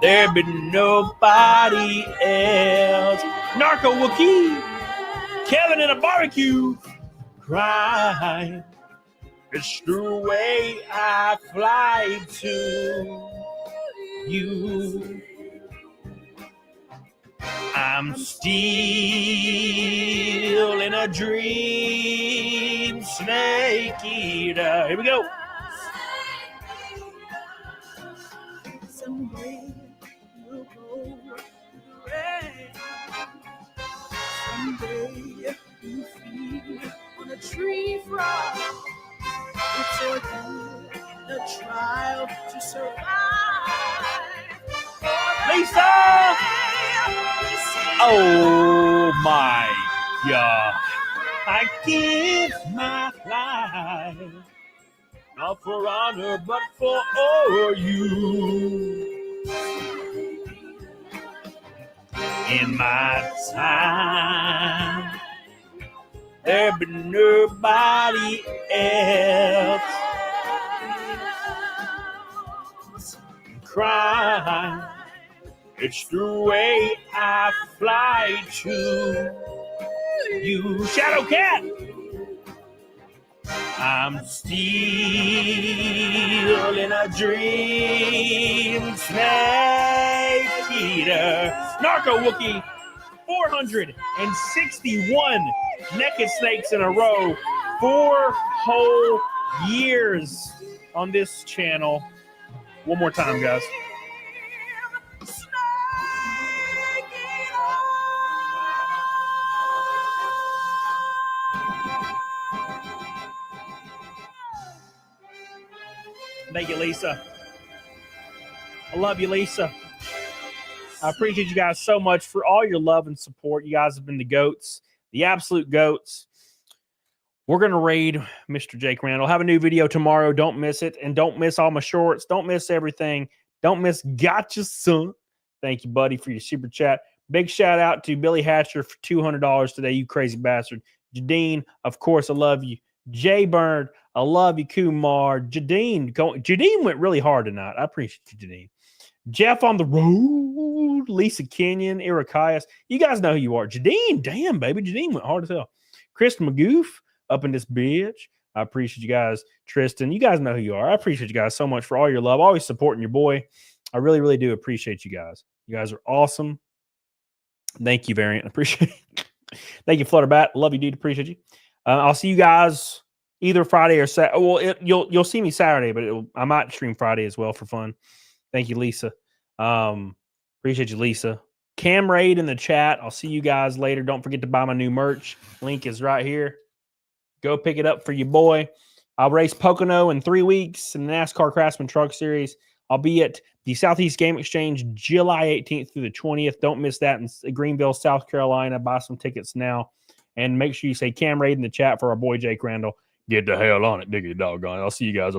S8: There be nobody else. Narco Wookie, Kevin in a barbecue, crying. It's the way I fly to you. I'm still in a dream, snake eater. Here we go.
S2: Someday you'll go red. Someday you feed on a tree frog. It's a trial to survive.
S8: Lisa! Oh my God. I give my life, not for honor, but for you. In my time, there be nobody else. Cry, it's the way I fly to you. Shadow Cat. I'm still in a dream, snake eater. Narco Wookie, 461 naked snakes in a row, 4 whole years on this channel. One more time, guys. Thank you, Lisa. I love you, Lisa. I appreciate you guys so much for all your love and support. You guys have been the GOATs, the absolute GOATs. We're going to raid Mr. Jake Randall. Have a new video tomorrow. Don't miss it. And don't miss all my shorts. Don't miss everything. Don't miss Gotcha Son. Thank you, buddy, for your super chat. Big shout out to Billy Hatcher for $200 today, you crazy bastard. Jadine, of course, I love you. Jay Bird, I love you. Kumar, Jadine went really hard tonight. I appreciate you, Jadine. Jeff on the road, Lisa Kenyon, Irakias. You guys know who you are. Jadine, damn, baby. Jadine went hard as hell. Chris Magoof up in this bitch. I appreciate you guys. Tristan, you guys know who you are. I appreciate you guys so much for all your love, always supporting your boy. I really, really do appreciate you guys. You guys are awesome. Thank you, Variant. I appreciate it. Thank you, Flutterbat. Love you, dude. Appreciate you. I'll see you guys either Friday or Saturday. Well, you'll see me Saturday, but I might stream Friday as well for fun. Thank you, Lisa. Appreciate you, Lisa. Cam Raid in the chat. I'll see you guys later. Don't forget to buy my new merch. Link is right here. Go pick it up for your boy. I'll race Pocono in 3 weeks in the NASCAR Craftsman Truck Series. I'll be at the Southeast Game Exchange July 18th through the 20th. Don't miss that in Greenville, South Carolina. Buy some tickets now. And make sure you say Cam Raid in the chat for our boy Jake Randall. Get the hell on it, diggity doggone. I'll see you guys over.